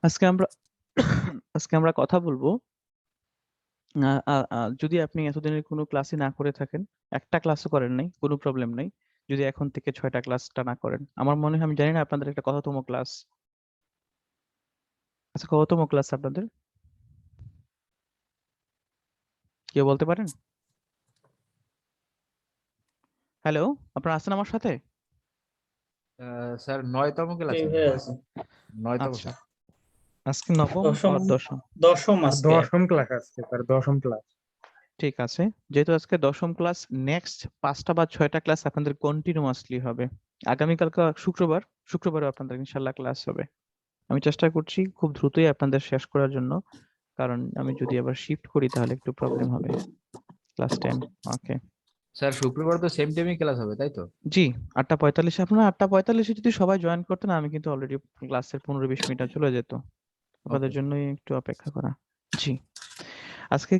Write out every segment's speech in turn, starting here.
আজকে আমরা আজকে আমরা কথা বলবো যদি আপনি এতদিনের কোনো ক্লাসই না করে থাকেন, একটা ক্লাসও করেন নাই, কোনো প্রবলেম নাই। যদি এখন থেকে 6টা ক্লাসটা না করেন, আমার মনে হয়, আমি জানি না আপনাদের একটা কততম ক্লাস। আচ্ছা, কততম ক্লাস আপনাদের কেউ বলতে পারেন? হ্যালো, আপনারা আছেন আমার সাথে? স্যার ৯তম ক্লাস হয়ে আমাদের। আছে ৯তম আচ্ছা, স্যার। আজকে নবম দশম আর দশম। দশম আজকে দশম ক্লাস আজকে স্যার, দশম ক্লাস। ঠিক আছে, যেহেতু আজকে দশম ক্লাস, নেক্সট 5টা বা 6টা ক্লাস আপনাদের কন্টিনিউয়াসলি হবে। আগামীকালকে শুক্রবারও আপনাদের ইনশাল্লাহ ক্লাস হবে। আমি চেষ্টা করছি খুব দ্রুতই আপনাদের শেষ করার জন্য, কারণ আমি যদি আবার শিফট করি তাহলে একটু প্রবলেম হবে। ক্লাস 10। ওকে। স্যার শুক্রবার তো সেম টাইমে ক্লাস হবে, তাই তো? জি, 8টা 45। আপনারা 8টা 45 যদি সবাই জয়েন করতেন, আমি কিন্তু অলরেডি ক্লাসের 15-20 মিনিট চলে যেত। আপনাদের ওকে। জন্যই একটু অপেক্ষা করা। জি, আজকে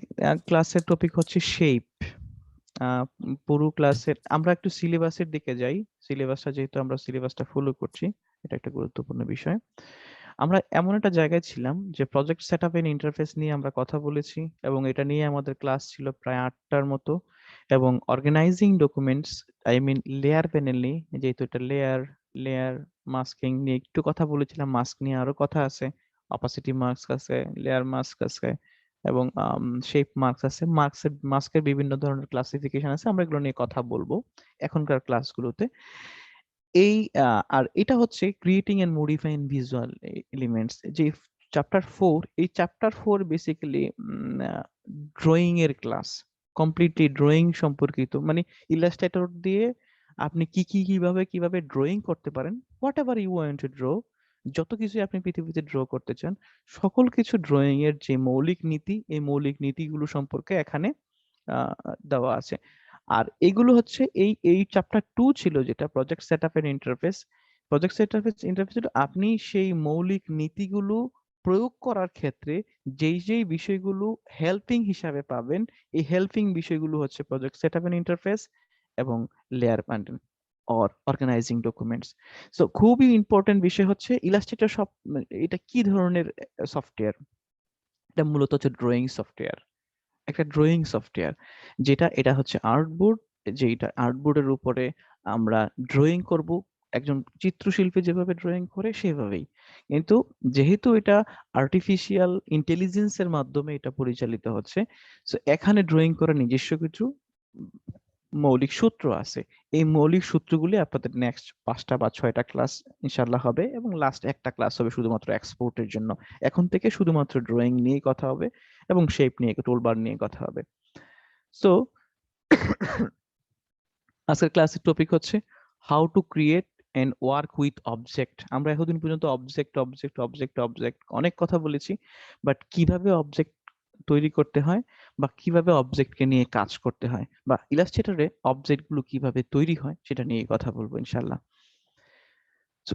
ক্লাসের টপিক হচ্ছে শেপ। পুরো ক্লাসের আমরা একটু সিলেবাসের দিকে যাই। সিলেবাসটা, যেহেতু আমরা সিলেবাসটা ফলো করছি, এটা একটা গুরুত্বপূর্ণ বিষয়। আমরা এমন একটা জায়গায় ছিলাম যে প্রজেক্ট সেটআপ এন্ড ইন্টারফেস নিয়ে আমরা কথা বলেছি, এবং এটা নিয়ে আমাদের ক্লাস ছিল প্রায় 8টার মতো। এবং organising documents, I mean layer panel নিয়ে, যেহেতু এটা লেয়ার মাস্কিং নিয়ে একটু কথা বলেছিলাম। মাস্ক নিয়ে আরো কথা আছে, অপাসিটি মাস্ক আছে, লেয়ার মাস্ক আছে, এবং শেপ মাস্ক আছে। মাস্কের বিভিন্ন ধরনের ক্লাসিফিকেশন আছে, আমরা এগুলো নিয়ে কথা বলবো এখনকার ক্লাসগুলোতে। এই আর এটা হচ্ছে creating and modifying visual elements, যে চ্যাপ্টার 4। এই চ্যাপ্টার 4 বেসিক্যালি ড্রয়িং এর ক্লাস, কমপ্লিটলি ড্রয়িং সম্পর্কিত, মানে ইলাস্ট্রেটর দিয়ে আপনি কিভাবে ড্রয়িং করতে পারেন, whatever you want to draw, যত কিছু আপনি পৃথিবীতে ড্র করতে চান, সকল কিছু ড্রয়িং এর যে মৌলিক নীতি, এই মৌলিক নীতিগুলো সম্পর্কে এখানে দেওয়া আছে। আর এগুলো হচ্ছে এই চ্যাপ্টার 2 ছিল, যেটা project setup and interface. Project setup interface, আপনি সেই মৌলিক নীতিগুলো প্রয়োগ করার ক্ষেত্রে যেই বিষয়গুলো হেল্পিং হিসাবে পাবেন, এই হেল্পিং বিষয়গুলো হচ্ছে প্রজেক্ট সেটআপ এন্ড ইন্টারফেস এবং layer panel or organising documents. So খুবই ইম্পর্টেন্ট বিষয় হচ্ছে ইলাস্ট্রেটর সব, এটা কি ধরনের সফটওয়্যার? এটা মূলত হচ্ছে ড্রয়িং সফটওয়্যার, একটা ড্রয়িং সফটওয়্যার। এটা হচ্ছে আর্টবোর্ড, যেটা আর্টবোর্ডের উপরে আমরা ড্রয়িং করব, একজন চিত্রশিল্পী যেভাবে ড্রয়িং করে সেভাবেই। কিন্তু যেহেতু এটা আর্টিফিশিয়াল ইন্টেলিজেন্সের মাধ্যমে এটা পরিচালিত হচ্ছে, সো এখানে ড্রয়িং করার নিজস্ব কিছু উম, মৌলিক সূত্র আছে। এই মৌলিক সূত্রগুলি আপনাদের নেক্সট 5টা বা 6টা ক্লাস ইনশাল্লাহ হবে, এবং লাস্ট একটা ক্লাস হবে শুধুমাত্র এক্সপোর্টের জন্য। এখন থেকে শুধুমাত্র ড্রয়িং নিয়েই কথা হবে, এবং শেপ নিয়ে, টুলবার নিয়ে কথা হবে। সো আজকের ক্লাসের টপিক হচ্ছে how to create and work with object. আমরা এতদিন পর্যন্ত অবজেক্ট অনেক কথা বলেছি, বাট কিভাবে অবজেক্ট তৈরি করতে হয়, বা কিভাবে অবজেক্টকে নিয়ে কাজ করতে হয়, বা ইলাস্ট্রেটরে অবজেক্টগুলো কিভাবে তৈরি হয়, সেটা নিয়ে কথা বলবো ইনশাল্লাহ। So,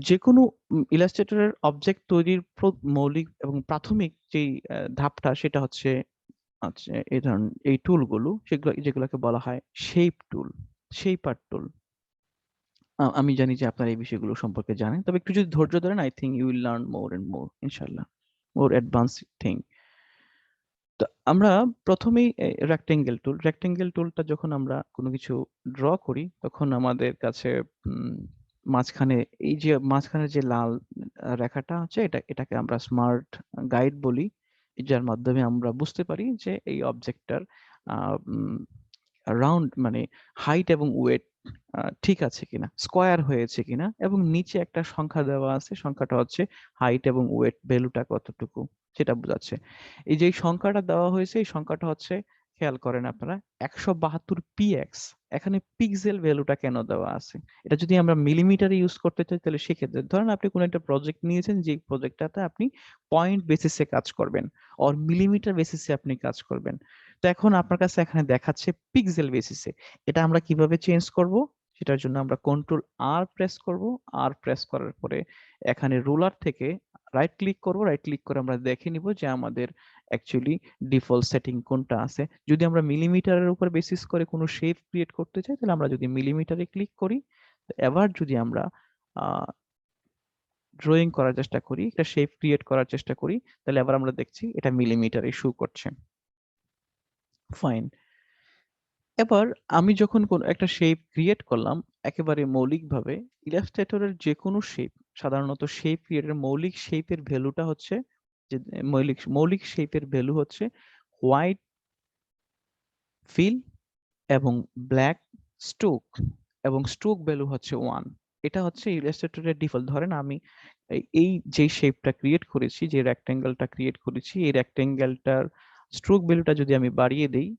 যে কোনো ইলাস্ট্রেটরের অবজেক্ট তৈরির মৌলিক এবং প্রাথমিক যেই ধাপটা, সেটা হচ্ছে আচ্ছা, এই ধরনের এই টুলগুলো, যেগুলোকে বলা হয় শেপার টুল। আমি জানি যে আপনারা এই বিষয়গুলো সম্পর্কে জানেন, তবে একটু যদি ধৈর্য ধরেন, I think you will learn more and more ইনশাল্লাহ, মোর অ্যাডভান্স থিং। তো আমরা প্রথমেই রেক্টেঙ্গেল টুলটা যখন আমরা কোনো কিছু ড্র করি, তখন আমাদের কাছে উম, মাঝখানে, এই যে মাঝখানে যে লাল রেখাটা আছে, এটাকে আমরা স্মার্ট গাইড বলি, যার মাধ্যমে আমরা বুঝতে পারি যে এই অবজেক্টটার রাউন্ড, মানে হাইট এবং ওয়েট ঠিক আছে কিনা, স্কোয়ার হয়েছে কিনা, এবং নিচে একটা সংখ্যা দেওয়া আছে, সংখ্যাটা হচ্ছে হাইট এবং ওয়েট ভ্যালুটা কতটুকু, সেটা বোঝাচ্ছে। এই যে সংখ্যাটা দেওয়া হয়েছে, এই সংখ্যাটা হচ্ছে, খেয়াল করেন আপনারা, 172 px। এখানে পিক্সেল ভ্যালুটা কেন দেওয়া আছে? এটা যদি আমরা মিলিমিটারে ইউজ করতে চাই, তাহলে সেক্ষেত্রে ধরেন আপনি কোনো একটা প্রজেক্ট নিয়েছেন, যে প্রজেক্টটাতে আপনি পয়েন্ট বেসিসে কাজ করবেন, আর মিলিমিটার বেসিসে আপনি কাজ করবেন। তো এখন আপনার কাছে এখানে দেখাচ্ছে পিক্সেল বেসিসে। এটা আমরা কিভাবে চেঞ্জ করব? সেটার জন্য আমরা কন্ট্রোল আর প্রেস করব। আর প্রেস করার পরে এখানে রুলার থেকে রাইট ক্লিক করব। রাইট ক্লিক করে আমরা দেখে নিব যে আমাদের অ্যাকচুয়ালি ডিফল্ট সেটিং কোনটা আছে। যদি আমরা মিলিমিটারের উপর বেসিস করে কোনো শেপ ক্রিয়েট করতে চাই, তাহলে আমরা যদি মিলিমিটারে ক্লিক করি, এবার যদি আমরা ড্রয়িং করার চেষ্টা করি, একটা শেপ ক্রিয়েট করার চেষ্টা করি, তাহলে আবার আমরা দেখছি এটা মিলিমিটারে শো করছে। ফাইন। এবার আমি যখন কোন একটা শেপ ক্রিয়েট করলাম একেবারে মৌলিকভাবে, ইলাস্ট্রেটরের যে কোনো শেপ, সাধারণত শেপ ক্রিয়েটের মৌলিক শেপের ভ্যালুটা হচ্ছে যে মৌলিক শেপের ভ্যালু হচ্ছে হোয়াইট ফিল এবং ব্ল্যাক স্ট্রোক, এবং স্ট্রোক ভ্যালু হচ্ছে 1। এটা হচ্ছে ইলাস্ট্রেটরের ডিফল্ট। ধরেন আমি এই যে শেপটা ক্রিয়েট করেছি, যে রেক্টেঙ্গেলটা ক্রিয়েট করেছি, এই রেক্টেঙ্গেলটার স্ট্রোক ভ্যালুটা যদি আমি বাড়িয়ে দেই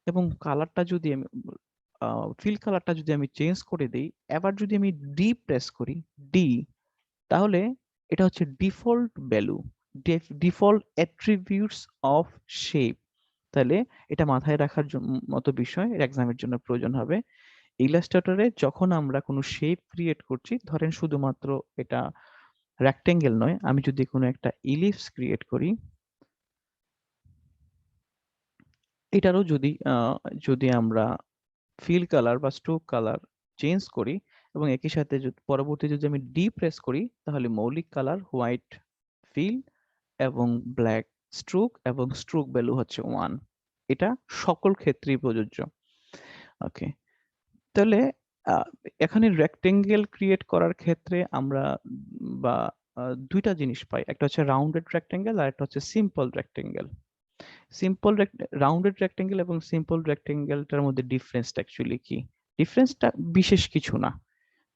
এবং কালারটা যদি আমি ফিল কালারটা যদি আমি চেঞ্জ করে দেই, এবার যদি আমি ডি প্রেস করি, ডি, তাহলে এটা হচ্ছে default value, default attributes of shape. তাহলে এটা মাথায় রাখার মতো বিষয়, এক্সামের জন্য প্রয়োজন হবে। ইলাস্ট্রেটরে যখন আমরা কোনো শেপ ক্রিয়েট করছি, ধরেন শুধুমাত্র এটা রেক্টেঙ্গেল নয়, আমি যদি কোনো একটা ইলিপস ক্রিয়েট করি, এটারও যদি আমরা ফিল কালার বা স্ট্রোক কালার চেঞ্জ করি এবং একই সাথে পরবর্তী যদি আমি ডি প্রেস করি, তাহলে মৌলিক কালার হোয়াইট ফিল এবং ব্ল্যাক স্ট্রোক এবং স্ট্রোক ভ্যালু হচ্ছে 1। এটা সকল ক্ষেত্রেই প্রযোজ্য। ওকে, তাহলে এখানে রেক্টেঙ্গেল ক্রিয়েট করার ক্ষেত্রে আমরা বা দুইটা জিনিস পাই, একটা হচ্ছে রাউন্ডেড রেক্টেঙ্গেল আর একটা হচ্ছে সিম্পল রেক্টেঙ্গেল। রাউন্ডেড রেক্টেঙ্গেল এবং সিম্পল রেক্টেঙ্গেলটার মধ্যে ডিফারেন্সটা অ্যাকচুয়ালি কি? ডিফারেন্সটা বিশেষ কিছু না।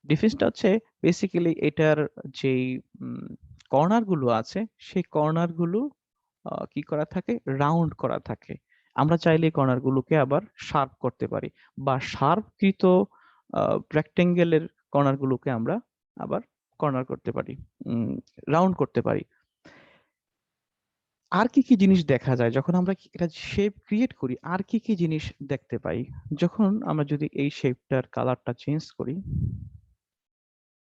ডিফারেন্সটা হচ্ছে বেসিক্যালি এটার যেই কর্নার গুলো আছে, সেই কর্নার গুলো কি করা থাকে, রাউন্ড করা থাকে। আমরা চাইলে কর্নার গুলোকে আবার শার্প করতে পারি, বা শার্পকৃত রেক্টেঙ্গেলের কর্নার গুলোকে আমরা আবার কর্নার করতে পারি, রাউন্ড করতে পারি। আর কি কি জিনিস দেখা যায় যখন আমরা এটা শেপ ক্রিয়েট করি? আর কি কি জিনিস দেখতে পাই যখন আমরা যদি এই শেপটার কালারটা চেঞ্জ করি,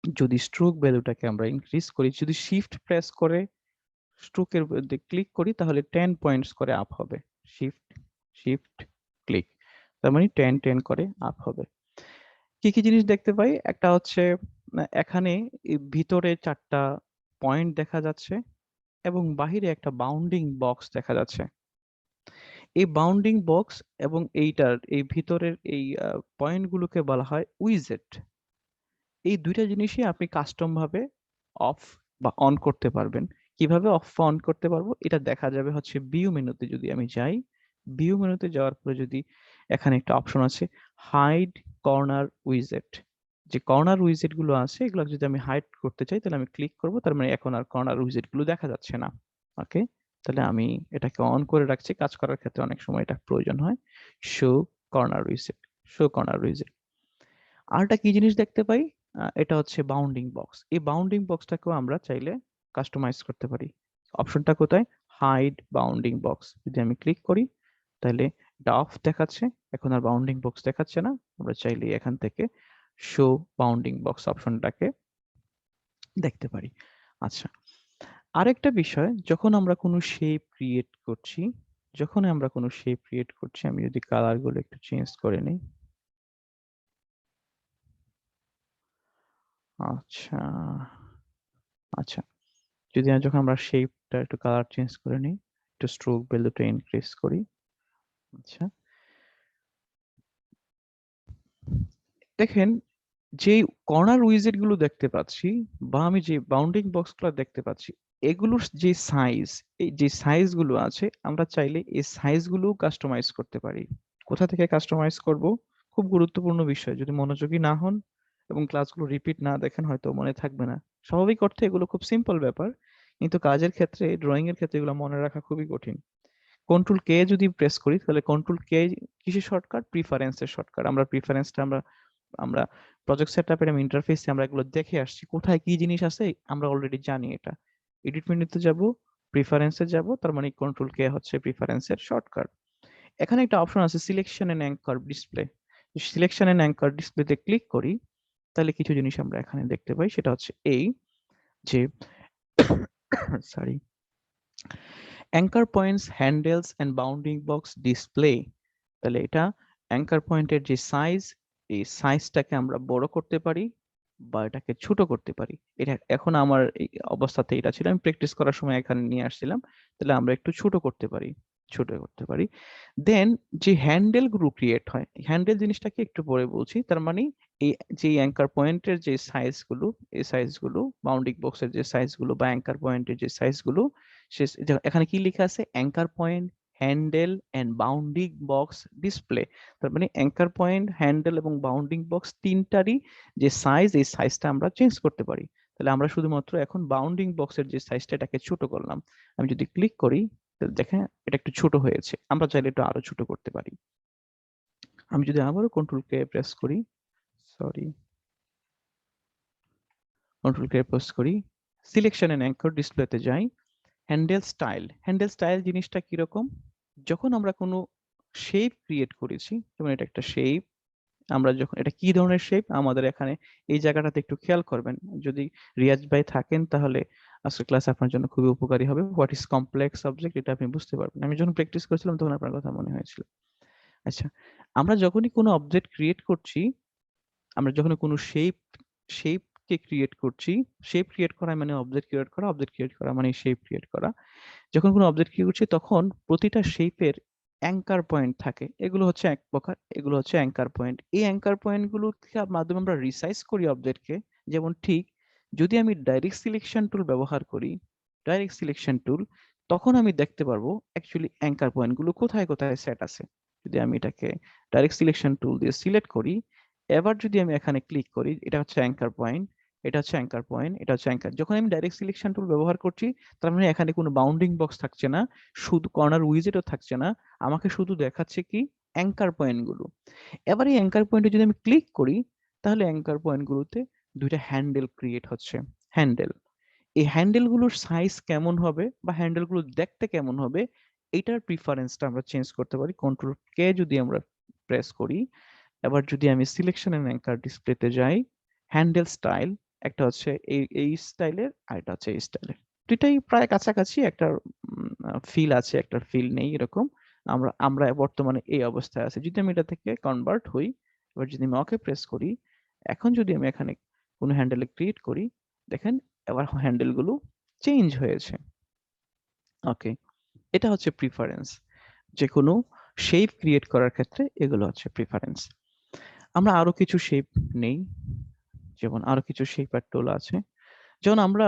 যদি স্ট্রোক ভ্যালুটাকে আমরা ইনক্রিজ করি, যদি শিফট প্রেস করে স্ট্রোকের মধ্যে ক্লিক করি, তাহলে 10 পয়েন্টস করে আপ হবে। শিফট শিফট ক্লিক, তার মানে 10 করে আপ হবে। কি কি জিনিস দেখতে পাই? একটা হচ্ছে এখানে ভিতরে 4টা পয়েন্ট দেখা যাচ্ছে এবং বাহিরে একটা বাউন্ডিং বক্স দেখা যাচ্ছে। এই বাউন্ডিং বক্স এবং এইটার এই ভিতরের এই পয়েন্টগুলোকে বলা হয় উইজেট। এই দুইটা জিনিসই আপনি কাস্টম ভাবে অফ বা অন করতে পারবেন। কিভাবে অফ বা অন করতে পারবো এটা দেখা যাবে হচ্ছে ভিউ মেনুতে। যদি আমি যাই, ভিউ মেনুতে যাওয়ার পরে যদি এখানে একটা অপশন আছে হাইড কর্নার উইজেট, যে কর্নার উইজেট গুলো আছে এগুলো যদি আমি হাইড করতে চাই তাহলে আমি ক্লিক করব, তার মানে এখন আর কর্নার উইজেট গুলো দেখা যাচ্ছে না। ওকে, তাহলে আমি এটাকে অন করে রাখছি, কাজ করার ক্ষেত্রে অনেক সময় এটা প্রয়োজন হয়। Show corner উইজেট, show corner উইজেট। আরেকটা কি জিনিস দেখতে পাই, এটা হচ্ছে বাউন্ডিং বক্স। এই বাউন্ডিং বক্সটাকেও আমরা চাইলে কাস্টমাইজ করতে পারি। অপশনটা কোথায়? Hide bounding box. যদি আমি ক্লিক করি তাহলে এটা অফ দেখাচ্ছে, এখন আর বাউন্ডিং বক্স দেখাচ্ছে না। আমরা চাইলে এখান থেকে শো বাউন্ডিং বক্স অপশনটাকে দেখতে পারি। আচ্ছা, আরেকটা বিষয়, যখন আমরা কোনো শেপ ক্রিয়েট করছি, আমি যদি কালার গুলো একটু চেঞ্জ করে নিই। আচ্ছা আচ্ছা, যখন আমরা শেপটা একটু কালার চেঞ্জ করে নিই, একটু স্ট্রোক ভ্যালুটা ইনক্রিজ করি। আচ্ছা, দেখেন যে কর্নার উইজেট গুলো দেখতে পাচ্ছি বা আমি যে বাউন্ডিং বক্স গুলো দেখতে পাচ্ছি, এগুলোর যে সাইজ, এই যে সাইজ গুলো আছে, আমরা চাইলে এই সাইজ গুলো কাস্টমাইজ করতে পারি। কোথা থেকে কাস্টমাইজ করব? খুব গুরুত্বপূর্ণ বিষয়, যদি মনোযোগী না হন এবং ক্লাসগুলো রিপিট না দেখেন হয়তো মনে থাকবে না। স্বাভাবিক অর্থে এগুলো খুব সিম্পল ব্যাপার, কিন্তু কাজের ক্ষেত্রে, ড্রয়িং এর ক্ষেত্রে এগুলো মনে রাখা খুবই কঠিন। কন্ট্রোল কে যদি প্রেস করি তাহলে কন্ট্রোল কে কিসের শর্টকাট? প্রিফারেন্সের শর্টকাট। আমরা প্রিফারেন্সটা আমরা প্রজেক্ট সেটআপের ইন্টারফেসে আমরা এগুলো দেখে আসছি, কোথায় কি জিনিস আছে আমরা অলরেডি জানি। এটা এডিট মেনুতে যাব, প্রিফারেন্সে যাব, তার মানে কন্ট্রোল কে হচ্ছে প্রিফারেন্সের শর্টকাট। এখানে একটা অপশন আছে selection and anchor display. Selection and anchor ডিসপ্লেতে ক্লিক করি, তাহলে কিছু জিনিস আমরা এখানে দেখতে পাই। সেটা হচ্ছে এই যে sorry, anchor points, handles and bounding box display. তাহলে এটা অ্যাঙ্কার পয়েন্টের যে সাইজ, এই সাইজটাকে আমরা বড় করতে পারি বা এটাকে ছোট করতে পারি। এটা এখন আমার এই অবস্থাতে এটা ছিল, আমি প্র্যাকটিস করার সময় এখানে নিয়ে আসছিলাম। তাহলে আমরা একটু ছোট করতে পারি, ছোট করতে পারি। দেন যে হ্যান্ডেল গুলো ক্রিয়েট হয়, হ্যান্ডেল জিনিসটাকে একটু পরে বলছি। তার মানে এই যে অ্যাঙ্কার পয়েন্টের যে সাইজ গুলো, এই সাইজ গুলো, বাউন্ডিং বক্সের যে সাইজ গুলো বা অ্যাঙ্কার পয়েন্টের যে সাইজ গুলো, এখানে কি লেখা আছে? Anchor point, handle and bounding box display. তার মানে অ্যাঙ্কার পয়েন্ট, হ্যান্ডেল এবং বাউন্ডিং বক্স তিনটারই যে সাইজ, এই সাইজটা আমরা চেঞ্জ করতে পারি। তাহলে আমরা শুধুমাত্র এখন বাউন্ডিং বক্সের যে সাইজটা, এটাকে ছোট করলাম। আমি যদি ক্লিক করি, তাহলে দেখেন এটা একটু ছোট হয়েছে। আমরা চাইলে এটা আরো ছোট করতে পারি। আমি যদি আবারও কন্ট্রোল কে প্রেস করি, সরি, কন্ট্রোল কে প্রেস করি, সিলেকশন এন্ড অ্যাঙ্কর ডিসপ্লেতে যাই, হ্যান্ডেল স্টাইল। হ্যান্ডেল স্টাইল জিনিসটা কিরকম? যখন আমরা কোনো শেপ ক্রিয়েট করেছি, যেমন এটা একটা শেপ, আমরা যখন, এটা কি ধরনের শেপ আমাদের এখানে এই জায়গাটাতে একটু খেয়াল করবেন। যদি রিয়াজ ভাই থাকেন তাহলে আজকের ক্লাস আপনার জন্য খুবই উপকারী হবে। হোয়াট ইজ কমপ্লেক্স সাবজেক্ট, এটা আপনি বুঝতে পারবেন। আমি যখন প্র্যাকটিস করছিলাম তখন আপনার কথা মনে হয়েছিল। আচ্ছা, আমরা যখনই কোনো অবজেক্ট ক্রিয়েট করছি, আমরা যখন কোনো শেপকে ক্রিয়েট করছি, শেপ ক্রিয়েট করা মানে অবজেক্ট ক্রিয়েট করা, অবজেক্ট ক্রিয়েট করা মানে শেপ ক্রিয়েট করা। যখন কোনো অবজেক্ট ক্রিয়েট করছি তখন প্রতিটা শেপের অ্যাঙ্কার পয়েন্ট থাকে। এগুলো হচ্ছে এক প্রকার, এগুলো হচ্ছে অ্যাঙ্কার পয়েন্ট। এই অ্যাঙ্কার পয়েন্ট গুলোর মাধ্যমে আমরা রিসাইজ করি অবজেক্টকে। যেমন ঠিক যদি আমি ডাইরেক্ট সিলেকশন টুল ব্যবহার করি, ডাইরেক্ট সিলেকশন টুল, তখন আমি দেখতে পারবো অ্যাকচুয়ালি অ্যাঙ্কার পয়েন্ট গুলো কোথায় কোথায় সেট আছে। যদি আমি এটাকে ডাইরেক্ট সিলেকশন টুল দিয়ে সিলেক্ট করি, এবার যদি আমি এখানে ক্লিক করি, এটা হচ্ছে অ্যাঙ্কার পয়েন্ট, এটা হচ্ছে অ্যাঙ্কার পয়েন্ট, এটা হচ্ছে অ্যাঙ্কার। যখন আমি ডাইরেক্ট সিলেকশন টুল ব্যবহার করছি, তার মানে এখানে কোনো বাউন্ডিং বক্স থাকছে না, শুধু কর্নার উইজেটও থাকছে না, আমাকে শুধু দেখাচ্ছে কি অ্যাঙ্কার পয়েন্ট গুলো। এবার এই অ্যাঙ্কার পয়েন্টে যদি আমি ক্লিক করি, তাহলে অ্যাঙ্কার পয়েন্ট গুলোতে দুইটা হ্যান্ডেল ক্রিয়েট হচ্ছে। হ্যান্ডেল, এই হ্যান্ডেল গুলোর সাইজ কেমন হবে বা হ্যান্ডেল গুলো দেখতে কেমন হবে, এটার প্রিফারেন্সটা আমরা চেঞ্জ করতে পারি। কন্ট্রোল কে যদি আমরা প্রেস করি, এবার যদি আমি সিলেকশন এন্ড অ্যাঙ্কার ডিসপ্লেতে যাই, হ্যান্ডেল স্টাইল, একটা হচ্ছে এই স্টাইলের আর এটা হচ্ছে এই স্টাইলের। দুইটাই প্রায় কাছাকাছি, একটা ফিল আছে, একটা ফিল নেই, এরকম। আমরা আমরা বর্তমানে এই অবস্থায় আছি। যদি আমি এটা থেকে কনভার্ট হই, এবার যদি আমি ওকে প্রেস করি, এখন যদি আমি এখানে কোনো হ্যান্ডেল ক্রিয়েট করি, দেখেন এবার হ্যান্ডেল গুলো চেঞ্জ হয়েছে। ওকে, এটা হচ্ছে প্রিফারেন্স। যে কোনো শেপ ক্রিয়েট করার ক্ষেত্রে এগুলো হচ্ছে প্রিফারেন্স। আমরা আরো কিছু শেপ নেই, যেমন আরো কিছু শেপার টুল আছে। যেমন আমরা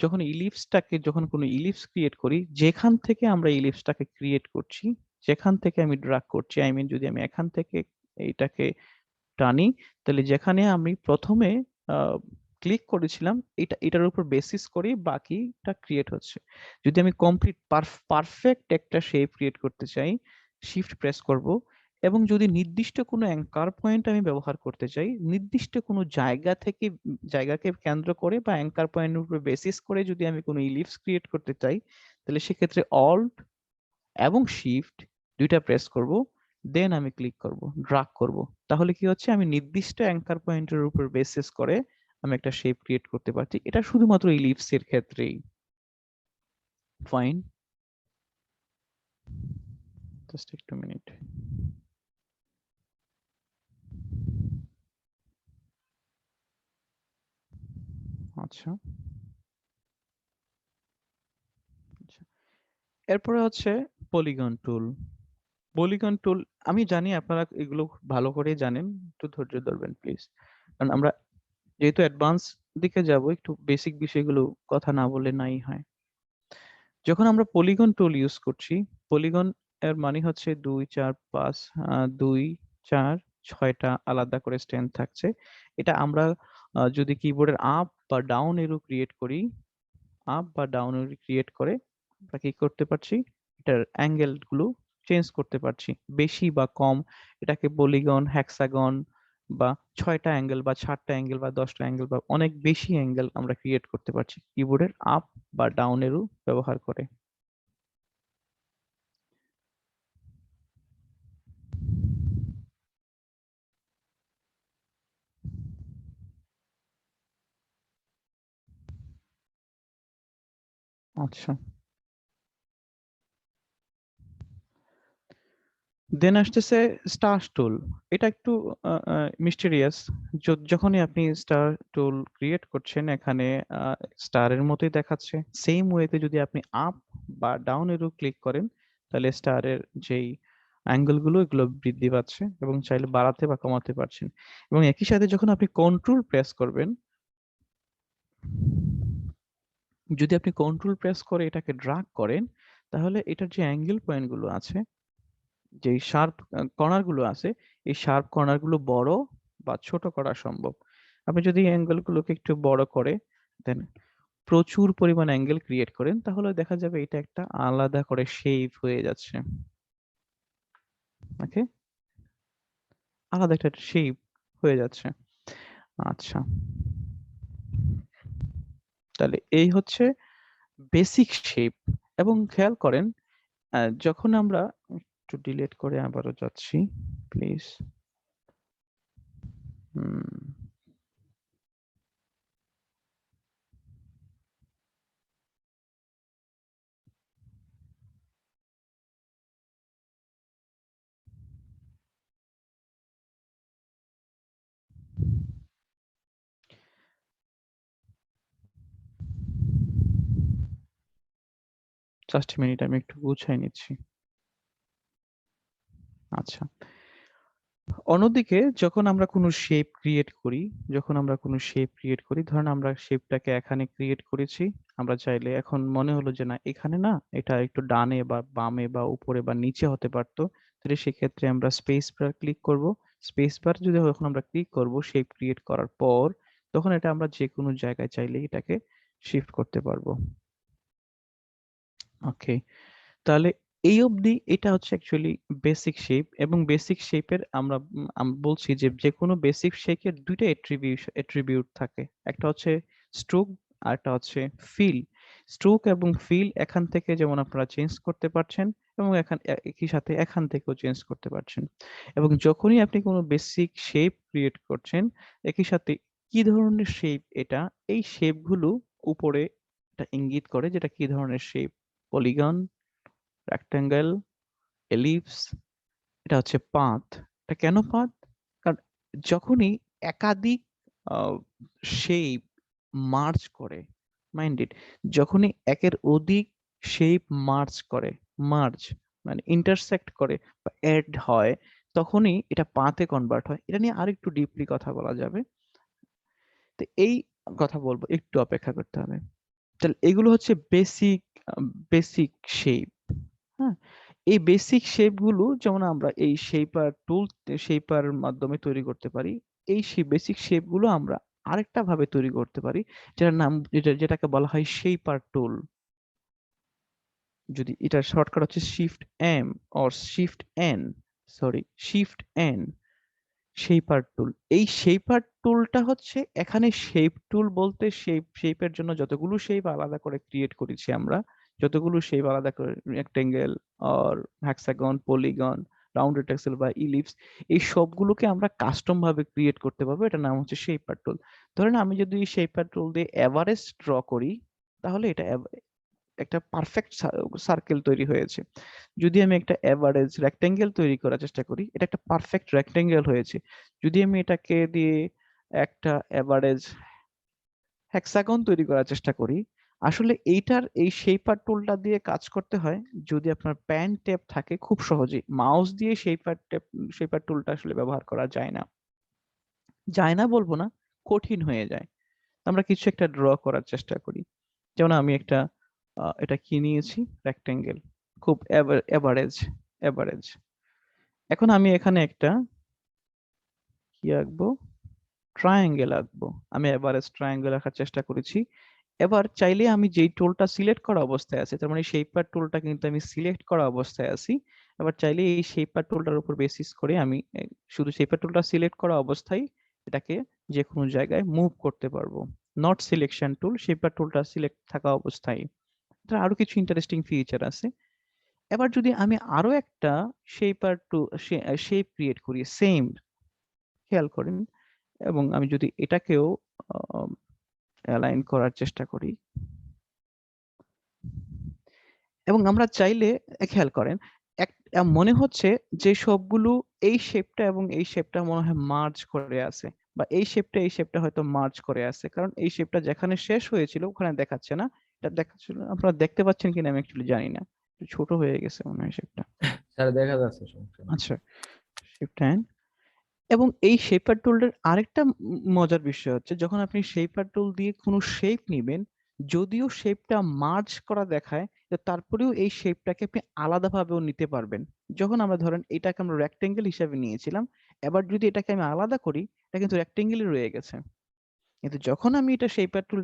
যখন ইলিপসটাকে, যখন কোনো ইলিপস ক্রিয়েট করি, যেখান থেকে আমরা ইলিপসটাকে ক্রিয়েট করছি, যেখান থেকে আমি ড্রাগ করছি, আই মিন যদি আমি এখান থেকে এইটাকে টানি, তাহলে যেখানে আমি প্রথমে ক্লিক করেছিলাম, এটার উপর বেসিস করে বাকিটা ক্রিয়েট হচ্ছে। যদি আমি কমপ্লিট পারফেক্ট একটা শেপ ক্রিয়েট করতে চাই, শিফট প্রেস করব, এবং যদি নির্দিষ্ট কোনো অ্যাঙ্কার পয়েন্ট আমি ব্যবহার করতে চাই, নির্দিষ্ট কোনো জায়গা থেকে, জায়গাকে কেন্দ্র করে বা অ্যাঙ্কার পয়েন্টের উপর বেসিস করে যদি আমি কোনো ইলিপস ক্রিয়েট করতে চাই, তাহলে সেক্ষেত্রে অল্ট এবং শিফট দুইটা প্রেস করব, দেন আমি ক্লিক করব, ড্রাগ করব। তাহলে কি হচ্ছে, আমি নির্দিষ্ট অ্যাঙ্কার পয়েন্টের উপর বেসিস করে আমি একটা শেপ ক্রিয়েট করতে পারছি। এটা শুধুমাত্র ইলিপস এর ক্ষেত্রেই। ফাইন, জাস্ট একটু মিনিট। আচ্ছা, আচ্ছা। এরপরে হচ্ছে পলিগন টুল। পলিগন টুল, আমি জানি আপনারা এগুলো ভালো করে জানেন, একটু ধৈর্য ধরবেন প্লিজ। কারণ আমরা যেহেতু অ্যাডভান্স দিকে যাব, একটু বেসিক বিষয়গুলো কথা না বলে নাই হয়। যখন আমরা পলিগন টুল ইউজ করছি, পলিগন এর মানে হচ্ছে 2 4 5, 2 4 6টা আলাদা করে স্ট্যান্ড থাকছে। এটা আমরা যদি কিবোর্ডের আপ বা ডাউন এরো ক্রিয়েট করি, আপ বা ডাউন এরো ক্রিয়েট করে আমরা কি করতে পারছি, এটার অ্যাঙ্গেল গুলো চেঞ্জ করতে পারছি, বেশি বা কম। এটাকে পলিগন, হেক্সাগন বা 6টা অ্যাঙ্গেল বা 7টা অ্যাঙ্গেল বা 10টা অ্যাঙ্গেল বা অনেক বেশি অ্যাঙ্গেল আমরা ক্রিয়েট করতে পারছি কিবোর্ডের আপ বা ডাউন এরো ব্যবহার করে। আচ্ছা, দেন আসতেছে স্টার টুল। এটা একটু মিস্টেরিয়াস। যখনই আপনি স্টার টুল ক্রিয়েট করছেন, এখানে স্টারের মতোই দেখাচ্ছে। সেম ওয়েতে যদি আপনি আপ বা ডাউন এরও ক্লিক করেন, তাহলে স্টারের যেই অ্যাঙ্গেল গুলো এগুলো বৃদ্ধি পাচ্ছে এবং চাইলে বাড়াতে বা কমাতে পারছেন। এবং একই সাথে যখন আপনি কন্ট্রোল প্রেস করবেন, যদি আপনি কন্ট্রোল প্রেস করে এটাকে ড্রাগ করেন, তাহলে এটার যে অ্যাঙ্গেল পয়েন্ট গুলো আছে, যেই শার্প কর্নার গুলো আছে, এই শার্প কর্নার গুলো বড় বা ছোট করা সম্ভব। আপনি যদি অ্যাঙ্গেল গুলোকে একটু বড় করে দেন, প্রচুর পরিমাণ অ্যাঙ্গেল ক্রিয়েট করেন, তাহলে দেখা যাবে এটা একটা আলাদা করে শেপ হয়ে যাচ্ছে। ওকে, আলাদা একটা শেপ হয়ে যাচ্ছে। আচ্ছা, তাহলে এই হচ্ছে বেসিক শেপ। এবং খেয়াল করেন, যখন আমরা একটু ডিলিট করে আবারও যাচ্ছি প্লিজ। হুম, জাস্ট মিনিট, আমি একটু গুছাই নিচ্ছি। আচ্ছা, অন্যদিকে যখন আমরা কোনো শেপ ক্রিয়েট করি, ধরেন আমরা শেপটাকে এখানে ক্রিয়েট করেছি, আমরা চাইলে এখন মনে হলো যে না, এখানে না, এটা একটু ডানে বা বামে বা উপরে বা নিচে হতে পারতো, তাহলে সেক্ষেত্রে আমরা স্পেস বার ক্লিক করব। স্পেস বার যদি যখন আমরা ক্লিক করব শেপ ক্রিয়েট করার পর, তখন এটা আমরা যে কোনো জায়গায় চাইলে এটাকে শিফট করতে পারবো। ওকে, তাহলে এই অবধি এটা হচ্ছে অ্যাকচুয়ালি বেসিক শেপ। এবং বেসিক শেপের আমরা বলছি যে যেকোনো বেসিক শেপের দুইটা অ্যাট্রিবিউট থাকে, একটা হচ্ছে স্ট্রোক আর একটা হচ্ছে ফিল। স্ট্রোক এবং ফিল এখান থেকে যেমন আপনারা চেঞ্জ করতে পারছেন, এবং একই সাথে এখান থেকেও চেঞ্জ করতে পারছেন। এবং যখনই আপনি কোনো বেসিক শেপ ক্রিয়েট করছেন, একই সাথে কি ধরনের শেপ এটা, এই শেপগুলো উপরে এটা ইঙ্গিত করে যেটা কি ধরনের শেপ। পলিগন, রেক্টেঙ্গেল, এলিপস, এটা হচ্ছে পাথ। এটা কেন পাথ? কারণ যখনই একাধিক শেপ মার্জ করে, মাইন্ড ইট, যখনই একের অধিক শেপ মার্জ মানে ইন্টারসেক্ট করে বা অ্যাড হয়, তখনই এটা পাথে কনভার্ট হয়। এটা নিয়ে আরেকটু ডিপলি কথা বলা যাবে, তো এই কথা বলবো, একটু অপেক্ষা করতে হবে। তাহলে এগুলো হচ্ছে বেসিক শেপ। হ্যাঁ, এই বেসিক শেপ গুলো যেমন আমরা এই শেপার মাধ্যমে তৈরি করতে পারি। এই বেসিক শেপ গুলো আমরা আরেকটা ভাবে তৈরি করতে পারি, যেটাকে বলা হয় শেপার টুল। যদি এটার শর্টকাট হচ্ছে shift M or shift N, sorry shift N, shaper tool. এই শেপার টুলটা হচ্ছে, এখানে শেপ টুল বলতে শেপের জন্য যতগুলো শেপ আলাদা করে ক্রিয়েট করেছি আমরা, যতগুলো শেপ আলাদা করে, rectangle or hexagon, polygon, round rectangle বা ইলিপস, এই সবগুলোকে আমরা কাস্টম ভাবে ক্রিয়েট করতে পারবো। এটার নাম হচ্ছে শেপার টুল। ধরেন আমি যদি শেপার টুল দিয়ে এভারেস্ট ড্র করি, তাহলে এটা একটা পারফেক্ট সার্কেল তৈরি হয়েছে। যদি আমি একটা এভারেজ রেক্টেঙ্গেল তৈরি করার চেষ্টা করি, এটা একটা পারফেক্ট রেক্টেঙ্গেল হয়েছে। যদি আমি এটাকে দিয়ে একটা এভারেজ হেক্সাগন তৈরি করার চেষ্টা করি, আসলে এই শেপার টুলটা দিয়ে কাজ করতে হয়। যদি আপনার প্যান টেপ থাকে, খুব সহজেই মাউস দিয়ে শেপার টুলটা আসলে ব্যবহার করা যায় না বলবো না, কঠিন হয়ে যায়। আমরা কিছু একটা ড্র করার চেষ্টা করি, যেমন আমি একটা এটা কি নিয়েছি, রেক্টেঙ্গেল, খুব এভারেজ। এখন আমি এখানে একটা কি আঁকবো, ট্রায়াঙ্গেল আঁকবো। আমি এভারেজ ট্রায়াঙ্গেল আঁকার চেষ্টা করেছি। এবার চাইলে আমি যেই টুলটা সিলেক্ট করা অবস্থায় আছে, তার মানে শেপার টুলটা কিন্তু আমি সিলেক্ট করা অবস্থায় আছি। এবার চাইলে এই শেপার টুলটার উপর বেসিস করে আমি শুধু শেপার টুলটা সিলেক্ট করা অবস্থায় এটাকে যে কোনো জায়গায় মুভ করতে পারবো। নট সিলেকশন টুল, শেপার টুলটা সিলেক্ট থাকা অবস্থায়। এটা আরো কিছু ইন্টারেস্টিং ফিচার আছে। এবার যদি আমি আরো একটা শেপ ক্রিয়েট করি, সেম, খেয়াল করেন, এবং আমি যদি এটাকেও অ্যালাইন করার চেষ্টা করি, এবং আমরা চাইলে খেয়াল করেন, মনে হচ্ছে যে সবগুলো এই শেপটা এবং এই শেপটা মনে হয় মার্জ করে আছে, বা এই শেপটা হয়তো মার্জ করে আছে, কারণ এই শেপটা যেখানে শেষ হয়েছিল ওখানে দেখাচ্ছে না। এটা দেখাচ্ছিল, আপনারা দেখতে পাচ্ছেন কিনা আমি অ্যাকচুয়ালি জানি না, একটু ছোট হয়ে গেছে মনে হয় শেপটা। স্যার দেখা যাচ্ছে, সমস্যা নেই। আচ্ছা, শেপটা এবং এই শেপার টুলটার আরেকটা মজার বিষয় হচ্ছে, যখন আপনি শেপার টুল দিয়ে কোনো শেপ নিবেন, যদিও শেপটা মার্জ করা দেখায়, তো তারপরেও এই শেপটাকে আপনি আলাদাভাবেও নিতে পারবেন। যখন আমরা ধরেন এটাকে আমরা রেক্টেঙ্গেল হিসাবে নিয়েছিলাম, এবার যদি এটাকে আমি আলাদা করি, এটা কিন্তু রেক্টেঙ্গেলই রয়ে গেছে। কিন্তু যখন আমি এটা শেপার টুল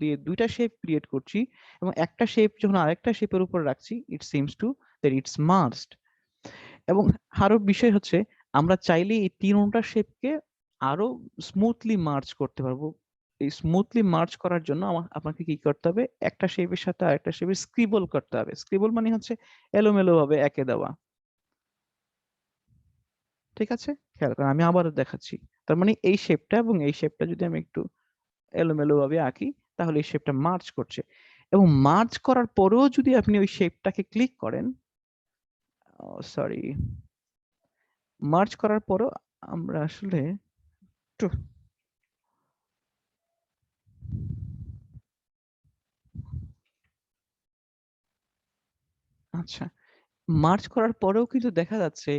দিয়ে দুইটা শেপ ক্রিয়েট করছি, এবং একটা শেপ যখন আরেকটা শেপের উপর রাখছি, it seems to that it's merged. এবং আরো বিষয় হচ্ছে, আমরা চাইলে এই তিনটা শেপকে আরো স্মুথলি মার্জ করতে পারবো। এই স্মুথলি মার্জ করার জন্য আপনাকে কি করতে হবে, একটা শেপের সাথে আরেকটা শেপের স্ক্রিবল করতে হবে। স্ক্রিবল মানে হচ্ছে এলোমেলো ভাবে একে দেওয়া। ঠিক আছে, খেয়াল করেন, আমি আবারও দেখাচ্ছি। তার মানে এই শেপটা এবং এই শেপটা যদি আমি একটু এলোমেলো ভাবে আঁকি, তাহলে এই শেপটা মার্জ করছে। এবং মার্জ করার পরেও যদি আপনি ওই শেপটাকে ক্লিক করেন, সরি, মার্জ করার পরেও আমরা আসলে একটু, আচ্ছা, মার্জ করার পরেও কিন্তু দেখা যাচ্ছে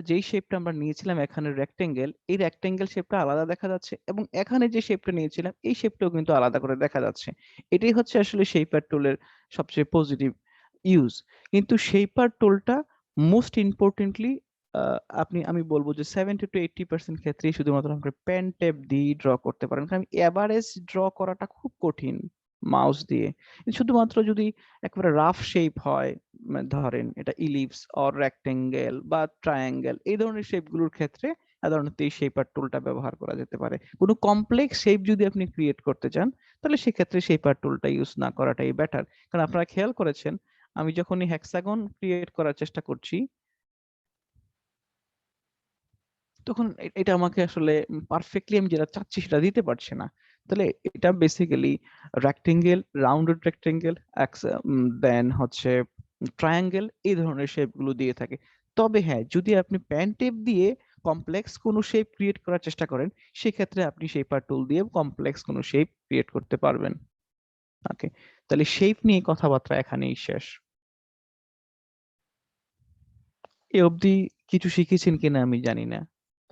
যেই শেপটা আমরা নিয়েছিলাম এখানে রেক্টেঙ্গেল, এই রেক্টেঙ্গেল শেপটা আলাদা দেখা যাচ্ছে, এবং এখানে যে শেপটা নিয়েছিলাম এই শেপটাও কিন্তু আলাদা করে দেখা যাচ্ছে। এটাই হচ্ছে আসলে শেপার টুলের সবচেয়ে পজিটিভ ইউজ। কিন্তু শেপার টুলটা মোস্ট ইম্পর্টেন্টলি আমি বলবো যে 70 to 80% ক্ষেত্রেই শুধুমাত্র আপনি পেন টেপ দিয়ে ড্র করতে পারেন, কারণ এভারেজ ড্র করাটা খুব কঠিন মাউস দিয়ে। শুধুমাত্র যদি একেবারে রাফ শেপ হয়, ধরেন এটা ইলিপস অর রেক্টেঙ্গেল বা ট্রায়াঙ্গেল, এই ধরনের শেপগুলোর ক্ষেত্রে সাধারণত এই শেপার টুলটা ব্যবহার করা যেতে পারে। কোনো কমপ্লেক্স শেপ যদি আপনি ক্রিয়েট করতে চান, তাহলে সেক্ষেত্রে শেপার টুলটা ইউজ না করাটাই বেটার। কারণ আপনারা খেয়াল করেছেন, আমি যখনই হেক্সাগন ক্রিয়েট করার চেষ্টা করছি, তখন এটা আমাকে আসলে পারফেক্টলি আমি যেটা চাচ্ছি সেটা দিতে পারছে না। তাহলে এটা বেসিক্যালি রেক্টেঙ্গেল, রাউন্ডেড রেক্টেঙ্গেল, দেন হচ্ছে ট্রায়াঙ্গেল, এই ধরনের শেপ গুলো দিয়ে থাকে। তবে হ্যাঁ, যদি আপনি পেন টেপ দিয়ে কমপ্লেক্স কোনো শেপ ক্রিয়েট করার চেষ্টা করেন, সেক্ষেত্রে আপনি শেপার টুল দিয়ে কমপ্লেক্স কোনো শেপ ক্রিয়েট করতে পারবেন। ওকে, তাহলে শেপ নিয়ে কথাবার্তা এখানেই শেষ। এ অবধি কিছু শিখেছেন কিনা আমি জানি না,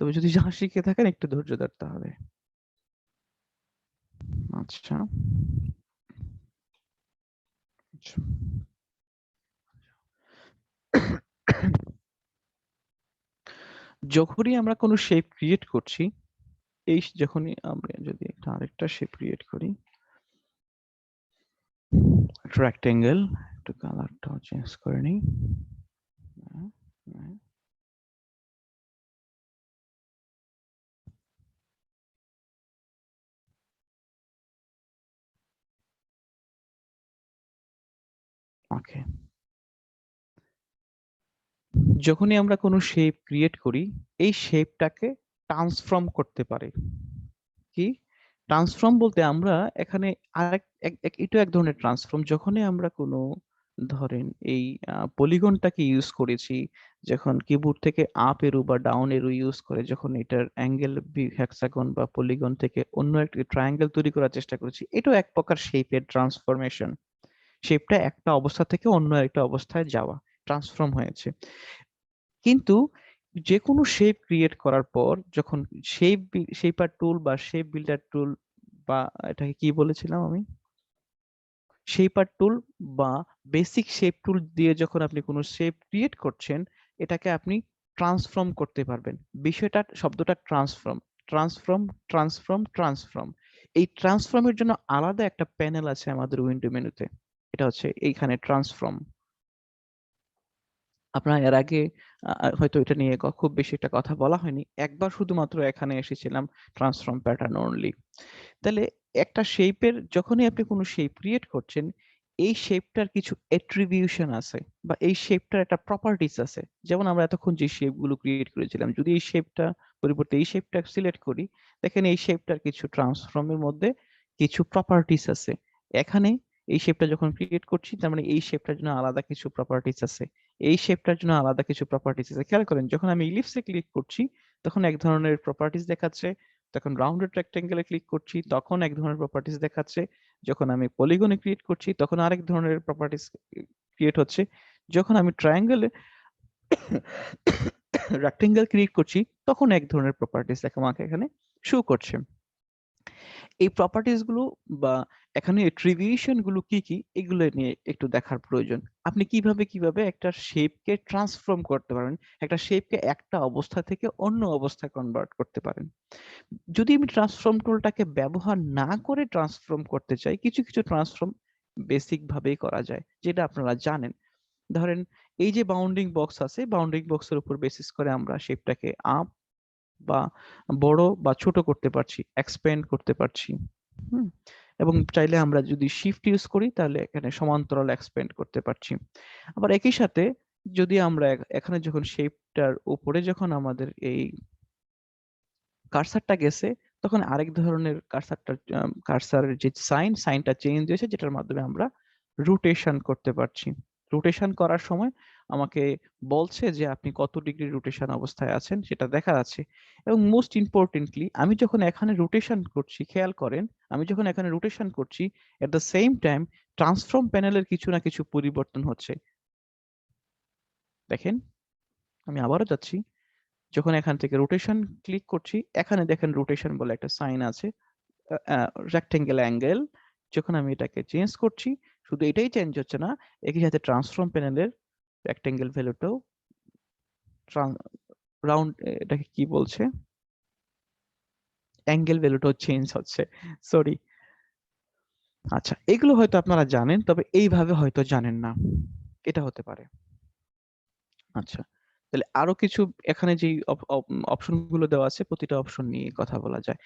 তবে যদি যা শিখে থাকেন একটু ধৈর্য ধরতে হবে। আচ্ছা, আচ্ছা। যখনই আমরা কোনো শেপ ক্রিয়েট করছি, যখনই আমরা যদি আরেকটা শেপ ক্রিয়েট করি, রেক্টেঙ্গেল, একটু কালারটাও চেঞ্জ করে নিই। ওকে, যখনই আমরা কোনো শেপ ক্রিয়েট করি, এই শেপটাকে ট্রান্সফর্ম করতে পারি। কি ট্রান্সফর্ম বলতে, আমরা এখানে আরেক এটা এক ধরনের ট্রান্সফর্ম। যখনই আমরা কোনো, ধরেন এই পলিগনটাকে ইউজ করেছি, যখন কিবোর্ড থেকে আপ এরো বা ডাউন এরো ইউজ করে যখন এটার অ্যাঙ্গেল হেক্সাগন বা পলিগন থেকে অন্য একটি ট্রায়াঙ্গেল তৈরি করার চেষ্টা করেছি, এটাও এক প্রকার শেপের ট্রান্সফরমেশন। শেপটা একটা অবস্থা থেকে অন্য একটা অবস্থায় যাওয়া, ট্রান্সফর্ম হয়েছে। কিন্তু যে কোনো শেপ ক্রিয়েট করার পর যখন শেপার টুল বা শেপ বিল্ডার টুল, বা এটাকে কি বলেছিলাম আমি, শেপার টুল বা বেসিক শেপ টুল দিয়ে যখন আপনি কোনো শেপ ক্রিয়েট করছেন, এটাকে আপনি ট্রান্সফর্ম করতে পারবেন। বিষয়টা, শব্দটা ট্রান্সফর্ম, ট্রান্সফর্ম, ট্রান্সফর্ম, ট্রান্সফর্ম। এই ট্রান্সফর্মের জন্য আলাদা একটা প্যানেল আছে আমাদের উইন্ডো মেনুতে, এটা হচ্ছে এইখানে ট্রান্সফর্ম। আপনার এর আগে হয়তো এটা নিয়ে খুব বেশি একটা কথা বলা হয়নি, একবার শুধুমাত্র এখানে এসেছিলাম ট্রান্সফর্ম প্যাটার্ন অনলি। তাহলে একটা শেপের, যখনই আপনি কোনো শেপ ক্রিয়েট করছেন, এই শেপটার কিছু অ্যাট্রিবিউশন আছে, বা এই শেপটার একটা প্রপার্টিস আছে। যেমন আমরা এতক্ষণ যে শেপগুলো ক্রিয়েট করেছিলাম, যদি এই শেপটা পরিবর্তে এই শেপটা সিলেক্ট করি, দেখেন এই শেপটার কিছু ট্রান্সফর্মের মধ্যে কিছু প্রপার্টিস আছে। এখানে এই শেপটা যখন ক্রিয়েট করছি তার মানে এই শেপটার জন্য আলাদা কিছু প্রপার্টিজ আছে, এই শেপটার জন্য আলাদা কিছু প্রপার্টিজ আছে। খেয়াল করেন যখন আমি ইলিপসে ক্লিক করছি তখন এক ধরনের প্রপার্টিজ দেখাচ্ছে, তখন রাউন্ডেড রেক্টেঙ্গেলে ক্লিক করছি তখন এক ধরনের প্রপার্টিজ দেখাচ্ছে, যখন আমি পলিগনে ক্রিয়েট করছি তখন আরেক ধরনের প্রপার্টিজ ক্রিয়েট হচ্ছে, যখন আমি ট্রায়াঙ্গেলে রেক্টেঙ্গেল ক্রিয়েট করছি তখন এক ধরনের প্রপার্টিজ আমাকে এখানে শো করছে। এই প্রপার্টিজ গুলো বা এখানে ট্রিবিউশন গুলো কি কি এগুলো নিয়ে একটু দেখার প্রয়োজন। আপনি কিভাবে একটা শেপকে ট্রান্সফর্ম করতে পারেন, একটা শেপকে একটা অবস্থা থেকে অন্য অবস্থায় কনভার্ট করতে পারেন। যদি আমি ট্রান্সফর্ম টুলটাকে ব্যবহার না করে ট্রান্সফর্ম করতে চাই, কিছু কিছু ট্রান্সফর্ম বেসিক ভাবেই করা যায় যেটা আপনারা জানেন। ধরেন এই যে বাউন্ডিং বক্স আছে, বাউন্ডিং বক্সের উপর বেসিস করে আমরা শেপটাকে আপ বা বড় বা ছোট করতে পারছি, এক্সপ্যান্ড করতে পারছি। হুম, এবং চাইলে আমরা যদি শিফট ইউজ করি তাহলে এখানে সমান্তরাল এক্সপ্যান্ড করতে পারছি। আবার একই সাথে যদি আমরা এখানে যখন শেপটার উপরে যখন আমাদের এই কার্সারটা গেছে তখন আরেক ধরনের কার্সারের যে সাইনটা চেঞ্জ হয়েছে যেটার মাধ্যমে আমরা রোটেশন করতে পারছি। রোটেশন করার সময় আমাকে বলছে যে আপনি কত ডিগ্রি রোটেশন অবস্থায় আছেন সেটা দেখা যাচ্ছে। এবং মোস্ট ইম্পর্টেন্টলি আমি যখন এখানে রোটেশন করছি, খেয়াল করেন আমি যখন এখানে রোটেশন করছি at the same time transform প্যানেলের কিছু না কিছু পরিবর্তন হচ্ছে। দেখেন আমি আবারও যাচ্ছি, যখন এখান থেকে রোটেশন ক্লিক করছি এখানে দেখেন রোটেশন বলে একটা সাইন আছে, রেক্টেঙ্গেল অ্যাঙ্গেল। যখন আমি এটাকে চেঞ্জ করছি শুধু এটাই চেঞ্জ হচ্ছে না, একই সাথে ট্রান্সফর্ম প্যানেলের রেক্টেঙ্গেল ভ্যালুটাও রাউন্ড, এটাকে কি বলছে, অ্যাঙ্গেল ভ্যালুটাও চেঞ্জ হচ্ছে, সরি। আচ্ছা এগুলো হয়তো আপনারা জানেন তবে এইভাবে হয়তো জানেন না, এটা হতে পারে। আচ্ছা তাহলে আরো কিছু এখানে যে অপশন গুলো দেওয়া আছে প্রতিটা অপশন নিয়ে কথা বলা যায়,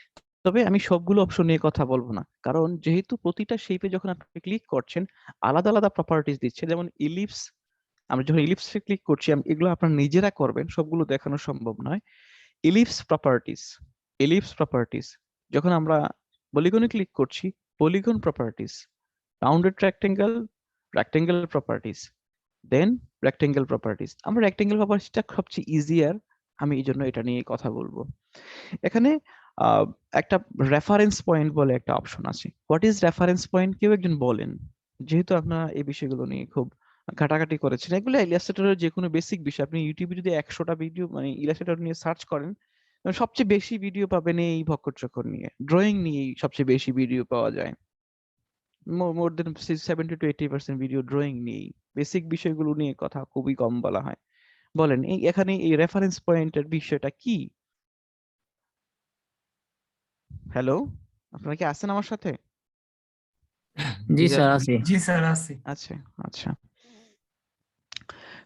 তবে আমি সবগুলো অপশন নিয়ে কথা বলবো না কারণ যেহেতু প্রতিটা শেপে যখন আপনি ক্লিক করছেন আলাদা আলাদা প্রপার্টিজ দিচ্ছে। যেমন ইলিপস, আমরা যখন ইলিপসে ক্লিক করছি এগুলো আপনারা নিজেরা করবেন, সবগুলো দেখানো সম্ভব নয়। ইলিপস প্রপার্টিজ, ইলিপস প্রপার্টিজ, যখন আমরা পলিগনে ক্লিক করছি polygon properties, rounded rectangle, rectangle properties, then rectangle properties. আমরা রেক্টেঙ্গেল প্রপার্টিজটা সবচেয়ে ইজিয়ার, আমি এই জন্য এটা নিয়ে কথা বলবো। এখানে একটা রেফারেন্স পয়েন্ট বলে একটা অপশন আছে। হোয়াট ইজ রেফারেন্স পয়েন্ট কেউ একজন বলেন, যেহেতু আপনারা এই বিষয়গুলো নিয়ে খুব ঘাটাঘাটি করেছেন, এগুলো ইলাস্ট্রেটরের যে কোনো বেসিক বিষয়। আপনি ইউটিউবে যদি 100টা ভিডিও মানে ইলাস্ট্রেটর নিয়ে সার্চ করেন সবচেয়ে বেশি ভিডিও পাবেন এই ভক্কর চক্কর নিয়ে, ড্রয়িং নিয়েই সবচেয়ে বেশি ভিডিও পাওয়া যায়। মোর দেন 70 to 80% ভিডিও ড্রয়িং নিয়েই, বেসিক বিষয়গুলো নিয়ে কথা খুবই কম বলা হয়। বলেন এই এখানে এই রেফারেন্স পয়েন্টের বিষয়টা কি? হ্যালো, আপনারা কি আছেন আমার সাথে? জি স্যার আছি। জি স্যার আছি। আচ্ছা আচ্ছা,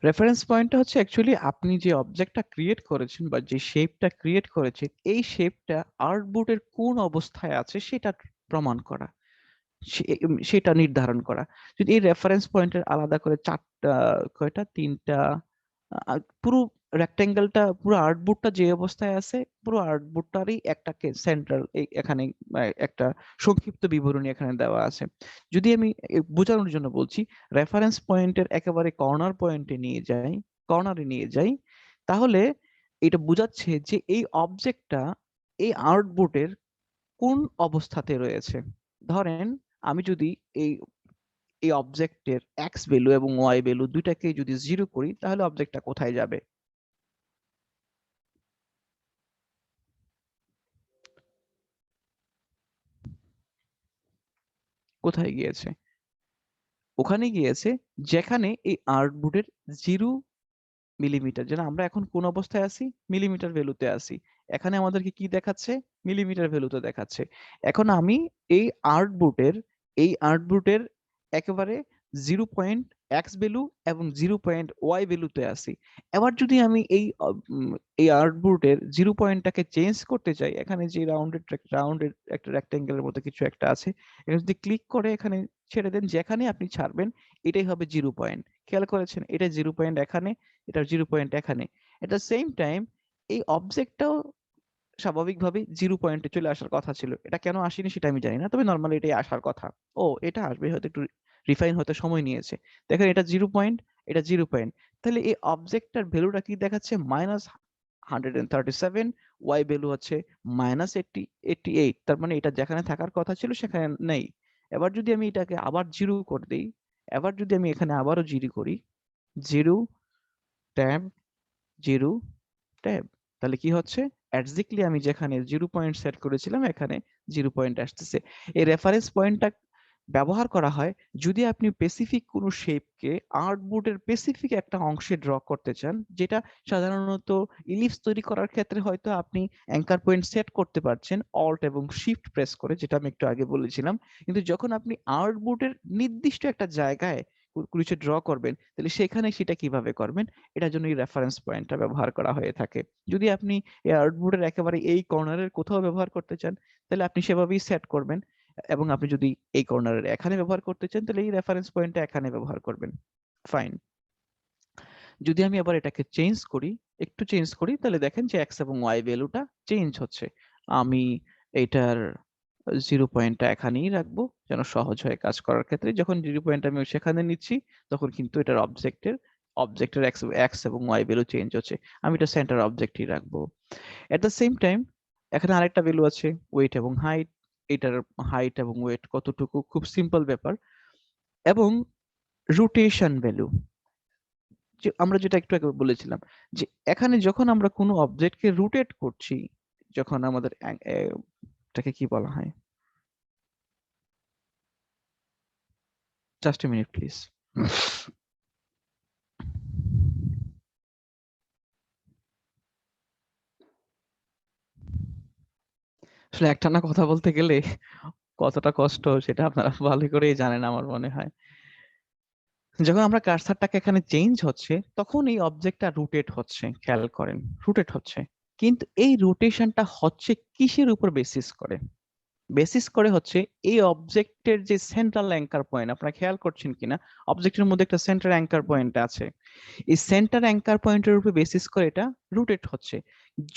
রেফারেন্স পয়েন্টটা হচ্ছে অ্যাকচুয়ালি আপনি যে অবজেক্টটা ক্রিয়েট করেছেন বা যে শেপটা ক্রিয়েট করেছেন এই শেপটা আর্টবোর্ডের কোন অবস্থায় আছে সেটা প্রমাণ করা, সেটা নির্ধারণ করা। যদি এই রেফারেন্স পয়েন্টের আলাদা করে চারটা, কয়টা, তিনটা, পুরো রেক্টেঙ্গেলটা পুরো আর্টবোর্ডটা যে অবস্থায় আছে পুরো আর্টবোর্ডটারই একটা সেন্ট্রাল এখানে একটা সংক্ষিপ্ত বিবরণী এখানে দেওয়া আছে। যদি আমি বোঝানোর জন্য বলছি, রেফারেন্স পয়েন্টের একেবারে কর্নার পয়েন্টে নিয়ে যাই, কর্নারে নিয়ে যাই, তাহলে এটা বোঝাচ্ছে যে এই অবজেক্টটা এই আর্টবোর্ডের কোন অবস্থাতে রয়েছে। ধরেন আমি যদি এই এই অবজেক্টের এক্স ভ্যালু এবং ওয়াই ভ্যালু দুইটাকে যদি 0 করি তাহলে অবজেক্টটা কোথায় যাবে? কোথায় গিয়েছে? ওখানে গিয়েছে যেখানে এই আর্টবোর্ডের 0 মিলিমিটার, যেন আমরা এখন কোন অবস্থায় আছি, মিলিমিটার ভ্যালুতে আছি। এখানে আমাদেরকে কি দেখাচ্ছে? মিলিমিটার ভ্যালুতে দেখাচ্ছে। এখন আমি এই আর্টবোর্ডের একেবারে 0 পয়েন্ট এক্স ভ্যালু এবং 0 পয়েন্ট ওয়াই ভ্যালুতে আছি। এবার যদি আমি এই আর্টবোর্ডের 0 পয়েন্টটাকে চেঞ্জ করতে চাই, এখানে যে রাউন্ডেড একটা রেক্টেঙ্গেলের মতো কিছু একটা আছে, এটা যদি ক্লিক করে এখানে ছেড়ে দেন, যেখানে আপনি ছাড়বেন এটাই হবে 0 পয়েন্ট। খেয়াল করেছেন এটা 0 পয়েন্ট এখানে, এটার 0 পয়েন্ট এখানে। এট দ্য সেম টাইম এই অবজেক্টটাও স্বাভাবিকভাবেই 0 পয়েন্টে চলে আসার কথা ছিল। এটা কেন আসেনি সেটা আমি জানি না, তবে নরমালি এটাই আসার কথা। ও এটা আসবে হয়তো একটু রিফাইন হতে সময় নিয়েছে। দেখেন এটা 0 পয়েন্ট, এটা 0 পয়েন্ট। তাহলে এই অবজেক্টটার ভ্যালুটা কি দেখাচ্ছে? -137, ওয়াই ভ্যালু হচ্ছে -88। তার মানে এটা যেখানে থাকার কথা ছিল সেখানে নেই। এবার যদি আমি এটাকে আবার 0 করে দেই, এবার যদি আমি এখানে আবারও 0 করি, 0 ট্যাব 0 ট্যাব, তাহলে কি হচ্ছে? এক্স্যাক্টলি আমি যেখানে 0 পয়েন্ট সেট করেছিলাম এখানে 0 পয়েন্ট আসতেছে। এই রেফারেন্স পয়েন্টটা ব্যবহার করা হয় যদি আপনি স্পেসিফিক কোনো শেপকে আর্টবোর্ডের স্পেসিফিক একটা অংশে ড্র করতে চান, যেটা সাধারণত ইলিপস তৈরি করার ক্ষেত্রে হয়তো আপনি অ্যাঙ্কার পয়েন্ট সেট করতে পারছেন অল্ট এবং শিফট প্রেস করে, যেটা আমি একটু আগে বলেছিলাম। কিন্তু যখন আপনি আর্টবোর্ডের নির্দিষ্ট একটা জায়গায় কিছু ড্র করবেন, তাহলে সেখানে সেটা কিভাবে করবেন, এটার জন্য এই রেফারেন্স পয়েন্টটা ব্যবহার করা হয়ে থাকে। যদি আপনি এই আর্টবোর্ডের একেবারে এই কর্নারের কোথাও ব্যবহার করতে চান, তাহলে আপনি সেভাবেই সেট করবেন। এবং আপনি যদি এই কর্নারের এখানে ব্যবহার করতে চান, তাহলে এই রেফারেন্স পয়েন্টটা এখানে ব্যবহার করবেন। ফাইন। যদি আমি আবার এটাকে চেঞ্জ করি, একটু চেঞ্জ করি, তাহলে দেখেন যে এক্স এবং ওয়াই ভ্যালুটা চেঞ্জ হচ্ছে। আমি এটার 0 পয়েন্টটা এখানেই রাখবো যেন সহজ হয় কাজ করার ক্ষেত্রে। যখন 0 পয়েন্ট আমি সেখানে নিচ্ছি, তখন কিন্তু এটার অবজেক্টের এক্স এবং ওয়াই ভ্যালু চেঞ্জ হচ্ছে। আমি এটা সেন্টার অবজেক্টই রাখবো। এট দ্য সেম টাইম এখানে আরেকটা ভ্যালু আছে, ওয়েট এবং হাইট। এটার হাইট এবং ওয়েট কতটুকু, খুব সিম্পল ব্যাপার। এবং রোটেশন ভ্যালু, যে আমরা যেটা একটু আগে বলেছিলাম, যে এখানে যখন আমরা কোনো অবজেক্টকে রোটেট করছি, যখন আমাদের এটাকে কি বলা হয়, জাস্ট এ মিনিট প্লিজ। আসলে একটানা কথা বলতে গেলে কতটা কষ্ট সেটা আপনারা ভালো করেই জানেন আমার মনে হয়। যখন আমরা কার্সারটাকে এখানে চেঞ্জ হচ্ছে, তখন এই অবজেক্টটা রোটেট হচ্ছে, খেয়াল করেন, রোটেট হচ্ছে। কিন্তু এই রোটেশনটা হচ্ছে কিসের উপর বেসিস করে? বেসিস করে হচ্ছে এই অবজেক্টের যে সেন্ট্রাল অ্যাঙ্কার পয়েন্ট, আপনারা খেয়াল করছেন কিনা, অবজেক্টের মধ্যে একটা সেন্টার অ্যাঙ্কার পয়েন্ট আছে। এই সেন্টার অ্যাঙ্কার পয়েন্টের উপর বেসিস করে এটা রোটেট হচ্ছে।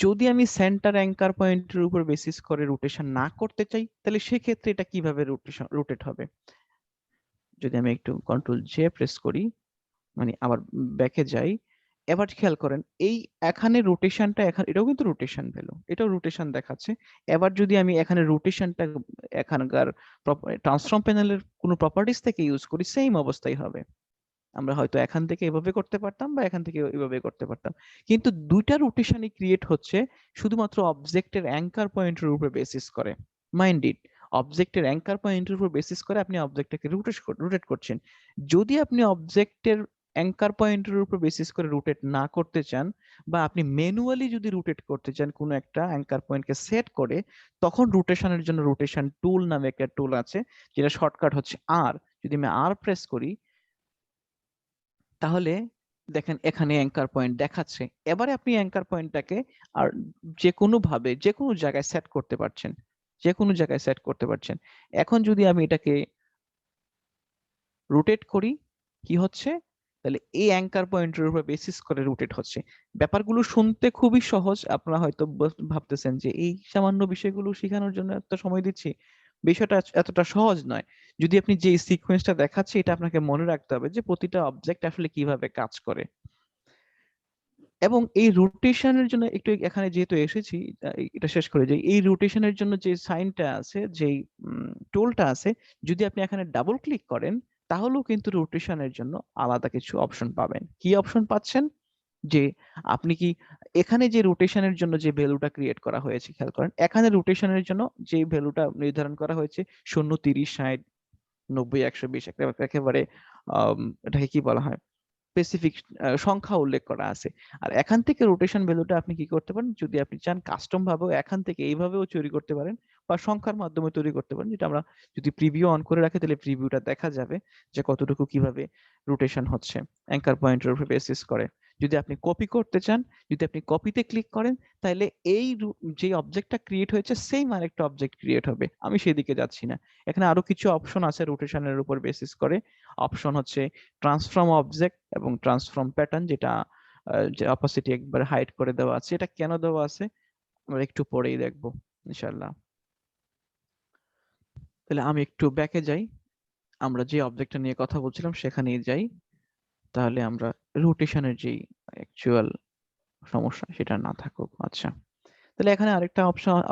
যদি আমি সেন্টার অ্যাঙ্কার পয়েন্টের উপর বেসিস করে রোটেশন না করতে চাই, তাহলে সেক্ষেত্রে এটা কিভাবে রোটেট হবে? যদি আমি একটু কন্ট্রোল জে প্রেস করি, মানে আবার ব্যাকে যাই, এবার খেয়াল করেন এই এখানে রোটেশনটা, এটাও কিন্তু রোটেশন ভ্যালু, এটাও রোটেশন দেখাচ্ছে। এবার যদি আমি এখানে রোটেশনটা এখানকার ট্রান্সফর্ম প্যানেলের কোনো প্রপার্টিস থেকে ইউজ করি, সেম অবস্থাই হবে। আমরা হয়তো এখান থেকে এভাবে করতে পারতাম বা এখান থেকে এভাবে করতে পারতাম, কিন্তু দুইটা রোটেশনই ক্রিয়েট হচ্ছে শুধুমাত্র অবজেক্টের অ্যাঙ্কার পয়েন্টের উপর বেসিস করে। মাইন্ড ইট, অবজেক্টের অ্যাঙ্কার পয়েন্টের উপর বেসিস করে আপনি অবজেক্টটাকে রোটেট করছেন। যদি আপনি অবজেক্টের অ্যাঙ্কার পয়েন্টের উপর বেসিস করে রোটেট না করতে চান, বা আপনি ম্যানুয়ালি যদি রোটেট করতে চান কোনো একটা অ্যাঙ্কার পয়েন্টকে সেট করে, তখন রোটেশনের জন্য রোটেশন টুল নামে একটা টুল আছে, যেটা শর্টকাট হচ্ছে আর। যদি আমি আর প্রেস করি, তাহলে দেখেন এখানে অ্যাঙ্কার পয়েন্ট দেখাচ্ছে। এবারে আপনি অ্যাঙ্কার পয়েন্টটাকে আর যে কোনো ভাবে যে কোনো জায়গায় সেট করতে পারছেন, যে কোনো জায়গায় সেট করতে পারছেন। এখন যদি আমি এটাকে রোটেট করি, কি হচ্ছে? তাহলে এই অ্যাঙ্কার পয়েন্টের উপর বেসিস করে রোটেট হচ্ছে। ব্যাপারগুলো শুনতে খুবই সহজ, আপনারা হয়তো ভাবতেছেন যে এই সামান্য বিষয়গুলো শেখানোর জন্য এত সময় দিচ্ছি, বিষয়টা এতটা সহজ নয়। যদি আপনি যে সিকোয়েন্সটা দেখাচ্ছি, এটা আপনাকে মনে রাখতে হবে যে প্রতিটা অবজেক্ট আসলে কিভাবে কাজ করে। এবং এই রোটেশনের জন্য একটু এখানে যেহেতু এসেছি, এটা শেষ করে যাই। এই রোটেশনের জন্য যে সাইনটা আছে, যেই টুলটা আছে, যদি আপনি এখানে ডাবল ক্লিক করেন, তাহলেও কিন্তু রোটেশনের জন্য আলাদা কিছু অপশন পাবেন। কি অপশন পাচ্ছেন? যে আপনি কি এখানে যে রোটেশনের জন্য যে ভ্যালুটা ক্রিয়েট করা হয়েছে, খেয়াল করেন এখানে রোটেশনের জন্য যে ভ্যালুটা নির্ধারণ করা হয়েছে 0, 30, 60, 90, 120, একেবারে এটাকে কি বলা হয়, স্পেসিফিক সংখ্যা উল্লেখ করা আছে। আর এখান থেকে রোটেশন ভ্যালুটা আপনি কি করতে পারেন, যদি আপনি চান কাস্টম ভাবেও এখান থেকে এইভাবেও তৈরি করতে পারেন, বা সংখ্যার মাধ্যমে তৈরি করতে পারেন, যেটা আমরা যদি প্রিভিউ অন করে রাখি, তাহলে প্রিভিউটা দেখা যাবে যে কতটুকু কিভাবে রোটেশন হচ্ছে অ্যাঙ্কার পয়েন্টের উপর বেসিস করে। যদি আপনি কপি করতে চান, যদি আপনি কপিতে ক্লিক করেন, তাহলে এই যে অবজেক্টটা ক্রিয়েট হয়েছে সেম আরেকটা অবজেক্ট ক্রিয়েট হবে। আমি সেদিকে যাচ্ছি না। এখানে আরো কিছু অপশন আছে রোটেশনের উপর বেসিস করে। অপশন হচ্ছে ট্রান্সফর্ম অবজেক্ট এবং ট্রান্সফর্ম প্যাটার্ন, যেটা যে অপাসিটি একবার হাইড করে দেওয়া আছে। এটা কেন দেওয়া আছে আমরা একটু পরেই দেখবো ইনশাআল্লাহ। তাহলে আমি একটু ব্যাকে যাই। আমরা যে অবজেক্টটা নিয়ে কথা বলছিলাম সেখানেই যাই, তাহলে আমরা রোটেশনের যেই অ্যাকচুয়াল সমস্যা সেটা না থাকুক। আচ্ছা, তাহলে এখানে আরেকটা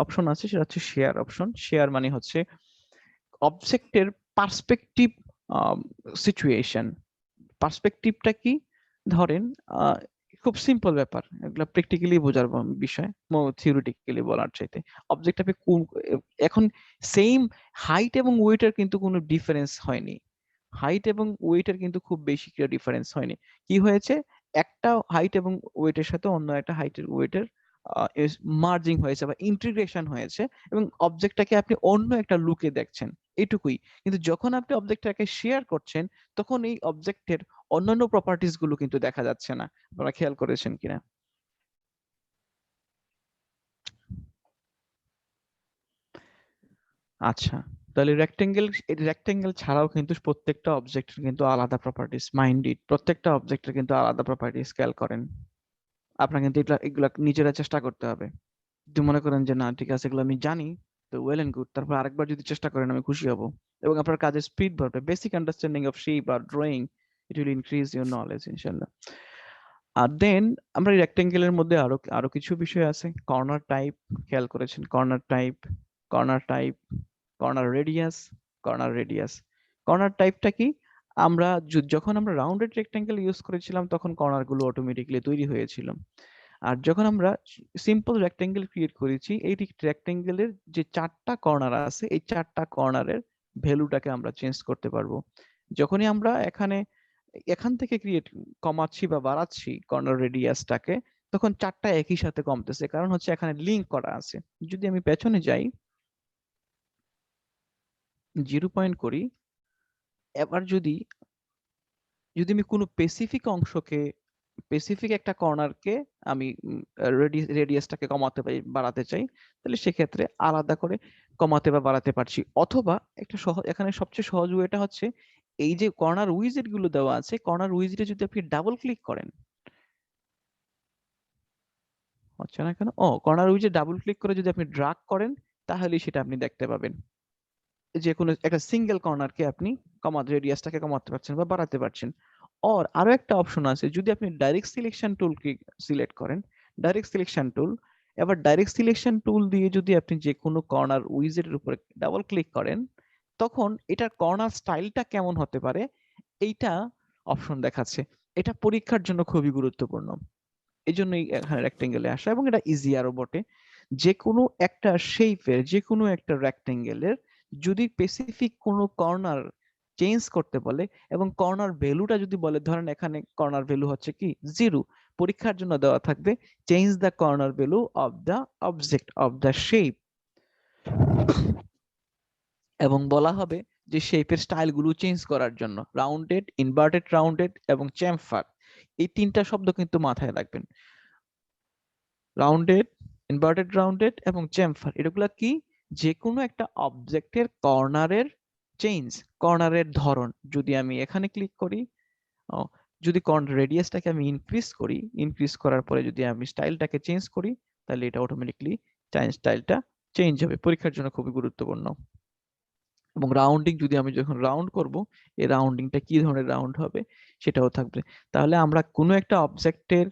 অপশন আছে, সেটা হচ্ছে শেয়ার অপশন। শেয়ার মানে হচ্ছে অবজেক্টের পার্সপেক্টিভ সিচুয়েশন। পার্সপেক্টিভটা কি? ধরেন খুব সিম্পল ব্যাপার, এগুলো প্র্যাকটিক্যালি বোঝার বিষয়, থিওরিটিক্যালি বলার চাইতে। অবজেক্ট আপনি এখন সেম হাইট এবং ওয়েটের কিন্তু কোনো ডিফারেন্স হয়নি, হাইট এবং ওয়েটের কিন্তু খুব বেশি ডিফারেন্স হয়নি। কি হয়েছে, একটা হাইট এবং ওয়েটের সাথে অন্য একটা হাইটের ওয়েটের মার্জিং হয়েছে বা ইন্টিগ্রেশন হয়েছে, এবং অবজেক্টটাকে আপনি অন্য একটা লুকে দেখছেন, এটুকুই। কিন্তু যখন আপনি অবজেক্টটাকে শেয়ার করছেন, তখন এই অবজেক্টের অন্যান্য প্রপার্টিজ গুলো কিন্তু দেখা যাচ্ছে না। আপনারা খেয়াল করেছেন কিনা? আচ্ছা, তাহলে রেক্টেঙ্গেল ছাড়াও কিন্তু প্রত্যেকটা অবজেক্টের কিন্তু আলাদা প্রপার্টিজ, মাইন্ডেড প্রত্যেকটা অবজেক্টের কিন্তু আলাদা প্রপার্টিজ খেয়াল করেন। আপনার কিন্তু এগুলা নিজেরা চেষ্টা করতে হবে। যদি মনে করেন যে না ঠিক আছে এগুলো আমি জানি, তো ওয়েল এন্ড গুড, তারপর আরেকবার যদি চেষ্টা করেন আমি খুশি হব, এবং আপনার কাজের স্পিড বাড়বে। বেসিক আন্ডারস্ট্যান্ডিং অফ শেপ আর drawing, it will increase your knowledge ইনশাআল্লাহ। আর দেন আমরা রেক্টেঙ্গেলের মধ্যে আরো আরো কিছু বিষয় আছে। কর্নার টাইপ খেয়াল করেছেন? Corner type, corner type, corner radius, corner radius. Corner টাইপটা কি? আমরা যখন আমরা রাউন্ডেড রেক্টেঙ্গেল ইউজ করেছিলাম তখন কর্নার গুলো অটোমেটিক্যালি তৈরি হয়েছিল। আর যখন আমরা সিম্পল রেক্টেঙ্গেল ক্রিয়েট করেছি, এই রেক্টেঙ্গেলের যে 4টা কর্নার আছে, এই 4টা কর্নারের ভ্যালুটাকে আমরা চেঞ্জ করতে পারবো। যখনই আমরা এখান থেকে কমাচ্ছি বা বাড়াচ্ছি কর্নার রেডিয়াসটাকে, তখন 4টা একই সাথে কমতেছে, কারণ হচ্ছে এখানে লিংক করা আছে। যদি আমি পেছনে যাই, 0 পয়েন্ট করি, এবার যদি যদি আমি কোনো স্পেসিফিক একটা কর্নারকে আমি রেডিয়াসটাকে কমাতে পারি, বাড়াতে চাই, তাহলে সেক্ষেত্রে আলাদা করে কমাতে বা বাড়াতে পারছি। অথবা একটা এখানে সবচেয়ে সহজ ওয়েটা হচ্ছে, এই যে কর্নার উইজেট গুলো দেওয়া আছে, কর্নার উইজেটে যদি আপনি ডাবল ক্লিক করেন, হচ্ছে না কেন? কর্নার উইজে ডাবল ক্লিক করে যদি আপনি ড্রাগ করেন, তাহলে সেটা আপনি দেখতে পাবেন যে কোনো একটা সিঙ্গেল কর্নারকে আপনি রেডিয়াসটাকে কমাতে পারছেন বা বাড়াতে পারছেন। আরো একটা অপশন আছে, যদি আপনি ডাইরেক্ট সিলেকশন টুল সিলেক্ট করেন, ডাইরেক্ট সিলেকশন টুল, এবার ডাইরেক্ট সিলেকশন টুল দিয়ে যদি আপনি যে কোনো কর্নার উইজেটের উপরে ডাবল ক্লিক করেন, তখন এটার কর্নার স্টাইলটা কেমন হতে পারে এইটা অপশন দেখাচ্ছে। এটা পরীক্ষার জন্য খুবই গুরুত্বপূর্ণ, এই জন্যই এখানে রেক্টেঙ্গেলে আসা, এবং এটা ইজি আরো বটে। যে কোনো একটা শেপের, যে কোনো একটা রেক্টেঙ্গেলের যদি স্পেসিফিক কোনো কর্নার চেঞ্জ করতে বলে, এবং কর্নার ভ্যালুটা যদি বলে, ধরেন এখানে কর্নার ভ্যালু হচ্ছে কি 0, পরীক্ষার জন্য দেওয়া থাকবে change the corner value of the object of the shape, এবং বলা হবে যে শেপের স্টাইল গুলো চেঞ্জ করার জন্য রাউন্ডেড, ইনভার্টেড রাউন্ডেড এবং চেমফার, এই 3টা শব্দ কিন্তু মাথায় রাখবেন। রাউন্ডেড, ইনভার্টেড রাউন্ডেড এবং চেমফার, এগুলা কি? যে কোনো একটা অবজেক্টের কর্নারের চেঞ্জ, কর্নারের ধরন। যদি আমি এখানে ক্লিক করি, যদি কর্নার রেডিয়াসটাকে আমি ইনক্রিজ করার পরে যদি আমি স্টাইলটাকে চেঞ্জ করি, তাহলে এটা অটোমেটিকলি স্টাইলটা চেঞ্জ হবে। পরীক্ষার জন্য খুবই গুরুত্বপূর্ণ। এবং রাউন্ডিং, যদি আমি যখন রাউন্ড করব, এই রাউন্ডিংটা কি ধরনের রাউন্ড হবে সেটাও থাকবে। তাহলে আমরা কোনো একটা অবজেক্টের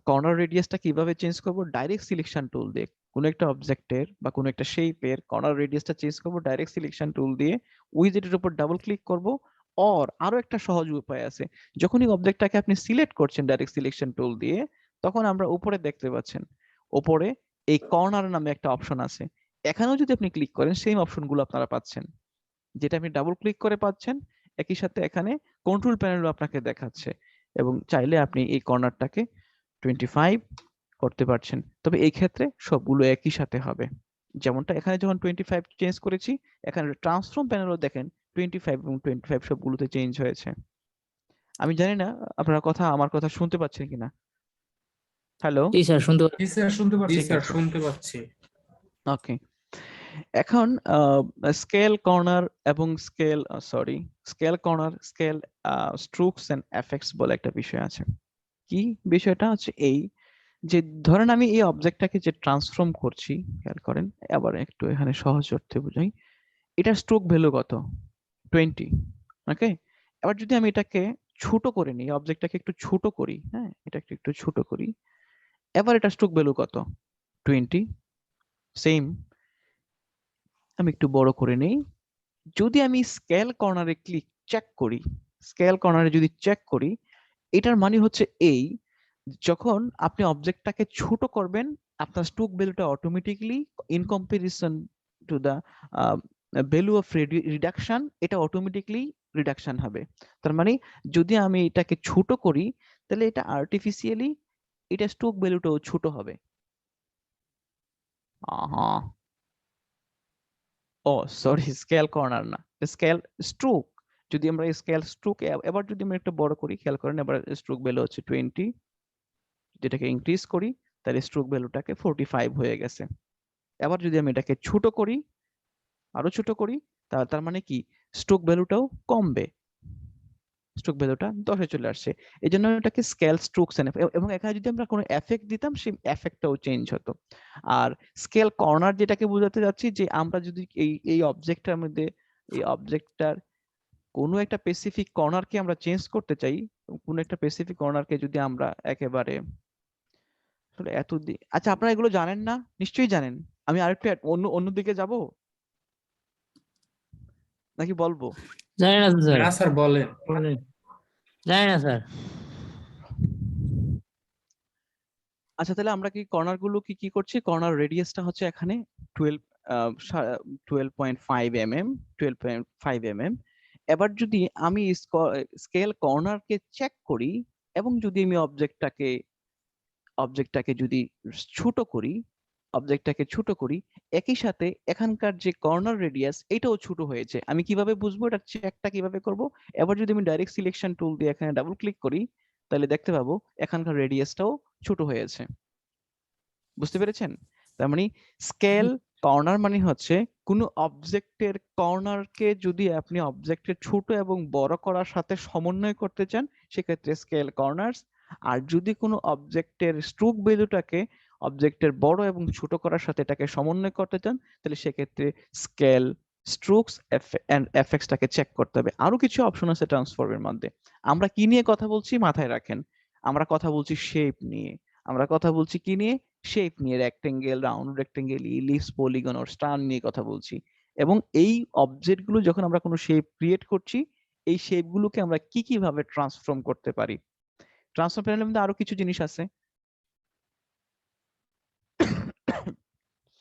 কর্নার রেডিয়াসটা কিভাবে চেঞ্জ করব? ডাইরেক্ট সিলেকশন টুল দিয়ে। কোনো একটা অবজেক্টের বা কোনো একটা শেপের কর্নার রেডিয়াসটা চেঞ্জ করব ডাইরেক্ট সিলেকশন টুল দিয়ে, উইজেটের উপর ডাবল ক্লিক করব। আরো একটা সহজ উপায় আছে, যখনই অবজেক্টটাকে আপনি সিলেক্ট করছেন ডাইরেক্ট সিলেকশন টুল দিয়ে, তখন আমরা উপরে দেখতে পাচ্ছেন, উপরে এই কর্নার নামে একটা অপশন আছে, এখানেও যদি আপনি ক্লিক করেন সেম অপশনগুলো আপনারা পাচ্ছেন, যেটা আপনি ডাবল ক্লিক করে পাচ্ছেন, একই সাথে এখানে কন্ট্রোল প্যানেলও আপনাকে দেখাচ্ছে, এবং চাইলে আপনি এই কর্নারটাকে 25 করতে পারছেন। তবে এই ক্ষেত্রে সবগুলো একই সাথে হবে, যেমনটা এখানে যখন 25 চেঞ্জ করেছি, এখানে ট্রান্সফর্ম প্যানেলও দেখেন 25 এবং 25 সবগুলোতে চেঞ্জ হয়েছে। আমি জানি না আপনারা আমার কথা শুনতে পাচ্ছেন কিনা। হ্যালো? জি স্যার, শুনতে জি স্যার শুনতে পাচ্ছি, ঠিক স্যার আছে। শুনতে পাচ্ছি। ওকে, এখন স্কেল কর্নার এবং scale corner, scale strokes and effects বলে একটা বিষয় আছে। কি বিষয়টা হচ্ছে এই যে, ধরেন আমি এই অবজেক্টটাকে যে ট্রান্সফর্ম করছি, খেয়াল করেন, আবার একটু এখানে সহজ অর্থে বুঝাই, এটা স্ট্রোক ভ্যালু কত? 20, ওকে, এবার যদি আমি এটাকে ছোট করে নিই, অবজেক্টটাকে একটু ছোট করি, হ্যাঁ এটাকে একটু ছোট করি, এবার এটা স্ট্রোক ভ্যালু কত, 20, সেম। আমি একটু বড় করে নেই, যদি আমি স্কেল কর্নারে চেক করি, স্কেল কর্নারে যদি চেক করি, এটার মানে হচ্ছে এই, যখন আপনি অবজেক্টটাকে ছোট করবেন আপনার স্ট্রোক ভ্যালুটা automatically in comparison to the value of reduction, এটা অটোমেটিক্যালি রিডাকশন হবে। তার মানে যদি আমি এটাকে ছোট করি তাহলে এটা আর্টিফিশিয়ালি এটা স্ট্রোক ভ্যালুটাও ছোট হবে। আহা, ও সরি, স্কেল কর্নার না, স্কেল স্ট্রোক। যদি আমরা স্কেল স্ট্রোক এবার যদি আমরা একটা বড় করি, খেয়াল করেন এবার স্ট্রোক ভ্যালু হচ্ছে 20, যেটাকে ইনক্রিজ করি তাহলে স্ট্রোক ভ্যালুটাকে 45 হয়ে গেছে। এবার যদি আমি এটাকে ছোট করি, আরো ছোট করি, তার মানে কি স্ট্রোক ভ্যালুটাও কমবে, স্ট্রোক ভ্যালুটা 10 চলে আসছে। এই জন্য এটাকে স্কেল স্ট্রোকস এবং এখানে যদি আমরা কোনো এফেক্ট দিতাম সেই এফেক্টটাও চেঞ্জ হতো। আর স্কেল কর্নার যেটাকে বোঝাতে যাচ্ছি যে আমরা যদি এই অবজেক্টটার মধ্যে, এই অবজেক্টটার কোনো একটা স্পেসিফিক কর্নারকে আমরা চেঞ্জ করতে চাই, কোনো একটা স্পেসিফিক কর্নারকে যদি আমরা একেবারে আসলে আচ্ছা আপনারা এগুলো জানেন না, নিশ্চয়ই জানেন। আমি আরেকটু অন্যদিকে যাব নাকি বলবো? জানি না তো স্যার, না স্যার বলেন। বলেন। জানি না স্যার। আচ্ছা তাহলে আমরা কি কর্নার গুলো কি করছি, কর্নার রেডিয়াসটা হচ্ছে এখানে 12.5 mm, 12.5 mm। এবার যদি আমি স্কেল কর্নারকে চেক করি এবং যদি আমি অবজেক্টটাকে যদি ছোট করি, অবজেক্টটাকে ছোট করি, একই সাথে এখানকার যে কর্নার রেডিয়াস এটাও ছোট হয়েছে। আমি কিভাবে বুঝবো এটা, চেকটা কিভাবে করব? এবার যদি আমি ডাইরেক্ট সিলেকশন টুল দিয়ে এখানে ডাবল ক্লিক করি তাহলে দেখতে পাবো এখানকার রেডিয়াসটাও ছোট হয়েছে। বুঝতে পেরেছেন? তার মানে স্কেল কর্নার মানে হচ্ছে কোনো অবজেক্টের কর্নারকে যদি আপনি অবজেক্টের ছোট এবং বড় করার সাথে সমন্বয় করতে চান সেক্ষেত্রে স্কেল কর্নার্স। আর যদি কোনো অবজেক্টের স্ট্রোক ভ্যালুটাকে অবজেক্টের বড় এবং ছোট করার সাথে এটাকে সমন্বয় করতে চান তাহলে সেক্ষেত্রে স্কেল স্ট্রোকস এন্ড এফেক্টসটাকে চেক করতে হবে। আরো কিছু অপশন আছে ট্রান্সফর্মের মধ্যে। আমরা কি নিয়ে কথা বলছি মাথায় রাখেন, আমরা কথা বলছি শেপ নিয়ে। আমরা কথা বলছি কি নিয়ে? শেপ নিয়ে, rectangle, round rectangle, ellipse, polygon আর স্টার নিয়ে কথা বলছি। এবং এই অবজেক্ট গুলো যখন আমরা কোনো শেপ ক্রিয়েট করছি এই শেপ গুলোকে আমরা কি ভাবে ট্রান্সফর্ম করতে পারি। ট্রান্সফর্ম প্যানেলের মধ্যে আরো কিছু জিনিস আছে,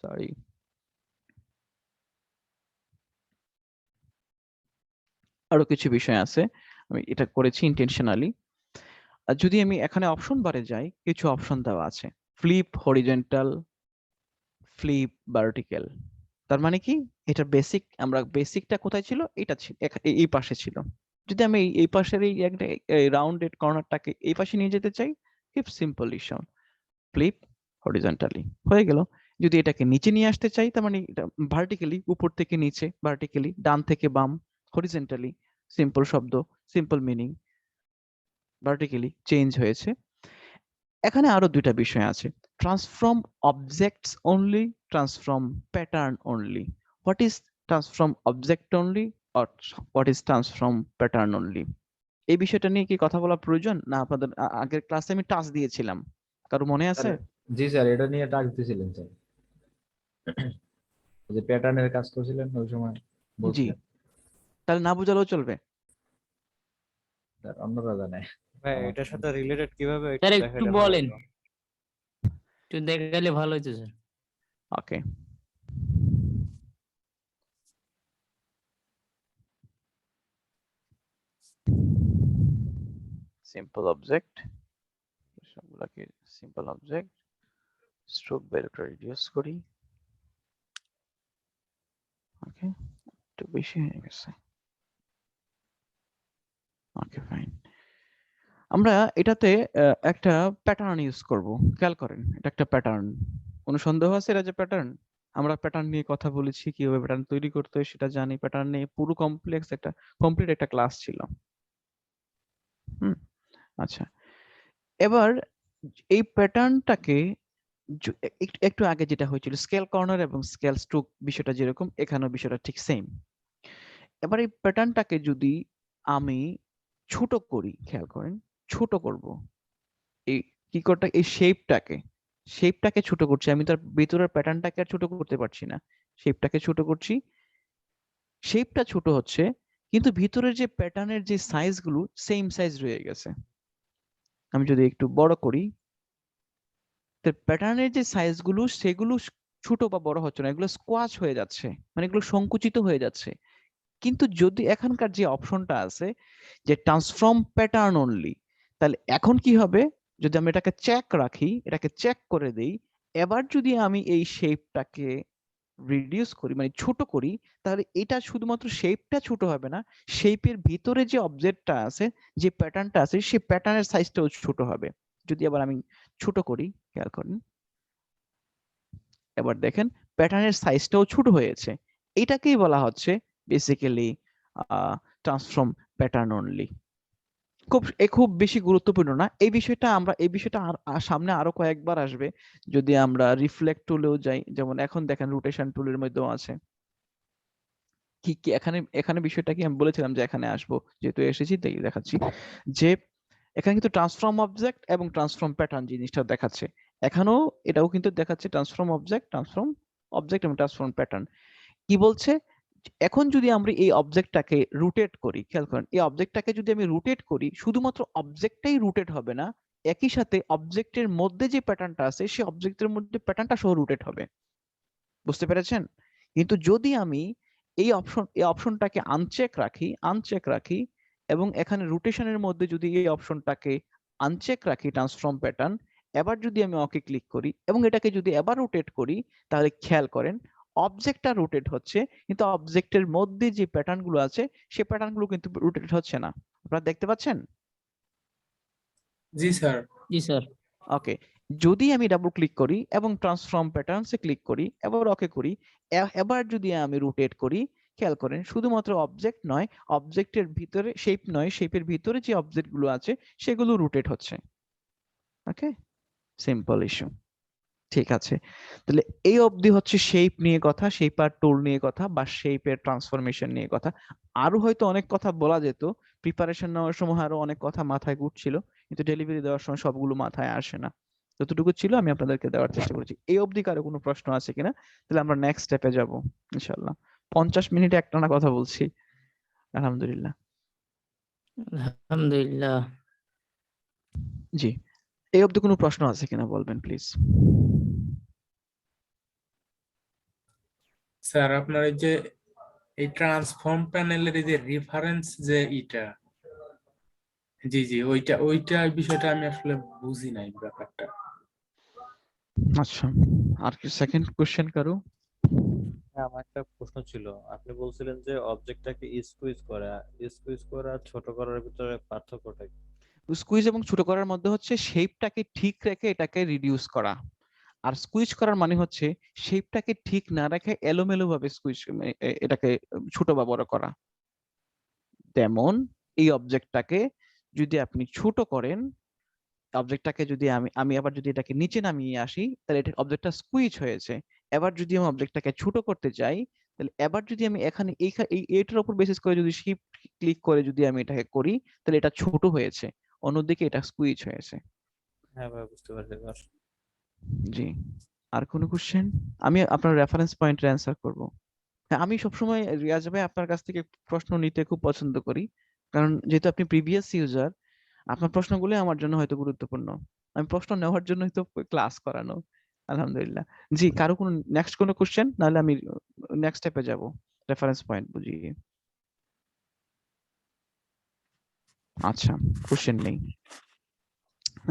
সরি, আরো কিছু বিষয় আছে, আমি এটা করেছি ইন্টেনশনালি। যদি আমি এখানে অপশন বারে যাই, কিছু অপশন দেওয়া আছে, ফ্লিপ হরিজন্টাল, ফ্লিপ ভার্টিক্যাল। তার মানে কি এটা বেসিক, আমরা বেসিকটা কোথায় ছিল, এটা ছিল এই পাশে ছিল। যদি আমি এই পাশের এই একটা রাউন্ডেড কর্নারটাকে এই পাশে নিয়ে যেতে চাই, খুব সিম্পল ইস্যু, ফ্লিপ হরিজন্টালি হয়ে গেল। যদি এটাকে নিচে নিয়ে আসতে চাই তার মানে এটা ভার্টিক্যালি, উপর থেকে নিচে, ভার্টিক্যালি ডান থেকে বাম, হরিজন্টালি সিম্পল শব্দ, সিম্পল মিনিং, ভার্টিক্যালি চেঞ্জ হয়েছে। এখানে আরো দুইটা বিষয় আছে, transform objects only, transform pattern only. What is transform object only or what is transform pattern only? এই বিষয়টা নিয়ে কি কথা বলা প্রয়োজন, না আপনাদের আগের ক্লাসে আমি টাচ দিয়েছিলাম, কারো মনে আছে? জি স্যার, এটা নিয়ে টাচ দিয়েছিলেন স্যার, যে প্যাটার্নের কাজ করছিলেন ওই সময় জি, বলছিলেন। তাহলে না বুঝালেও চলবে। স্যার অন্যরা জানে। ভাই এটার সাথে রিলেটেড কিভাবে স্যার একটু দেখাইলে ভালো বলেন, হতো। একটু দেখালে ভালো হতো স্যার। ওকে, সিম্পল অবজেক্ট, সবগুলাকে সিম্পল অবজেক্ট, স্ট্রোক ভ্যালুটা রিডিউস করি। ওকে, একটু বেশি হয়ে গেছে। Okay fine. আমরা এটাতে একটা প্যাটার্ন ইউজ করব, খেয়াল করেন এটা একটা প্যাটার্ন। কোনো সন্দেহ আছে এটা যে প্যাটার্ন? আমরা প্যাটার্ন নিয়ে কথা বলেছি, কিভাবে প্যাটার্ন তৈরি করতে হয় সেটা জানি, প্যাটার্ন নিয়ে পুরো কমপ্লিট একটা ক্লাস ছিল। হুম, আচ্ছা, এবার এই প্যাটার্নটাকে একটু আগে যেটা হয়েছিল স্কেল কর্নার এবং স্কেল স্ট্রোক বিষয়টা যেরকম এখানেও বিষয়টা ঠিক সেম। এবার এই প্যাটার্নটাকে যদি আমি ছোট করি, খেয়াল করেন, ছোট করব এই কি করতে, এই শেপটাকে ছোট করছি, আমি তার ভেতরের প্যাটার্নটাকে আর ছোট করতে পারছি না, শেপটাকে ছোট করছি, শেপটা ছোট হচ্ছে কিন্তু ভিতরের যে প্যাটার্নের যে সাইজ গুলো সেম সাইজ রয়ে গেছে। আমি যদি একটু বড় করি, প্যাটার্নের যে সাইজ গুলো সেগুলো ছোট বা বড় হচ্ছে না, এগুলো স্কোয়াচ হয়ে যাচ্ছে, মানে এগুলো সংকুচিত হয়ে যাচ্ছে। কিন্তু যদি এখানকার যে অপশনটা আছে যে ট্রান্সফর্ম প্যাটার্ন অনলি, তাহলে এখন কি হবে, যদি আমি এটাকে চেক রাখি, এটাকে চেক করে দেই, এবার যদি আমি এই শেপটাকে রিডিউস করি মানে ছোট করি, তাহলে এটা শুধুমাত্র শেপটা ছোট হবে না, শেপের ভিতরে যে অবজেক্টটা আছে, যে প্যাটার্নটা আছে, সেই প্যাটার্নের সাইজটাও ছোট হবে। যদি আবার আমি ছোট করি, খেয়াল করেন, এবার দেখেন প্যাটার্নের সাইজটাও ছোট হয়েছে। এটাকেই বলা হচ্ছে বেসিক্যালি ট্রান্সফর্ম প্যাটার্ন অনলি। খুব বেশি গুরুত্বপূর্ণ না এই বিষয়টা, এই বিষয়টা সামনে আরো কয়েকবার আসবে যদি আমরা রিফ্লেক্ট টুলেও যাই, যেমন এখন দেখেন রোটেশন টুলের মধ্যেও আছে। কি কি এখানে এখানে বিষয়টা কি আমি বলেছিলাম যে এখানে আসবো, যেহেতু এসেছি তাই দেখাচ্ছি যে এখানে কিন্তু ট্রান্সফর্ম অবজেক্ট এবং ট্রান্সফর্ম প্যাটার্ন জিনিসটা দেখাচ্ছে, এখানেও এটাও কিন্তু দেখাচ্ছে ট্রান্সফর্ম অবজেক্ট এবং ট্রান্সফর্ম প্যাটার্ন। কি বলছে, এখন যদি আমরা এই অবজেক্টটাকে রোটেট করি, খেয়াল করেন, এই অবজেক্টটাকে যদি আমি রোটেট করি, শুধুমাত্র অবজেক্টটাই রোটেট হবে না, একই সাথে অবজেক্টের মধ্যে যে প্যাটার্নটা আছে সেই অবজেক্টের মধ্যে প্যাটার্নটা সহ রোটেট হবে। বুঝতে পেরেছেন? কিন্তু যদি আমি এই অপশনটাকে আনচেক রাখি এবং এখানে রোটেশনের মধ্যে যদি এই অপশনটাকে আনচেক রাখি ট্রান্সফর্ম প্যাটার্ন, এবার যদি আমি ওকে ক্লিক করি এবং এটাকে যদি এবার রোটেট করি, তাহলে খেয়াল করেন অবজেক্টটা রোটেট হচ্ছে কিন্তু অবজেক্টের মধ্যে যে প্যাটার্ন গুলো আছে সেই প্যাটার্ন গুলো কিন্তু রোটেট হচ্ছে না। আপনারা দেখতে পাচ্ছেন? জি স্যার। জি স্যার। ওকে, যদি আমি ডাবল ক্লিক করি এবং ট্রান্সফর্ম প্যাটার্নসে ক্লিক করি এবার ওকে করি, এবার যদি আমি রোটেট করি, খেয়াল করেন শুধুমাত্র অবজেক্ট নয়, অবজেক্টের ভিতরে শেপ নয়, শেপের ভিতরে যে অবজেক্ট গুলো আছে সেগুলো রোটেট হচ্ছে। ওকে, সিম্পল ইস্যু। ঠিক আছে, তাহলে এই অবধি হচ্ছে শেপ নিয়ে কথা, শেপ আর টুল নিয়ে কথা বা শেপের ট্রান্সফরমেশন নিয়ে কথা। আরো হয়তো অনেক কথা বলা যেত, প্রিপারেশন নেওয়ার সময় আরো অনেক কথা মাথায় ঘুরছিল, কিন্তু ডেলিভারি দেওয়ার সময় সবগুলো মাথায় আসে না। যতটুকু ছিল আমি আপনাদেরকে দেওয়ার চেষ্টা করেছি। এই অবধি কারো কোনো প্রশ্ন আছে কিনা? তাহলে আমরা নেক্সট স্টেপে যাব ইনশাআল্লাহ। 50 মিনিট একটানা কথা বলছি, আলহামদুলিল্লাহ। আলহামদুলিল্লাহ। জি, এই অবধি কোনো প্রশ্ন আছে কিনা বলবেন প্লিজ। স্যার আপনার এই যে এই ট্রান্সফর্ম প্যানেলের এই যে রেফারেন্স যে ইটা, জি জি ওইটা বিষয়টা আমি আসলে বুঝি নাই ব্যাপারটা। আচ্ছা, আর কি সেকেন্ড কোশ্চেন কারো? হ্যাঁ, আমার একটা প্রশ্ন ছিল। আপনি বলছিলেন যে অবজেক্টটাকে স্কুইজ করা আর ছোট করার ভিতরে পার্থক্যটা কি? স্কুইজ এবং ছোট করার মধ্যে হচ্ছে শেপটাকে ঠিক রেখে এটাকে রিডিউস করা, আর স্কুইজ করার মানে হচ্ছে শেপটাকে ঠিক না রেখে এলোমেলো ভাবে স্কুইজ এটাকে ছোট বা বড় করা। তেমন এই অবজেক্টটাকে যদি আপনি ছোট করেন, অবজেক্টটাকে যদি আমি আবার যদি এটাকে নিচে নামিয়ে আসি, তাহলে এটা অবজেক্টটা স্কুইজ হয়েছে। এবার যদি আমি অবজেক্টটাকে ছোট করতে চাই, তাহলে এবার যদি আমি এখানে এইটার উপর বেসিস করে যদি শিফট ক্লিক করে যদি আমি এটাকে করি, তাহলে এটা ছোট হয়েছে, অন্যদিকে এটা স্কুইজ হয়েছে। হ্যাঁ ভাই, বুঝতে পারছি এবার। জি, আর কোনো কোশ্চেন? আমি আপনার রেফারেন্স পয়েন্টের অ্যান্সার করব। হ্যাঁ, আমি সবসময় রিয়াজ ভাই আপনার কাছ থেকে প্রশ্ন নিতে খুব পছন্দ করি, কারণ যেহেতু আপনি প্রিভিয়াস ইউজার, আপনার প্রশ্নগুলো আমার জন্য হয়তো গুরুত্বপূর্ণ। আমি প্রশ্ন নেওয়ার জন্যই তো ক্লাস করানো। আলহামদুলিল্লাহ। জি, কারো কোনো নেক্সট কোনো কোশ্চেন? নাহলে আমি নেক্সট স্টেপে যাব রেফারেন্স পয়েন্ট বুঝিয়ে। আচ্ছা, কোশ্চেন নেই।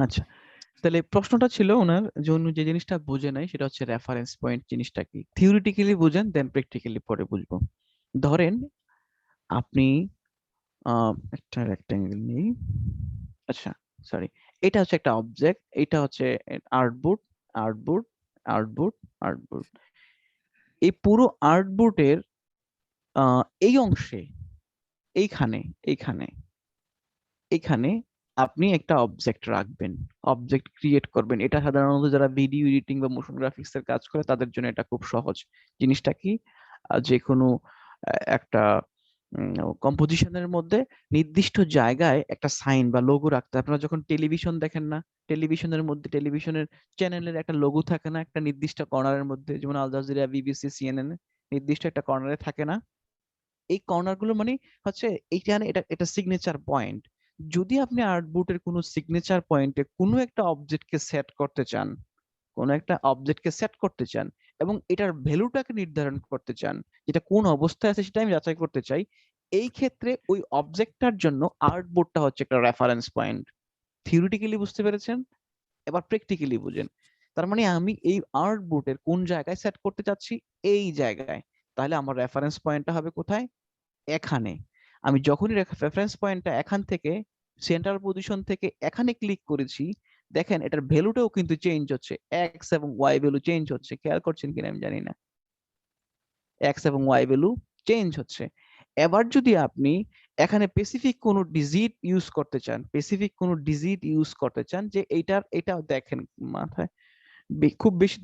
আচ্ছা, তাহলে প্রশ্নটা ছিল ওনার যে উনি যে জিনিসটা বুঝে নাই সেটা হচ্ছে রেফারেন্স পয়েন্ট জিনিসটা কি। থিওরিটিক্যালি বুঝেন, দেন প্র্যাকটিক্যালি পরে বুঝবো। ধরেন আপনি একটা রেক্টেঙ্গেল নিই, আচ্ছা সরি, এটা হচ্ছে একটা অবজেক্ট, এটা হচ্ছে আর্টবোর্ড, আর্টবোর্ড, আর্টবোর্ড, আর্টবোর্ড। এই পুরো আর্টবোর্ডের এই অংশে, এইখানে এইখানে এখানে আপনি একটা অবজেক্ট রাখবেন, অবজেক্ট ক্রিয়েট করবেন। এটা সাধারণত যারা ভিডিও এডিটিং বা মোশন গ্রাফিক্স এর কাজ করে তাদের জন্য এটা খুব সহজ। জিনিসটা কি, যে কোনো একটা কম্পোজিশনের মধ্যে নির্দিষ্ট জায়গায় একটা সাইন বা লোগো রাখতে হয়। আপনারা যখন টেলিভিশন দেখেন না, টেলিভিশনের মধ্যে টেলিভিশনের চ্যানেলের একটা লোগো থাকে না একটা নির্দিষ্ট কর্নারের মধ্যে, যেমন আল জাজিরা, বিবিসি, সিএনএন নির্দিষ্ট একটা কর্নারে থাকে না? এই কর্নার গুলো মানে হচ্ছে এইখানে এটা এটা সিগনেচার পয়েন্ট। যদি আপনি আর্টবোর্ডের কোনো সিগনেচার পয়েন্টে কোনো একটা অবজেক্টকে সেট করতে চান, কোনো একটা অবজেক্টকে সেট করতে চান এবং এটার ভ্যালুটাকে নির্ধারণ করতে চান, যেটা কোন অবস্থায় আছে সেটা আমি যাচাই করতে চাই, এই ক্ষেত্রে ওই অবজেক্টটার জন্য আর্টবোর্ডটা হচ্ছে একটা রেফারেন্স পয়েন্ট। থিওরিটিক্যালি বুঝতে পেরেছেন, এবার প্র্যাকটিক্যালি বুঝেন। তার মানে আমি এই আর্টবোর্ডের কোন জায়গায় সেট করতে চাচ্ছি, এই জায়গায়, তাহলে আমার রেফারেন্স পয়েন্টটা হবে কোথায়, এখানে। আমি যখনই রেফারেন্স পয়েন্টটা এখান থেকে সেন্ট্রাল পজিশন থেকে এখানে ক্লিক করেছি, দেখেন এটার ভ্যালুটাও কিন্তু চেঞ্জ হচ্ছে, এক্স এবং ওয়াই ভ্যালু চেঞ্জ হচ্ছে, খেয়াল করছেন কিনা আমি জানি না, এক্স এবং ওয়াই ভ্যালু চেঞ্জ হচ্ছে। এবার যদি আপনি এখানে স্পেসিফিক কোনো ডিজিট ইউজ করতে চান, স্পেসিফিক কোনো ডিজিট ইউজ করতে চান যে এটা দেখেন মাথায় খুব বেশি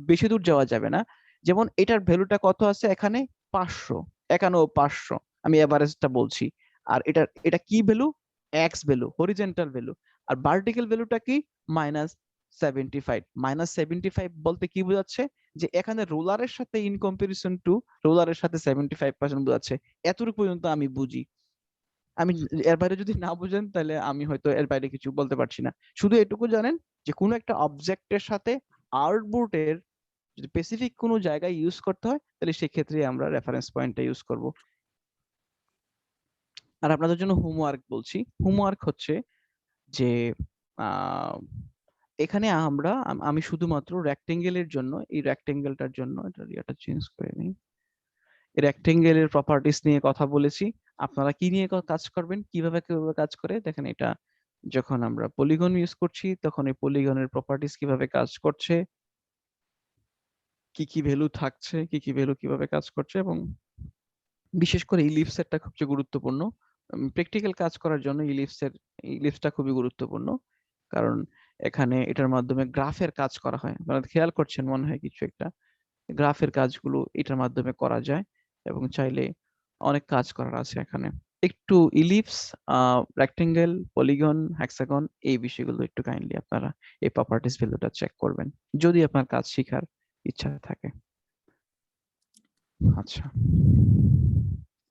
বেশি দূর যাওয়া যাবে না, যেমন এটার ভ্যালুটা কত আছে এখানে 500, এখানেও 500, আমি এভারেজটা বলছি। আর এটা কি value, X value, horizontal value. আর ভার্টিক্যাল ভ্যালুটা কি, -75। -75 বলতে কি বোঝাচ্ছে, যে এখানে রোলারের সাথে ইন কম্পারিজন টু রোলারের সাথে 75% বোঝাচ্ছে। এতটুকু পর্যন্ত আমি বুঝি। আমি এর বাইরে যদি না বুঝেন তাহলে আমি হয়তো এর বাইরে কিছু বলতে পারছি না। শুধু এটুকু জানেন যে কোনো একটা অবজেক্টের সাথে আর্টবোর্ডের যদি স্পেসিফিক কোনো জায়গায় ইউজ করতে হয় তাহলে সেক্ষেত্রে আমরা রেফারেন্স পয়েন্টটা ইউজ করব। আর আপনাদের জন্য হোমওয়ার্ক বলছি, হোমওয়ার্ক হচ্ছে যে এখানে আমি শুধুমাত্র রেক্টেঙ্গেলের জন্য, এই রেক্টেঙ্গেলটার জন্য এটা চেঞ্জ করে নিই, এই রেক্টেঙ্গেলের প্রপার্টিস নিয়ে কথা বলেছি। আপনারা কি নিয়ে কাজ করবেন, কিভাবে কিভাবে কাজ করে দেখেন। এটা যখন আমরা পলিগন ইউজ করছি তখন এই পলিগনের প্রপার্টিস কিভাবে কাজ করছে, কি কি ভ্যালু থাকছে, কি কি ভ্যালু কিভাবে কাজ করছে, এবং বিশেষ করে ইলিপসেরটা সবচেয়ে গুরুত্বপূর্ণ। প্র্যাকটিক্যাল কাজ করার জন্য ইলিপসটা খুবই গুরুত্বপূর্ণ, কারণ এখানে এটার মাধ্যমে গ্রাফের কাজ করা হয়। আপনারা খেয়াল করছেন মনে হয় কিছু একটা, গ্রাফের কাজগুলো এটার মাধ্যমে করা যায় এবং চাইলে অনেক কাজ করার আছে এখানে। একটু ইলিপস, রেক্টেঙ্গেল, পলিগন, হেক্সাগন এই বিষয়গুলো একটু কাইন্ডলি আপনারা এই প্রপার্টিস ভ্যালুটা চেক করবেন যদি আপনার কাজ শেখার ইচ্ছা থাকে। আচ্ছা,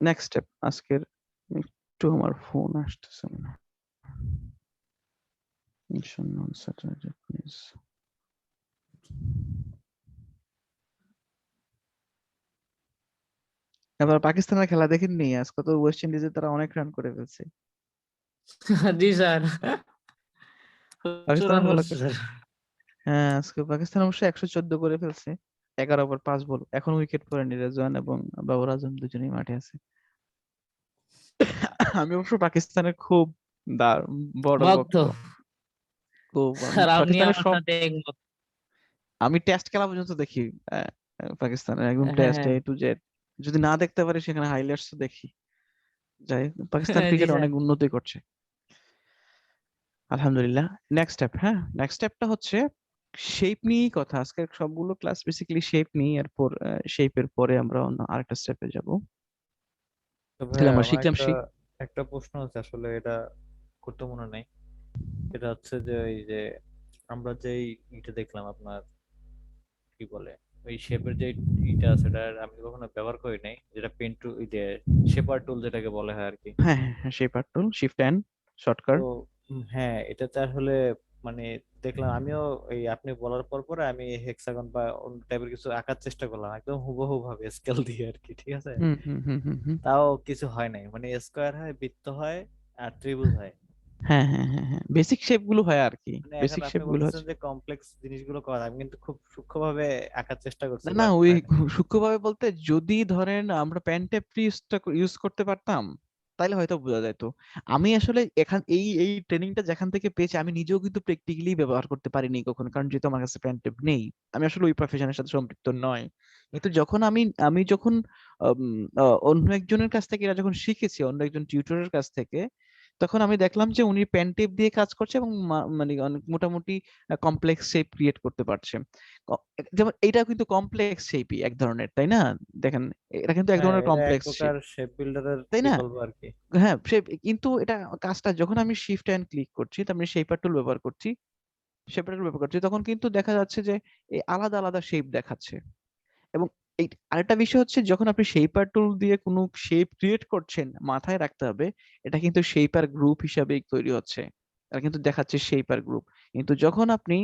নেক্সট স্টেপ আজকের, একটু আমার ফোন আসতেছে না। এবার পাকিস্তানের খেলা দেখেননি আজকে, তো ওয়েস্ট ইন্ডিজে তারা অনেক রান করে ফেলছে। জি স্যার, পাকিস্তানের বলা, স্যার। হ্যাঁ আজকে পাকিস্তান অবশ্য 114 করে ফেলছে, 11 ওভার 5 বল। এখন উইকেট পড়েনি, রেজওয়ান এবং বাবর আজম দুজনেই মাঠে আছে। আমি অবশ্য পাকিস্তানের খুব বড় ভক্ত ভক্ত, খুব স্যার, আপনি পাকিস্তানের আমার সব, সাথে একমত। আমি টেস্ট খেলা পর্যন্ত দেখি পাকিস্তানের একদম টেস্ট হ্যাঁ, এ টু জেড। যদি না দেখতে পারি সেখানে হাইলাইটস দেখি। যাই হোক, পাকিস্তান জি ক্রিকেট স্যার। অনেক উন্নতি করছে আলহামদুলিল্লাহ। নেক্সট স্টেপ, হ্যাঁ নেক্সট স্টেপটা হচ্ছে শেপ নিয়েই কথা। আজকে সবগুলো ক্লাস বেসিক্যালি শেপ নিয়ে, এরপর শেপের পরে আমরা অন্য আরেকটা স্টেপে যাব। তো তাহলে ভাইয়া আমরা আমার শিখলাম একটা প্রশ্ন আছে, আসলে এটা করতে মনে নাই। এটা হচ্ছে যে এই যে আমরা যে ইটা দেখলাম আপনার কি বলে ওই শেপের যে ইটা আছে, এটা আমি কখনো ব্যবহার করি নাই, যেটা পেন টু শেপার টুল যেটাকে বলা হয় আর কি। হ্যাঁ হ্যাঁ হ্যাঁ, shaper tool, shift and shortcut. তো হ্যাঁ, এটাতে আসলে মানে দেখলাম আমিও এই আপনি বলার পর পরে আমি হেক্সাগন বা অন্য টাইপের কিছু আঁকার চেষ্টা করলাম একদম হুবহু ভাবে স্কেল দিয়ে আর কি, ঠিক আছে। হুম হুম হুম হুম হুম। তাও কিছু হয় নাই, মানে স্কোয়ার হয়, বৃত্ত হয়, আর ত্রিভুজ হয়। হ্যাঁ হ্যাঁ হ্যাঁ হ্যাঁ, বেসিক শেপ গুলো হয় আর কি, মানে এখন বেসিক আপনি শেপ গুলো বলতেছেন আছে। যে কমপ্লেক্স জিনিসগুলো করা, আমি কিন্তু খুব সূক্ষ্মভাবে আঁকার চেষ্টা করছি, না না, বাট ওই হয় না। সূক্ষ্মভাবে বলতে যদি ধরেন আমরা প্যান টেপ ইউজ করতে পারতাম তাহলে হয়তো বোঝা যেত। আমি আসলে এই ট্রেনিংটা যেখান থেকে পেয়েছি আমি নিজেও কিন্তু প্র্যাকটিক্যালি ব্যবহার করতে পারিনি কখনো, কারণ যেহেতু আমার কাছে প্যান টেপ নেই, আমি আসলে ওই প্রফেশনের সাথে সম্পৃক্ত নয়। কিন্তু যখন আমি যখন অন্য একজনের কাছ থেকে এটা যখন শিখেছি, অন্য একজন টিউটরের কাছ থেকে, তখন আমি দেখলাম যে উনি পেন টেপ দিয়ে কাজ করছে এবং মানে অনেক মোটামুটি কমপ্লেক্স শেপ ক্রিয়েট করতে পারছে। যেমন এইটা কিন্তু কমপ্লেক্স শেপই এক ধরনের, তাই না? দেখেন এটা কিন্তু এক হ্যাঁ, ধরনের এটা এক কমপ্লেক্স শেপ, প্রকার শেপ বিল্ডারের তাই না? বিকল্প আর কি। হ্যাঁ, কিন্তু এটা কাজটা যখন আমি শিফট এন্ড ক্লিক করছি, তার মানে শেপার টুল ব্যবহার করছি, তখন কিন্তু দেখা যাচ্ছে যে এই আলাদা আলাদা শেপ দেখাচ্ছে। এবং এই আরেকটা বিষয় হচ্ছে, যখন আপনি শেপার টুল দিয়ে কোনো শেপ ক্রিয়েট করছেন, মাথায় রাখতে হবে এটা কিন্তু শেপার গ্রুপ হিসাবেই তৈরি হচ্ছে, এটা কিন্তু দেখাচ্ছে শেপার গ্রুপ। কিন্তু যখন আপনি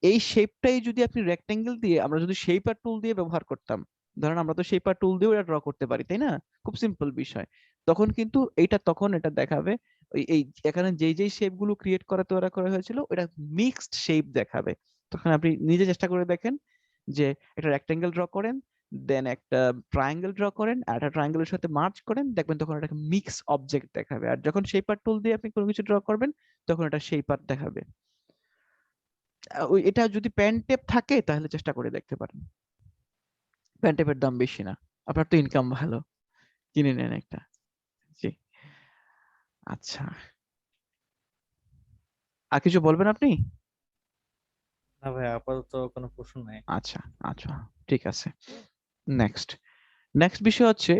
এই শেপটাই যদি আপনি রেক্টেঙ্গেল দিয়ে, আমরা যদি শেপার টুল দিয়ে ব্যবহার করতাম, ধরেন আমরা তো শেপার টুল দিয়েও এটা ড্র করতে পারি, তাই না? খুব সিম্পল বিষয়। তখন কিন্তু তখন এটা দেখাবে এই এখানে যেই শেপ গুলো ক্রিয়েট করা হয়েছিল, এটা মিক্সড শেপ দেখাবে। তখন আপনি নিজে চেষ্টা করে দেখেন যে একটা রেক্টেঙ্গেল ড্র করেন, দেন একটা ট্রায়াঙ্গেল ড্র করেন, আর একটা ট্রায়াঙ্গেলের সাথে মার্চ করেন, দেখবেন তখন এটা মিক্স অবজেক্ট দেখাবে। আর যখন শেপার টুল দিয়ে আপনি কোনো কিছু ড্র করবেন, তখন এটা শেপার দেখাবে। এটা যদি পেন টেপ থাকে তাহলে চেষ্টা করে দেখতে পারেন। পেন টেপের দাম বেশি না, আপনার তো ইনকাম ভালো, কিনে নেন একটা। জি, আচ্ছা, আর কিছু বলবেন আপনি? না ভাই, আপাতত কোনো প্রশ্ন নাই। আচ্ছা, আচ্ছা, ঠিক আছে। নেক্সট নেক্সট বিষয় হচ্ছে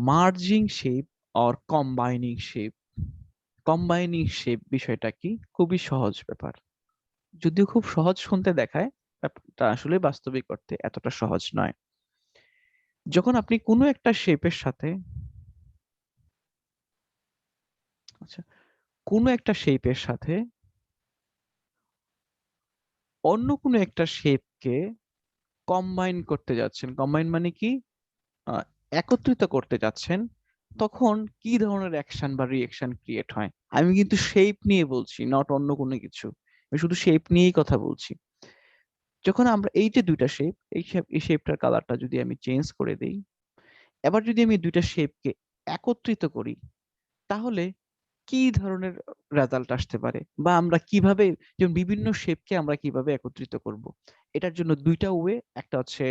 merging shape or combining shape. Combining shape বিষয়টা কি? খুবই সহজ ব্যাপার, যদিও খুব সহজ শুনতে দেখায়, ব্যাপারটা আসলে বাস্তবিক অর্থে এতটা সহজ নয়। যখন আপনি কোনো একটা শেপের সাথে, আচ্ছা, কোনো একটা শেপের সাথে অন্য কোনো একটা শেপকে কম্বাইন করতে যাচ্ছেন, কম্বাইন মানে কি, আহ, একত্রিত করতে যাচ্ছেন, তখন কি ধরনের অ্যাকশন বা রিঅ্যাকশন ক্রিয়েট হয়? আমি কিন্তু শেপ নিয়ে বলছি, নট অন্য কোনো কিছু, আমি শুধু শেপ নিয়েই কথা বলছি। যখন আমরা এই যে দুইটা শেপ, এই শেপটার কালারটা যদি আমি চেঞ্জ করে দেই, এবার যদি আমি দুইটা শেপকে একত্রিত করি, তাহলে কি ধরনের রেজাল্ট আসতে পারে, বা আমরা কিভাবে, যেমন বিভিন্ন শেপকে আমরা কিভাবে একত্রিত করব? এটার জন্য দুইটা ওয়ে, একটা হচ্ছে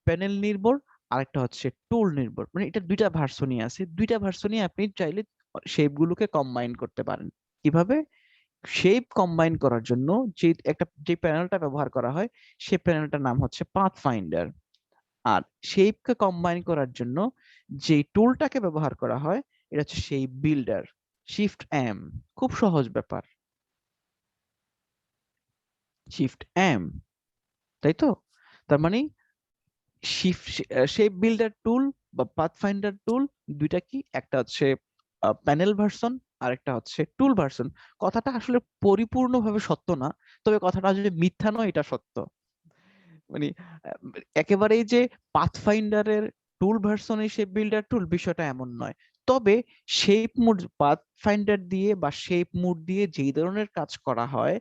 প্যানেল নির্ভর, আরেকটা হচ্ছে টুল নির্ভর। মানে এটা দুইটা ভার্সনই আছে, দুইটা ভার্সনই আপনি চাইলে শেপ গুলোকে কম্বাইন করতে পারেন। কিভাবে? শেপ কম্বাইন করার জন্য যে প্যানেলটা ব্যবহার করা হয়, সেই প্যানেলটার নাম হচ্ছে পাথ ফাইন্ডার। আর শেপকে কম্বাইন করার জন্য যে টুলটাকে ব্যবহার করা হয়, এটা হচ্ছে শেপ বিল্ডার, শিফট এম। খুব সহজ ব্যাপার, শিফট এম, তাই তো? তার মানে শেপ বিল্ডার টুল বা পাথফাইন্ডার টুল, দুইটা কি, একটা হচ্ছে প্যানেল ভার্সন, আর একটা হচ্ছে টুল ভার্সন। কথাটা আসলে পরিপূর্ণভাবে সত্য না, তবে কথাটা যদি মিথ্যা নয়, এটা সত্য। মানে আহ, একেবারেই যে পাথফাইন্ডারের টুল ভার্সনে শেপ বিল্ডার টুল, বিষয়টা এমন নয়। তবে শেপ মুড পাথফাইন্ডার দিয়ে বা শেপ মুড দিয়ে যেই ধরনের কাজ করা হয়,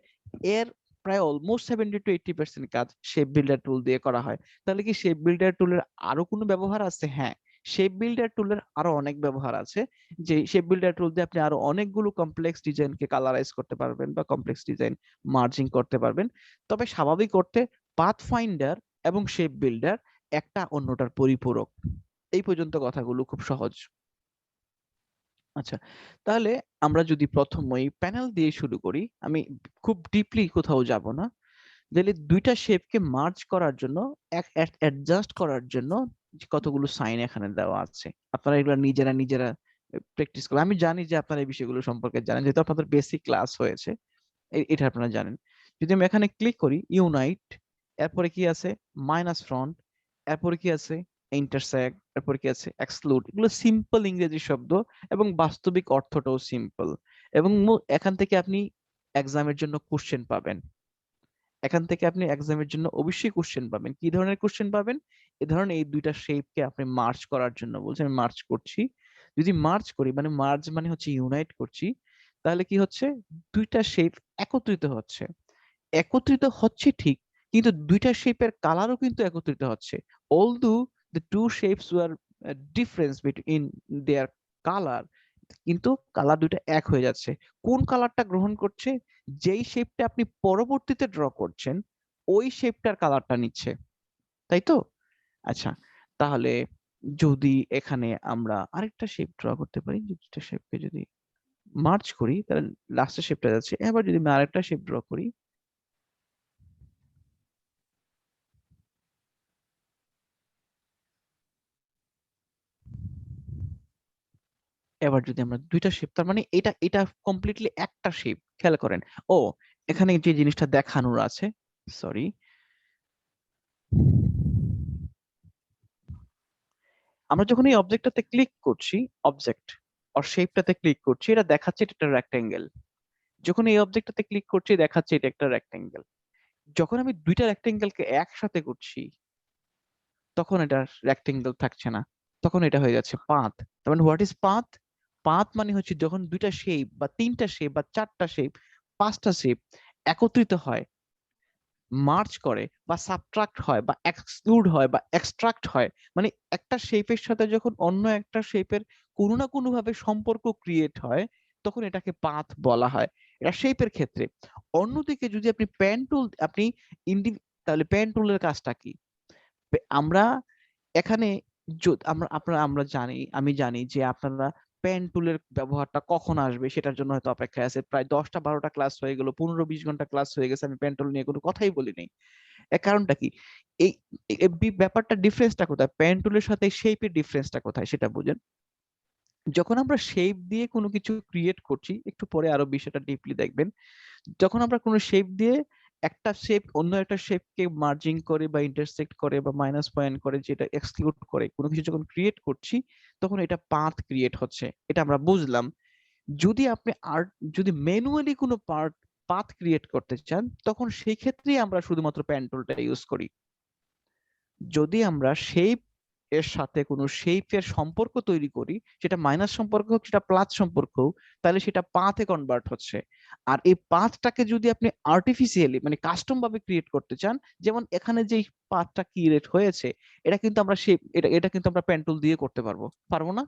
এর প্রায় অলমোস্ট 70 to 80% কাজ শেপ বিল্ডার টুল দিয়ে করা হয়। তাহলে কি শেপ বিল্ডার টুলের আরো কোনো ব্যবহার আছে? হ্যাঁ, শেপ বিল্ডার টুলের আরো অনেক ব্যবহার আছে। যে শেপ বিল্ডার টুল দিয়ে আপনি আরো অনেকগুলো কমপ্লেক্স ডিজাইনকে কালারাইজ করতে পারবেন বা কমপ্লেক্স ডিজাইন মার্জিং করতে পারবেন। তবে স্বাভাবিক অর্থে পাথফাইন্ডার এবং শেপ বিল্ডার একটা অন্যটার পরিপূরক। এই পর্যন্ত কথাগুলো খুব সহজ। আচ্ছা, তাহলে আমরা যদি প্রথম ওই প্যানেল দিয়ে শুরু করি, আমি খুব ডিপলি কোথাও যাব না। তাহলে দুইটা শেপকে মার্জ করার জন্য, অ্যাডজাস্ট করার জন্য যে কতগুলো সাইন এখানে দেওয়া আছে, আপনারা এগুলো নিজেরা নিজেরা প্র্যাকটিস করবেন। আমি জানি যে আপনারা এই বিষয়গুলো সম্পর্কে জানেন, যেহেতু আপনাদের বেসিক ক্লাস হয়েছে, এটা আপনারা জানেন। যদি আমি এখানে ক্লিক করি ইউনাইট, এরপরে কি আছে, মাইনাস ফ্রন্ট, এরপরে কি আছে, ইন্টারসেক্ট, এরপরে কি আছে, এক্সক্লুড। এগুলো সিম্পল ইংরেজি শব্দ এবং বাস্তবিক অর্থটাও সিম্পল। এবং এখান থেকে আপনি এক্সামের জন্য কোশ্চেন পাবেন, এখান থেকে আপনি এক্সামের জন্য অবশ্যই কোশ্চেন পাবেন। কি ধরনের কোশ্চেন পাবেন? এ ধরনের এই দুইটা শেপকে আপনি মার্জ করার জন্য বলছেন, আমি মার্জ করছি। যদি মার্জ করি, মানে মার্জ মানে হচ্ছে ইউনাইট করছি, তাহলে কি হচ্ছে, দুইটা শেপ একত্রিত হচ্ছে। একত্রিত হচ্ছে ঠিক, কিন্তু দুইটা শেপের কালারও কিন্তু একত্রিত হচ্ছে। Although the two shapes were difference between their color, কিন্তু কালার দুইটা এক হয়ে যাচ্ছে। কোন কালারটা গ্রহণ করছে? যেই শেপটা আপনি পরবর্তীতে ড্র করছেন, ওই শেপটার কালারটা নিচ্ছে, তাই তো? আচ্ছা, তাহলে যদি এখানে আমরা আরেকটা শেপ ড্র করতে পারি, দুইটা শেপকে যদি মার্চ করি তাহলে লাস্টের শেপটা যাচ্ছে। এবার যদি আমি আরেকটা শেপ ড্র করি, এবার যদি আমরা দুইটা শেপ, তার মানে এটা এটা কমপ্লিটলি একটা শেপ। খেয়াল করেন, ও এখানে যে জিনিসটা দেখানোর আছে, সরি, আমরা যখন এই অবজেক্টটাতে ক্লিক করছি, অবজেক্ট আর শেপটাতে ক্লিক করছি, এটা দেখাচ্ছে এটা একটা রেক্টেঙ্গেল। যখন এই অবজেক্টটাতে ক্লিক করছি দেখাচ্ছে এটা একটা রেক্টেঙ্গেল। যখন আমি দুইটা রেক্টেঙ্গেলকে একসাথে করছি তখন এটা রেক্টেঙ্গেল থাকছে না, তখন এটা হয়ে যাচ্ছে পাথ। তার মানে হোয়াট ইজ পাথ? পাথ মানে হচ্ছে যখন দুইটা শেপ বা তিনটা শেপ বা চারটা শেপ, পাঁচটা শেপ একত্রিত হয়, মার্চ করে বা সাবট্রাক্ট হয় বা এক্সক্লুড হয় বা এক্সট্রাক্ট হয়, মানে একটা শেপের সাথে যখন অন্য একটা শেপের কোনো না কোনো ভাবে সম্পর্ক ক্রিয়েট হয়, তখন এটাকে পাথ বলা হয়। এটা শেপের ক্ষেত্রে। অন্যদিকে যদি আপনি পেন টুল, আপনি তাহলে পেন টুলের কাজটা কি? আমরা এখানে আমরা জানি, আমি জানি যে আপনারা পেন টুলের ব্যবহারটা কখন আসবে সেটার জন্য হয়তো অপেক্ষায় আছে। প্রায় 10টা 12টা ক্লাস হয়ে গেল, 15-20 ঘন্টা ক্লাস হয়ে গেছে, আমি পেন টুল নিয়ে কোনো কথাই বলি নাই। এর কারণটা কি? এই ব্যাপারটা, ডিফারেন্সটা কোথায়? পেন টুলের সাথে শেপের ডিফারেন্সটা কোথায় সেটা বুঝেন। যখন আমরা শেপ দিয়ে কোনো কিছু ক্রিয়েট করছি, একটু পরে আরো বিষয়টা ডিপলি দেখবেন, যখন আমরা কোনো শেপ দিয়ে একটা শেপ অন্য একটা শেপকে মার্জিং করে বা ইন্টারসেক্ট করে বা মাইনাস পয়েন্ট করে, যেটা এক্সক্লুড করে কোনো কিছু যখন ক্রিয়েট করছি, তখন এটা পাথ ক্রিয়েট হচ্ছে, এটা আমরা বুঝলাম। যদি আপনি যদি ম্যানুয়ালি কোনো পাথ ক্রিয়েট করতে চান, তখন সেই ক্ষেত্রেই আমরা শুধুমাত্র পেন টুলটা ইউজ করি। যদি আমরা শেপ এর সাথে কোনো শেপের সম্পর্ক তৈরি করি, সেটা মাইনাস সম্পর্ক হোক সেটা প্লাস সম্পর্ক হোক, তাহলে সেটা পাথে কনভার্ট হচ্ছে। আর এই পাথটাকে যদি আপনি আর্টিফিশিয়ালি মানে কাস্টম ভাবে ক্রিয়েট করতে চান, যেমন এখানে যে পাথটা ক্রিয়েট হয়েছে, এটা কিন্তু আমরা শেপ, এটা কিন্তু আমরা পেন টুল দিয়ে করতে পারবো, পারবো না?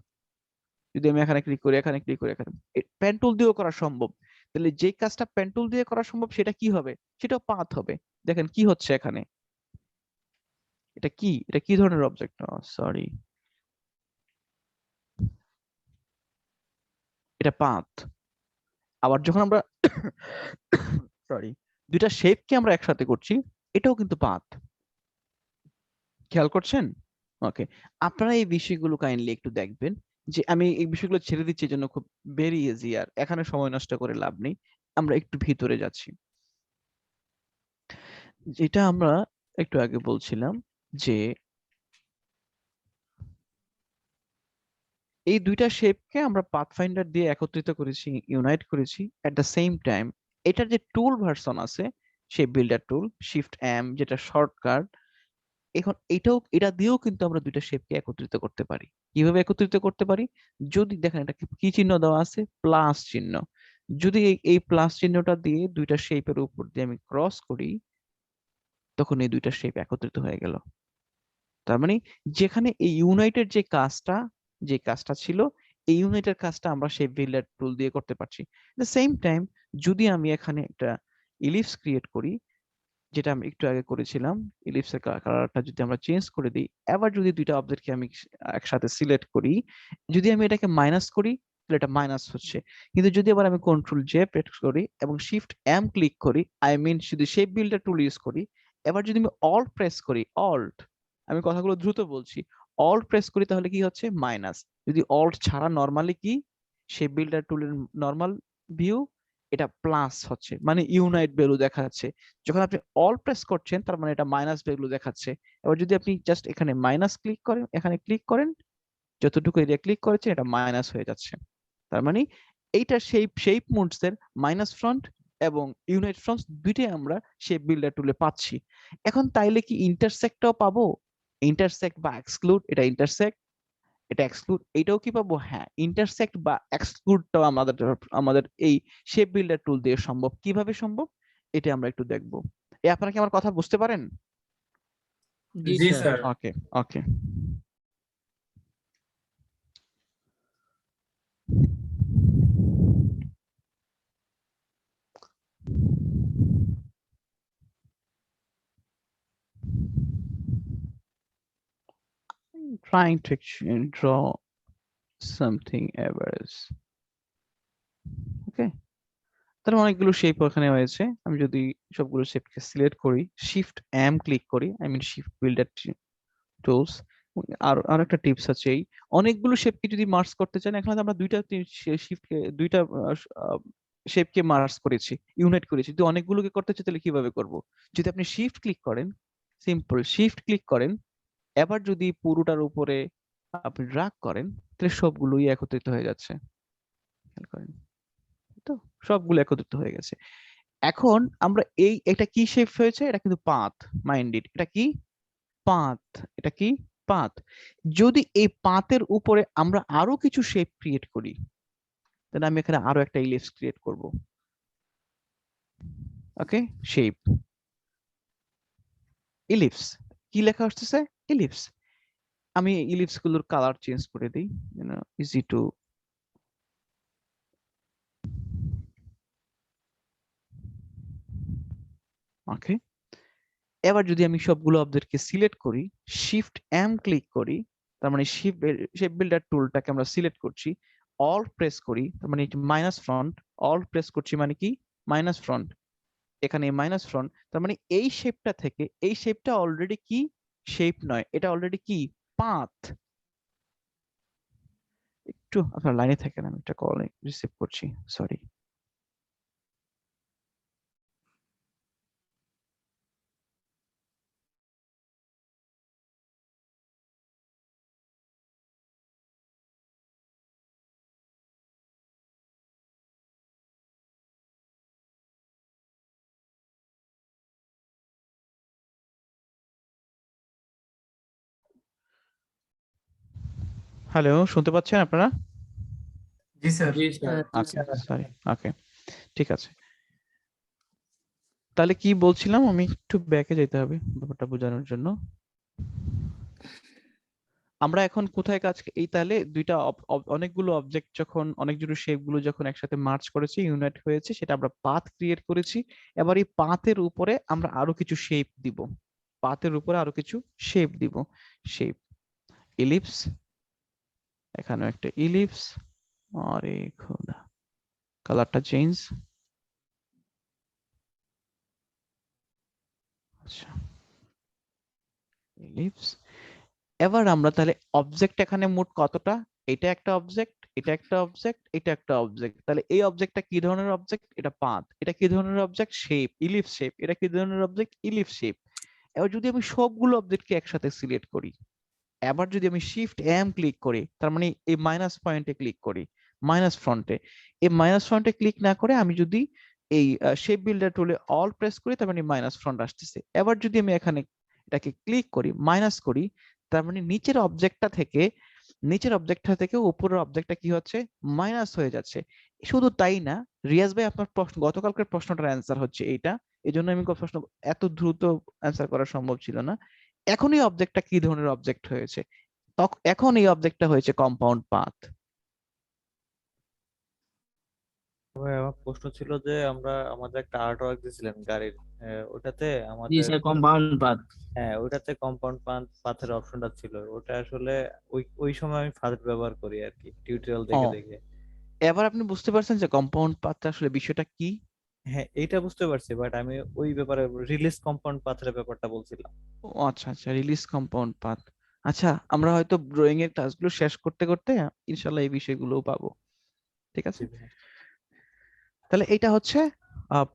যদি আমি এখানে ক্লিক করি, এখানে ক্লিক করি, এখানে, পেন টুল দিয়েও করা সম্ভব। তাহলে যে কাজটা পেন টুল দিয়ে করা সম্ভব সেটা কি হবে? সেটাও পাথ হবে। দেখেন কি হচ্ছে এখানে, এটা কি, এটা কি ধরনের অবজেক্ট? সরি, এটা পাথ। আবার যখন আমরা সরি, দুইটা শেপকে আমরা একসাথে করছি, এটাও কিন্তু পাথ। খেয়াল করছেন? ওকে, আপনারা এই বিষয়গুলো কাইন্ডলি একটু দেখবেন। যে আমি এই বিষয়গুলো ছেড়ে দিচ্ছি জন্য খুব ভেরি ইজি, আর এখানে সময় নষ্ট করে লাভ নেই। আমরা একটু ভিতরে যাচ্ছি। যেটা আমরা একটু আগে বলছিলাম যে এই দুইটা শেপকে আমরা পাথফাইন্ডার দিয়ে একত্রিত করেছি, ইউনাইট করেছি। এট দ্য সেম টাইম এটার যে টুল ভার্সন আছে, shape builder tool, shift M, যেটা শর্টকাট, এখন এটা দিয়েও কিন্তু আমরা দুইটা শেপকে একত্রিত করতে পারি। কিভাবে একত্রিত করতে পারি? যদি দেখেন এটা কি চিহ্ন দেওয়া আছে, প্লাস চিহ্ন। যদি এই প্লাস চিহ্নটা দিয়ে দুইটা শেপের উপর দিয়ে আমি ক্রস করি, তখন এই দুইটা শেপ একত্রিত হয়ে গেল। তার মানে যেখানে এই ইউনাইটেড যে কাজটা ছিল, এই ইউনাইটেড কাজটা আমরা শেপ বিল্ডার টুল দিয়ে করতে পারছি। দ্য সেম টাইম যদি আমি এখানে একটা ইলিপস ক্রিয়েট করি, যেটা আমি একটু আগে করেছিলাম, ইলিপসের কালারটা যদি আমরা চেঞ্জ করে দিই, এবার যদি দুইটা অবজেক্টকে আমি একসাথে সিলেক্ট করি, যদি আমি এটাকে মাইনাস করি, তাহলে এটা মাইনাস হচ্ছে। কিন্তু যদি আবার আমি কন্ট্রোল জে প্রেস করি এবং শিফট এম ক্লিক করি, আই মিন যদি শেপ বিল্ডার টুল ইউজ করি, এবার যদি আমি অল্ট প্রেস করি, অল্ট, আমি কথাগুলো দ্রুত বলছি, অল্ট প্রেস করি, তাহলে কি হচ্ছে? মাইনাস। যদি অল্ট ছাড়া নরমালি কি, শেপ বিল্ডার টুলের নরমাল ভিউ, এটা প্লাস হচ্ছে, মানে ইউনাইট ভ্যালু দেখাচ্ছে। যখন আপনি অল প্রেস করছেন, তার মানে এটা মাইনাস ভ্যালু দেখাচ্ছে। এবার যদি আপনি জাস্ট এখানে মাইনাস ক্লিক করেন, এখানে ক্লিক করেন, যতটুকু এরিয়া ক্লিক করেছেন এটা মাইনাস হয়ে যাচ্ছে। তার মানে এইটা শেপ মোডস এর মাইনাস ফ্রন্ট এবং ইউনাইট ফ্রন্ট দুইটাই আমরা শেপ বিল্ডার টুলে পাচ্ছি। এখন তাইলে কি ইন্টারসেক্টটাও পাবো? ইন্টারসেক্ট বা এক্সক্লুড, এটা ইন্টারসেক্ট, এটা এক্সক্লুড, এটাও কি পাবো? হ্যাঁ, ইন্টারসেক্ট বা এক্সক্লুডটাও আমাদের এই শেপ বিল্ডার টুল দিয়ে সম্ভব। কিভাবে সম্ভব এটা আমরা একটু দেখবো। আপনারা কি আমার কথা বুঝতে পারেন? জি জি sir. Sir. Okay, okay. Trying to draw something else. Okay, তাহলে অনেকগুলো শেপ ওখানে হয়েছে। আমি যদি সবগুলো শেপকে সিলেক্ট করি, শিফট এম ক্লিক করি, I mean shift builder tools. আর একটা টিপস আছে, এই অনেকগুলো শেপকে যদি মার্জ করতে চান, এখানে আমরা দুইটা শেপকে মার্জ করেছি, ইউনাইট করেছি। যদি অনেকগুলোকে করতে চাই তাহলে কিভাবে করব? যদি আপনি শিফট ক্লিক করেন, সিম্পল শিফট ক্লিক করেন, এবার যদি পুরোটার উপরে আপনি ড্র্যাগ করেন, তাহলে সবগুলোই একত্রিত হয়ে যাচ্ছে। খেয়াল করেন তো, সবগুলো একত্রিত হয়ে গেছে। এখন আমরা এটা কি শেপ হয়েছে? এটা কিন্তু পাথ, মাইন্ডেড। এটা কি পাথ, এটা কি পাথ। যদি এই পাথের উপরে আমরা আরো কিছু শেপ ক্রিয়েট করি, তাহলে আমি এখানে আরো একটা ইলিপস ক্রিয়েট করব। ওকে, শেপ ইলিপস, কি লেখা আসতেছে? ইলিপস। আমি ইলিপস গুলোর কালার চেঞ্জ করে দিই, ইজি টু। ওকে, এবার যদি আমি সবগুলো অবজেক্টকে সিলেক্ট করি, শিফট এম ক্লিক করি, তার মানে শেপ বিল্ডার টুলটাকে আমরা সিলেক্ট করছি, অল প্রেস করি, তার মানে মাইনাস ফ্রন্ট, অল প্রেস করছি মানে কি মাইনাস ফ্রন্ট, এখানে মাইনাস ফ্রন্ট, তার মানে এই শেপটা থেকে এই শেপটা অলরেডি কি শেপ নয়, এটা অলরেডি কি পাথ। একটু আপনার লাইনে থাকেন, আমি একটা কল রিসিভ করছি, সরি। হ্যালো, শুনতে পাচ্ছেন আপনারা? জি স্যার। জি স্যার। ওকে, সরি, ওকে, ঠিক আছে। তাহলে কি বলছিলাম, আমি একটু ব্যাকে যেতে হবে ব্যাপারটা বোঝানোর জন্য। আমরা এখন কোথায় এই তাহলে অনেকগুলো অবজেক্ট যখন, অনেকগুলো শেপ গুলো যখন একসাথে মার্চ করেছি, ইউনাইট হয়েছে, সেটা আমরা পাথ ক্রিয়েট করেছি। এবার এই পাথের উপরে আমরা আরো কিছু শেপ দিব, পাথের উপরে আরো কিছু শেপ দিব। শেপ ইলিপস, এখানে একটা ইলিপস, আরে খোদা, কালারটা চেঞ্জ। আচ্ছা, ইলিপস। এবার আমরা তাহলে অবজেক্ট এখানে মোট কতটা? এটা একটা অবজেক্ট, এটা একটা অবজেক্ট, এটা একটা অবজেক্ট। তাহলে এই অবজেক্টটা কি ধরনের অবজেক্ট? এটা পাথ। এটা কি ধরনের অবজেক্ট? Shape, ellipse shape. এটা কি ধরনের অবজেক্ট? Ellipse shape. এবার যদি আমি সবগুলো অবজেক্টকে একসাথে সিলেক্ট করি, এবার যদি আমি শিফট এম ক্লিক করি, তার মানে এই মাইনাস পয়েন্টে ক্লিক করি, মাইনাস ফ্রন্টে, এই মাইনাস ফ্রন্টে ক্লিক না করে আমি যদি এই শেপ বিল্ডার টুলে অল প্রেস করি, তার মানে মাইনাস ফ্রন্ট আসতেছে। এবার যদি আমি এখানে এটাকে ক্লিক করি, মাইনাস করি, তার মানে নিচের অবজেক্টটা থেকে উপরের অবজেক্টটা কি হচ্ছে? মাইনাস হয়ে যাচ্ছে। শুধু তাই না, রিয়াজ ভাই আপনার প্রশ্ন, গতকালকের প্রশ্নটার অ্যান্সার হচ্ছে এইটা, এই জন্য আমি প্রশ্ন এত দ্রুত অ্যান্সার করা সম্ভব ছিল না। এখন এই অবজেক্টটা কি ধরনের অবজেক্ট হয়েছে? এখন এই অবজেক্টটা হয়েছে কম্পাউন্ড পাথ। ভাই আমার প্রশ্ন ছিল যে আমরা আমাদের একটা আর্ট ওয়ার্ক দিয়েছিলেন গাড়ির, ওটাতে জি আমাদের স্যার, কম্পাউন্ড পাথ। হ্যাঁ ওটাতে কম্পাউন্ড পাথের অপশনটা ছিল, ওটা আসলে ওই ওই সময় আমি ফার্স্ট ব্যবহার করি আর কি, টিউটোরিয়াল দেখে ও, দেখে। এবার আপনি বুঝতে পারছেন যে কম্পাউন্ড পাথটা আসলে বিষয়টা কি? হ্যাঁ এইটা বুঝতে পারছি, বাট আমি ওই ব্যাপারে রিলিজ কম্পাউন্ড পাথের ব্যাপারটা বলছিলাম। ও আচ্ছা আচ্ছা, রিলিজ কম্পাউন্ড পাথ। আচ্ছা, আমরা হয়তো ড্রয়িং এর ক্লাসগুলো শেষ করতে করতে ইনশাল্লাহ এই বিষয়গুলোও পাবো। ঠিক আছে, জি ভাই। তাহলে এটা হচ্ছে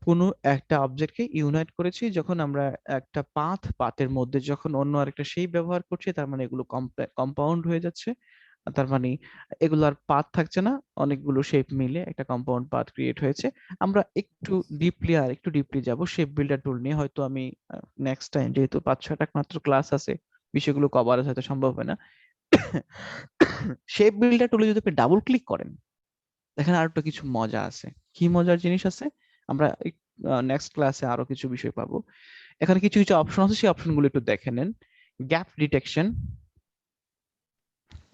কোনো একটা অবজেক্টকে ইউনাইট করেছি, যখন আমরা একটা পাথের মধ্যে যখন অন্য আরেকটা শেপ ব্যবহার করছি, তার মানে এগুলো কম্পাউন্ড হয়ে যাচ্ছে। তার মানে এগুলো আর পাথ থাকছে না, অনেকগুলো শেপ মিলে একটা কম্পাউন্ড পাথ ক্রিয়েট হয়েছে। আমরা একটু ডিপলি যাব শেপ বিল্ডার টুল নিয়ে। হয়তো আমি নেক্সট টাইম, যেহেতু 5-6টা মাত্র ক্লাস আছে, বিষয়গুলো কভারেজ হয়তো সম্ভব হয় না। শেপ বিল্ডার টুলে যদি আপনি ডাবল ক্লিক করেন, দেখেন আর একটা কিছু মজা আছে। কি মজার জিনিস আছে? আমরা নেক্সট ক্লাসে আরো কিছু বিষয় পাবো। এখানে কিছু কিছু অপশন আছে, সেই অপশনগুলো একটু দেখে নেন। গ্যাপ ডিটেকশন,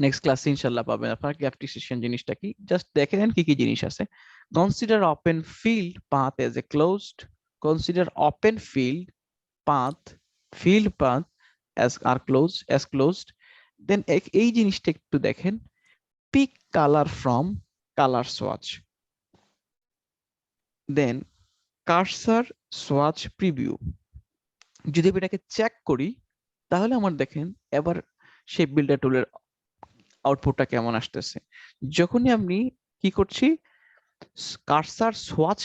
নেক্সট ক্লাসে ইনশাল্লাহ পাবেন আপনারা। গ্যাপ ডিটেকশন জিনিসটা কি, জাস্ট দেখে নেন কি কি জিনিস আছে। Consider open field path as a closed, consider open field path as closed। Then এই জিনিসটা একটু দেখেন, pick colour from colour swatch. Then cursor swatch preview, যদি আমি এটাকে চেক করি তাহলে আমার দেখেন এবার শেপ বিল্ডার টুলের আউটপুটটা কেমন আসতেছে। যখনই আমি কি করছি, কার্সার সোয়াচ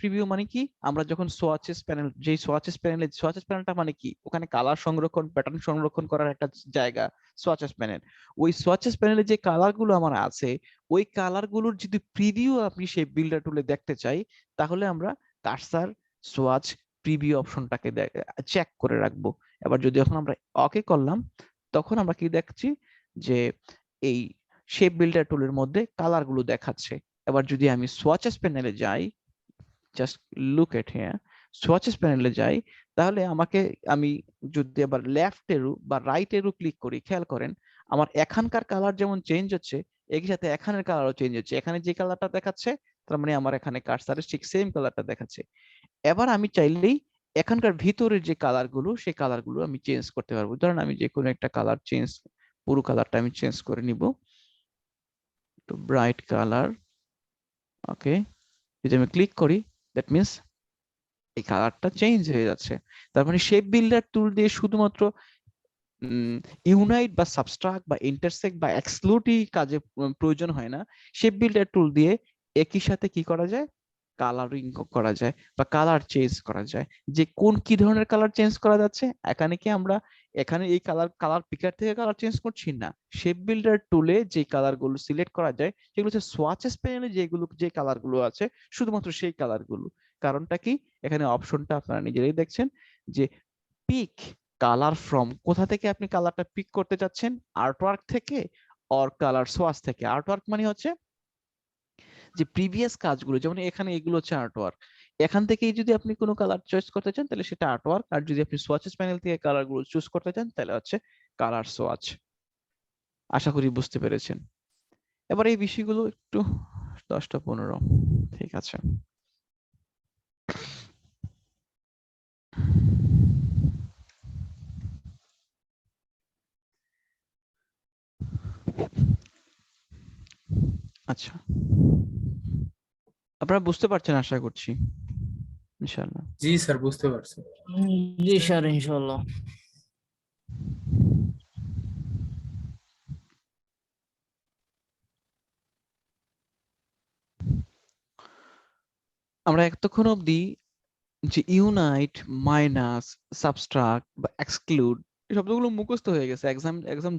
প্রিভিউ মানে কি, আমরা যখন সোয়াচেস প্যানেল, যেই সোয়াচেস প্যানেলটা মানে কি, ওখানে কালার সংরক্ষণ, প্যাটার্ন সংরক্ষণ করার একটা জায়গা সোয়াচেস প্যানেল। ওই সোয়াচেস প্যানেলে যে কালার গুলো আমার আছে, ওই কালার গুলোর যদি প্রিভিউ আপনি সেই বিল্ডার টুলে দেখতে চাই, তাহলে আমরা কার্সার সোয়াচ প্রিভিউ অপশনটাকে চেক করে রাখবো। এবার যদি এখন আমরা ওকে করলাম, তখন আমরা কি দেখছি যে এই শেপ বিল্ডার টুলের মধ্যে কালার গুলো দেখাচ্ছে। এবার যদি আমি সোয়াচেস প্যানেলে যাই, just look at here, swatches প্যানেলে যাই, তাহলে আমি যদি আবার লেফট এরো বা রাইট এরো ক্লিক করি, খেয়াল করেন আমার এখানকার কালার যেমন চেঞ্জ হচ্ছে, একই সাথে এখানের কালারও চেঞ্জ হচ্ছে। এখানে যে কালারটা দেখাচ্ছে, তার মানে আমার এখানে কার্সারের ঠিক সেম কালারটা দেখাচ্ছে। এবার আমি চাইলেই এখানকার ভিতরের যে কালার গুলো, সেই কালার গুলো আমি চেঞ্জ করতে পারবো। ধরেন আমি যে কোনো একটা কালার পুরো কালারটা আমি চেঞ্জ করে নিব, একটু ব্রাইট কালার। ওকে, যদি আমি ক্লিক করি, দ্যাট মিনস এই কালারটা চেঞ্জ হয়ে যাচ্ছে। তার মানে শেপ বিল্ডার টুল দিয়ে শুধুমাত্র ইউনাইট বা সাবস্ট্রাক্ট বা ইন্টারসেক্ট বা এক্সক্লুডই কাজে প্রয়োজন হয় না। শেপ বিল্ডার টুল দিয়ে একই সাথে কি করা যায়, কালারিং করা যায় বা কালার চেঞ্জ করা যায়। যে কি ধরনের কালার চেঞ্জ করা যাচ্ছে, এখানে কি আমরা এখানে এই কালার পিকার থেকে কালার চেঞ্জ করছি না, শেপ বিল্ডার টুলে যে কালার গুলো সিলেক্ট করা যায় সেগুলো হচ্ছে সোয়াচেস প্যানেলে যে কালার গুলো আছে, শুধুমাত্র সেই কালার গুলো। কারণটা কি, এখানে অপশনটা আপনারা নিজেরাই দেখছেন যে পিক কালার ফ্রম, কোথা থেকে আপনি কালারটা পিক করতে চাচ্ছেন, আর্টওয়ার্ক থেকে অর কালার সোয়াচ থেকে। আর্টওয়ার্ক মানে হচ্ছে যে প্রিভিয়াস কাজগুলো, যেমন এখানে এগুলো হচ্ছে আর্টওয়ার্ক, এখান থেকেই যদি আপনি কোনো কালার চয়েস করতে চান তাহলে সেটা আর্টওয়ার্ক, আর যদি আপনি সোয়াচেস প্যানেল থেকে কালার গুলো চুজ করতে চান তাহলে হচ্ছে কালার সোয়াচ। আশা করি বুঝতে পেরেছেন। এবার এই বিষয়গুলো একটু 10টা 15, ঠিক আছে। আচ্ছা, আপনারা বুঝতে পারছেন আশা করছি, ইনশাআল্লাহ। জি স্যার, বুঝতে পারছি। জি স্যার, ইনশাল্লাহ। আমরা এতক্ষণ অবধি যে ইউনাইট, মাইনাস, সাবট্রাক্ট বা এক্সক্লুড, এই শব্দগুলো মুখস্থ হয়ে গেছে।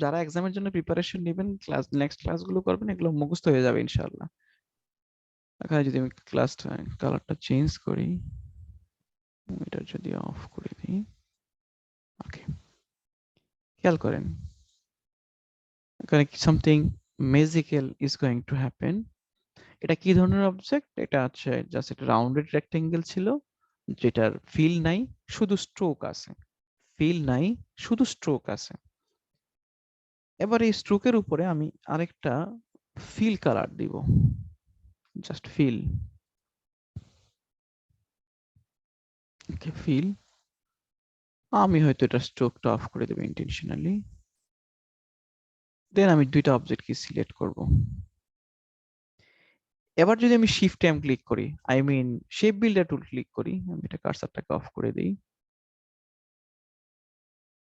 যারা এক্সামের জন্য প্রিপারেশন নেবেন, নেক্সট ক্লাসগুলো করবেন, এগুলো মুখস্থ হয়ে যাবে ইনশাআল্লাহ। এখানে যদি আমি কালারটা চেঞ্জ করি, এটা যদি অফ করে দিই, ওকে, খেয়াল করেন এখানে something magical is going to happen. এটা কি ধরনের অবজেক্ট? এটা হচ্ছে জাস্ট একটা রাউন্ডেড রেক্টেঙ্গেল ছিল, যেটার ফিল নাই, শুধু স্ট্রোক আছে। ফিল নাই, শুধু স্ট্রোক আছে। এবার এই স্ট্রোকের উপরে আমি আরেকটা ফিল কালার দিব, জাস্ট ফিল। ওকে, ফিল। আমি হয়তো এটা স্ট্রোকটা অফ করে দেবো ইন্টেনশনালি। দেন আমি দুইটা অবজেক্টকে সিলেক্ট করব। এবার যদি আমি শিফট টাইম ক্লিক করি, I mean shape builder tool click করি, আমি এটা কার্সারটাকে অফ করে দিই,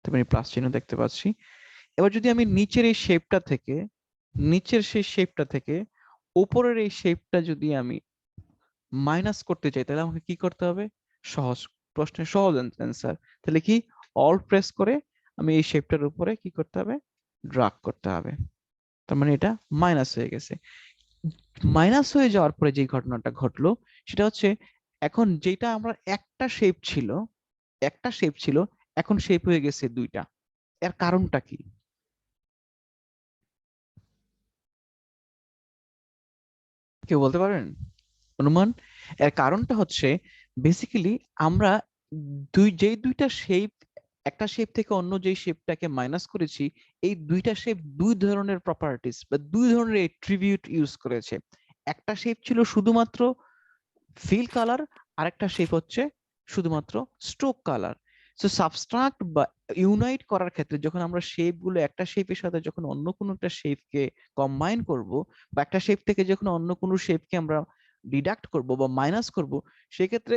তারপরে প্লাস চিহ্ন দেখতে পাচ্ছি। এবার যদি আমি নিচের এই শেপটা থেকে, নিচের সেই শেপটা থেকে উপরের এই শেপটা যদি আমি মাইনাস করতে চাই, তাহলে আমাকে কি করতে হবে? সহজ প্রশ্নের সহজ অ্যান্সার। তাহলে কি, অল প্রেস করে আমি এই শেপটার উপরে কি করতে হবে? ড্রাগ করতে হবে। তার মানে এটা মাইনাস হয়ে গেছে। মাইনাস হয়ে যাওয়ার পরে যে ঘটনাটা ঘটলো সেটা হচ্ছে, এখন যেটা আমরা একটা শেপ ছিল, এখন শেপ হয়ে গেছে দুইটা। এর কারণটা কি? কেউ বলতে পারবেন অনুমান? এর কারণটা হচ্ছে বেসিক্যালি আমরা দুইটা শেপ, একটা শেপ থেকে অন্য যেই শেপটাকে মাইনাস করেছি, এই দুইটা শেপ দুই ধরনের প্রপার্টিজ বা দুই ধরনের এট্রিবিউট ইউজ করেছে। একটা শেপ ছিল শুধুমাত্র ফিল কালার, আর একটা শেপ হচ্ছে শুধুমাত্র স্ট্রোক কালার। সো সাবস্ট্রাক্ট বা ইউনাইট করার ক্ষেত্রে যখন আমরা শেপ গুলো একটা শেপের সাথে যখন অন্য কোনো একটা শেপকে কম্বাইন করব, বা একটা শেপ থেকে যখন অন্য কোনো শেপকে আমরা ডিডাক্ট করব বা মাইনাস করব, সেক্ষেত্রে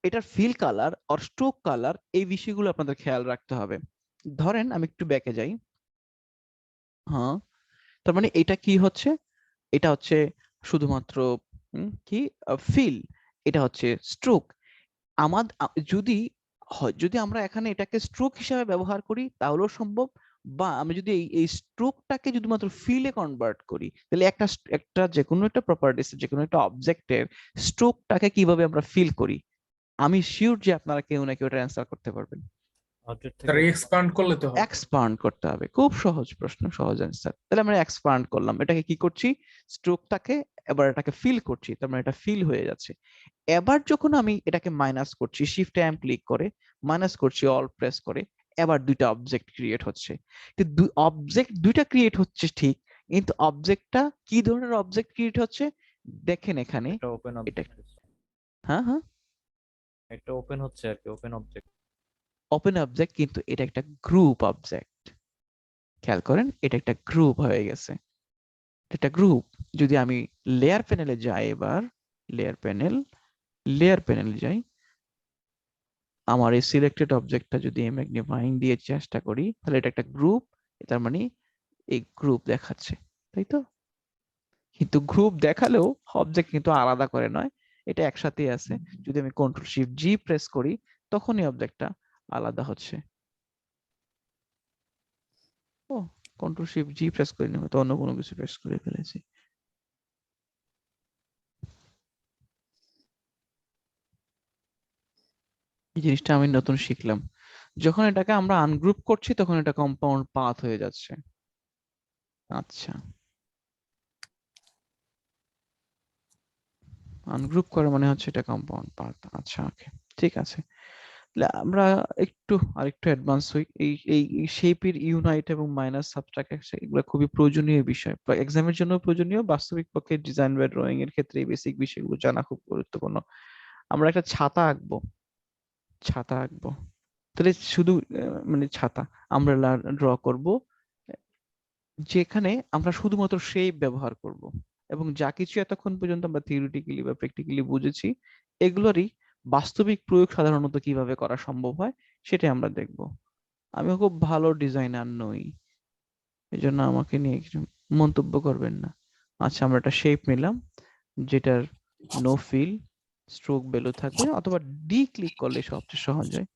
এটার ফিল কালার আর স্ট্রোক কালার এই বিষয়গুলো আপনাদের খেয়াল রাখতে হবে। ধরেন আমি একটু ব্যাকে যাই। হ্যাঁ, তার মানে এটা কি হচ্ছে, এটা হচ্ছে শুধুমাত্র কি ফিল, এটা হচ্ছে স্ট্রোক। যদি যদি আমরা এখানে এটাকে স্ট্রোক হিসাবে ব্যবহার করি তাহলেও সম্ভব, বা আমি যদি এই স্ট্রোকটাকে শুধুমাত্র ফিলে কনভার্ট করি, তাহলে একটা যে কোনো একটা প্রপার্টিস, যে কোনো একটা অবজেক্টের স্ট্রোকটাকে কিভাবে আমরা ফিল করি, আমি শিওর যে আপনারা কেউ না কেউ এটা অ্যান্সার করতে পারবেন। অবজেক্ট তার থেকে এক্সপান্ড করলে তো হবে। এক্সপান্ড করতে হবে, খুব সহজ প্রশ্ন, সহজ অ্যান্সার। তাহলে আমরা এক্সপান্ড করলাম, এটাকে কি করছি, স্ট্রোকটাকে এবার এটাকে ফিল করছি, তার মানে এটা ফিল হয়ে যাচ্ছে। এবার যখন আমি এটাকে মাইনাস করছি, শিফট এম ক্লিক করে মাইনাস করছি, অল প্রেস করে, এবার দুইটা অবজেক্ট ক্রিয়েট হচ্ছে। কিন্তু অবজেক্ট দুইটা ক্রিয়েট হচ্ছে ঠিক, কিন্তু অবজেক্টটা কি ধরনের অবজেক্ট ক্রিয়েট হচ্ছে দেখেন এখানে। একটা ওপেন এটা অবজেক্ট, হ্যাঁ হ্যাঁ, একটা ওপেন হচ্ছে আর কি, ওপেন অবজেক্ট। ওপেন অবজেক্ট, কিন্তু এটা একটা গ্রুপ অবজেক্ট। খেয়াল করেন, এটা একটা গ্রুপ হয়ে গেছে, এটা গ্রুপ। যদি আমি লেয়ার প্যানেলে যাই, এবার লেয়ার প্যানেলে যাই, আমার এই সিলেক্টেড অবজেক্টটা যদি ম্যাগনিফাইং দিয়ে চেষ্টা করি, তাহলে এটা একটা গ্রুপ, তার মানে এই গ্রুপ দেখাচ্ছে, তাই তো? কিন্তু গ্রুপ দেখালেও অবজেক্ট কিন্তু আলাদা করে নয়, এটা একসাথেই আছে। যদি আমি কন্ট্রোল শিফট জি প্রেস করি, তখনই অবজেক্টটা আলাদা হচ্ছে। ও, কন্ট্রোল শিফট জি প্রেস করিনি, হয়তো অন্য কোনো কিছু প্রেস করে ফেলেছি। এই জিনিসটা আমি নতুন শিখলাম। যখন এটাকে আমরা আনগ্রুপ করছি তখন এটা কম্পাউন্ড পাথ হয়ে যাচ্ছে। আচ্ছা, আনগ্রুপ করা মানে হচ্ছে এটা কম্পাউন্ড পাথ। আচ্ছা, ওকে, ঠিক আছে। তাহলে আমরা আরেকটু অ্যাডভান্স হই। এই শেপের ইউনাইট এবং মাইনাস সাবট্রাক্ট এগুলো খুবই প্রয়োজনীয় বিষয়, এক্সামের জন্য প্রয়োজনীয়, বাস্তবিক পক্ষে ডিজাইন বা ড্রয়িং এর ক্ষেত্রে এই বেসিক বিষয়গুলো জানা খুব গুরুত্বপূর্ণ। আমরা একটা ছাতা আঁকবো, তাহলে শুধু মানে ছাতা আমরা ড্র করব, যেখানে আমরা শুধুমাত্র শেপ ব্যবহার করব, এবং যা কিছু এতক্ষণ পর্যন্ত আমরা থিওরিটিক্যালি বা প্র্যাকটিক্যালি বুঝেছি, এগুলোরই বাস্তবিক প্রয়োগ সাধারণত কিভাবে করা সম্ভব হয় সেটাই আমরা দেখব। আমি খুব ভালো ডিজাইনার নই, এজন্য আমাকে নিয়ে কিছু মন্তব্য করবেন না। আচ্ছা, আমরা একটা শেপ নিলাম যেটার নো ফিল, স্ট্রোক ভ্যালু থাকবে, অথবা ডি ক্লিক করলে সবচেয়ে সহজ হয়।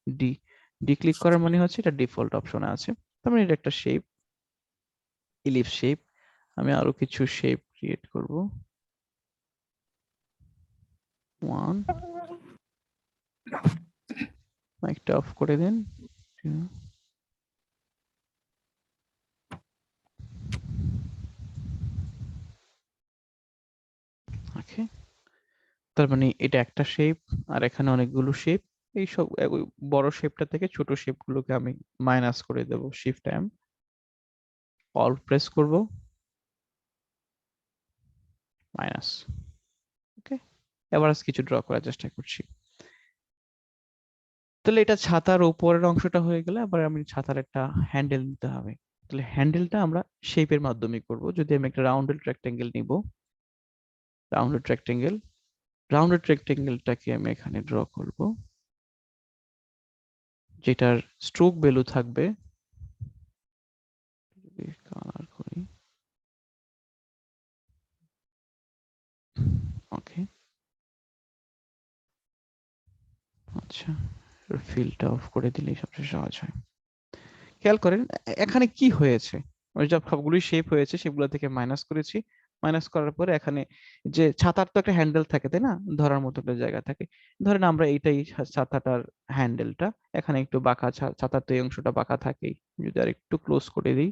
ডি ক্লিক করার মানে হচ্ছে এটা ডিফল্ট অপশনে আছে, তার মানে এটা একটা শেপ, ইলিপস শেপ। আমি আরো কিছু শেপ ক্রিয়েট করব। 1, মাইকটা অফ করে দেন। 2, ওকে, তার মানে এটা একটা শেপ, আর এখানে অনেকগুলো শেপ। এই সব ওই বড় শেপটা থেকে ছোট শেপগুলোকে আমি মাইনাস করে দেব, শিফট এম, অল প্রেস করব, মাইনাস। ওকে, এবার কিছু ড্র করার চেষ্টা করছি। তাহলে এটা ছাতার উপরের অংশটা হয়ে গেলে, আবার আমি ছাতার একটা হ্যান্ডেল নিতে হবে। তাহলে হ্যান্ডেলটা আমরা শেপের মাধ্যমে করব। যদি আমি একটা রাউন্ডেড রেক্টেঙ্গেল নিব, রাউন্ডেড রেক্টেঙ্গেলটাকে আমি এখানে ড্র করব, যেটার স্ট্রোক ভ্যালু থাকবে, কালার করি, ওকে, আচ্ছা, ফিলটা অফ করে দিলেই সবচেয়ে সহজ হয়। খেয়াল করেন এখানে কি হয়েছে, ওই যে সবগুলোই শেপ হয়েছে, সেগুলো থেকে মাইনাস করেছি, মাইনাস করার পরে এখানে যে ছাতার তো একটা হ্যান্ডেল থাকে, তাই না, ধরার মতো একটা জায়গা থাকে। ধরেন আমরা এইটাই ছাতাটার হ্যান্ডেলটা, এখানে একটু বাঁকা, ছাতার তো এই অংশটা বাঁকা থাকেই, যদি আর একটু ক্লোজ করে দিই,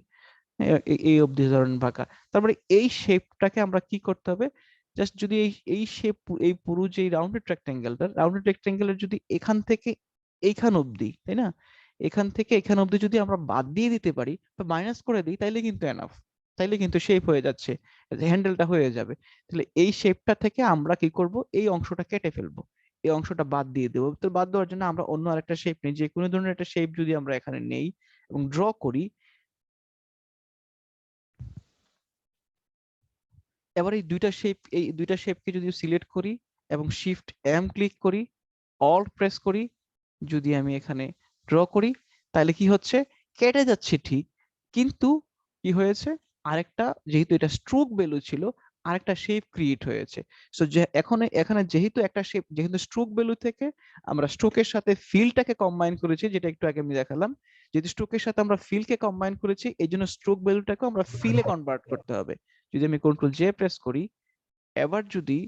এই অবধি ধরেন বাঁকা। তারপরে এই শেপটাকে আমরা কি করতে হবে, জাস্ট যদি এই শেপ, এই পুরো যে রাউন্ডেড রেক্টেঙ্গেলের যদি এখান থেকে এইখান অবধি, তাই না, এখান থেকে এখান অবধি যদি আমরা বাদ দিয়ে দিতে পারি বা মাইনাস করে দিই, তাইলে কিন্তু এনাফ, তাইলে কিন্তু শেপ হয়ে যাচ্ছে, হ্যান্ডেলটা হয়ে যাবে। তাহলে এই শেপটা থেকে আমরা কি করব, এই অংশটা কেটে ফেলবো, এই অংশটা বাদ দিয়ে দেবো। তো বাদ দেওয়ার জন্য আমরা অন্য আরেকটা শেপ নিই, যে কোনো ধরনের একটা শেপ যদি আমরা এখানে নেই এবং ড্র করি, এবার এই দুইটা শেপকে যদি সিলেক্ট করি এবং শিফট এম ক্লিক করি, অল্ট প্রেস করি, যদি আমি এখানে ড্র করি, তাহলে কি হচ্ছে, কেটে যাচ্ছে ঠিক, কিন্তু কি হয়েছে, আরেকটা, যেহেতু এটা স্ট্রোক ভ্যালু ছিল, আরেকটা শেপ ক্রিয়েট হয়েছে। সো যে এখানে যেহেতু একটা শেপ, যেহেতু স্ট্রোক ভ্যালু থেকে আমরা স্ট্রোকের সাথে ফিলটাকে কম্বাইন করেছি, যেটা একটু আগে আমি দেখালাম, যেহেতু স্ট্রোকের সাথে আমরা ফিলকে কম্বাইন করেছি, এই জন্য স্ট্রোক ভ্যালুটাকে আমরা ফিলে কনভার্ট করতে হবে। যদি আমি কন্ট্রোল জে প্রেস করি, এবার যদি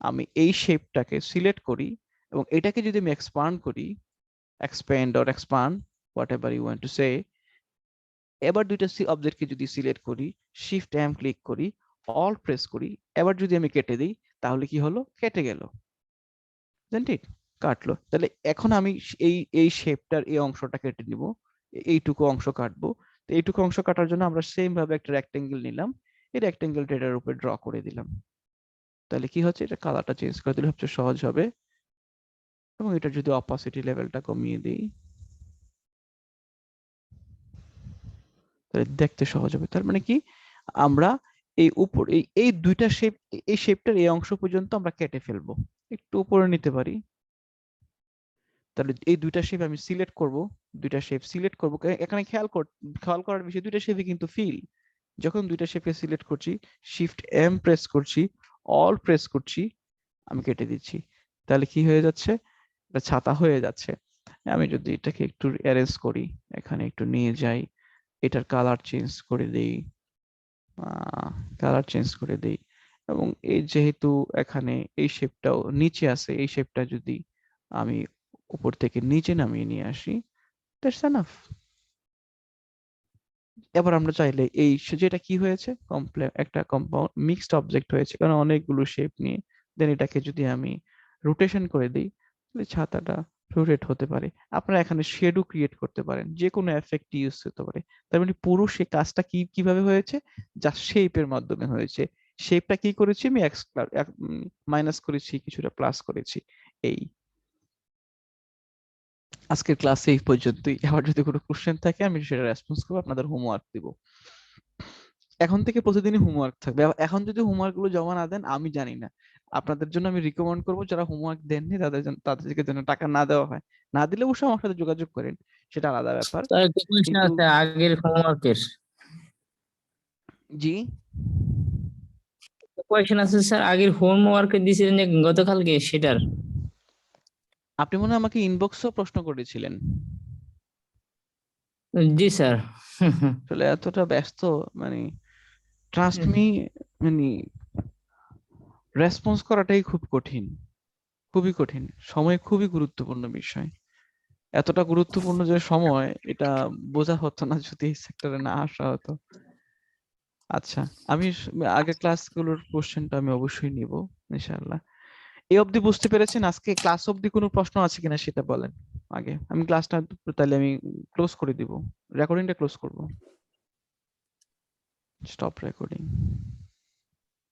আমি এই শেপটাকে সিলেক্ট করি এবং এটাকে যদি আমি এক্সপান্ড করি, expand or expand, whatever you want to say, এবার দুইটা অবজেক্টকে যদি সিলেক্ট করি, শিফট এম ক্লিক করি, অল প্রেস করি, এবার যদি আমি কেটে দিই, তাহলে কি হলো, কেটে গেল, ঠিক কাটলো। তাহলে এখন আমি এই শেপটার এই অংশটা কেটে নিব, এইটুকু অংশ কাটবো। তো এইটুকু অংশ কাটার জন্য আমরা সেম ভাবে একটা রেক্টেঙ্গেল নিলাম, এই রেক্টেঙ্গেলটা এটার উপরে ড্র করে দিলাম। তাহলে কি হচ্ছে, এটা কালারটা চেঞ্জ করে দিলে সবচেয়ে সহজ হবে। এবং এটা যদি অপাসিটি লেভেলটা কমিয়ে দিই, তাহলে দেখতে সহজ হবে। তার মানে কি, আমরা এই উপর এই দুইটা শেপ, এই শেপটার এই অংশ পর্যন্ত আমরা কেটে ফেলবো, একটু উপরে নিতে পারি। তাহলে এই দুইটা শেপ আমি সিলেক্ট করব, দুইটা শেপ সিলেক্ট করব। এখানে খেয়াল করার বিষয়, দুইটা শেপই কিন্তু ফিল। যখন দুইটা শেপকে সিলেক্ট করছি, শিফট এম প্রেস করছি, অল প্রেস করছি, আমি কেটে দিচ্ছি, তাহলে কি হয়ে যাচ্ছে, এটা ছাতা হয়ে যাচ্ছে। আমি যদি এটাকে একটু অ্যারেঞ্জ করি, এখানে একটু নিয়ে যাই, এটার কালার চেঞ্জ করে দেই, এবং এই যেহেতু এখানে এই শেপটাও নিচে আছে, এই শেপটা যদি আমি উপর থেকে নিচে নামিয়ে নিয়ে আসি, দ্যাটস এনাফ। এবার আমরা চাইলে এই যেটা কি হয়েছে, একটা কম্পাউন্ড মিক্সড অবজেক্ট হয়েছে, কারণ অনেকগুলো শেপ নিয়ে, দেন এটাকে যদি আমি রোটেশন করে দিই, তাহলে ছাতাটা রোটেট হতে পারে। আপনারা এখানে শেডও ক্রিয়েট করতে পারেন, যে কোনো এফেক্ট ইউজ করতে পারে। তার মানে পুরো সে কাজটা কিভাবে হয়েছে, জাস্ট শেপের মাধ্যমে হয়েছে। শেপটা কি করেছি, আমি মাইনাস করেছি, কিছুটা প্লাস করেছি। এই আজকের ক্লাসে এই পর্যন্তই। আবার যদি কোনো কোশ্চেন থাকে আমি সেটা রেসপন্স করবো, আপনাদের হোমওয়ার্ক দিব। এখন থেকে প্রতিদিনই হোমওয়ার্ক থাকবে। এখন যদি হোমওয়ার্ক গুলো জমা না দেন, আমি জানি না, আপনাদের জন্য আমি রিকমেন্ড করবো, যারা হোমওয়ার্ক দেননি তাদেরকে যেন টাকা না দেওয়া হয়। না দিলে অবশ্যই আমার সাথে যোগাযোগ করেন, সেটা আলাদা ব্যাপার। স্যার একটা কোয়েশ্চেন কিন্তু আছে আগের হোমওয়ার্কের। জি, কোয়েশ্চেন আছে স্যার, আগের হোমওয়ার্কে দিয়েছিলেন যে গতকালকে, সেটার। আপনি মনে হয় আমাকে ইনবক্সেও প্রশ্ন করেছিলেন। জি স্যার। আসলে এতটা ব্যস্ত, মানে ট্রাস্ট মি, মানে রেসপন্স করাটাই খুব কঠিন, খুবই কঠিন। সময় খুবই গুরুত্বপূর্ণ বিষয়, এতটা গুরুত্বপূর্ণ যে সময়, এটা বোঝা হতো না যদি এই সেক্টরে না আসা হতো। আচ্ছা, আমি আগে ক্লাসগুলোর কোশ্চেনটা আমি অবশ্যই নিব ইনশাআল্লাহ। এই অবধি বুঝতে পেরেছেন? আজকে ক্লাস অবধি কোনো প্রশ্ন আছে কিনা সেটা বলেন আগে। আমি ক্লাসটা তাহলে আমি ক্লোজ করে দিব, রেকর্ডিংটা ক্লোজ করব। Stop recording.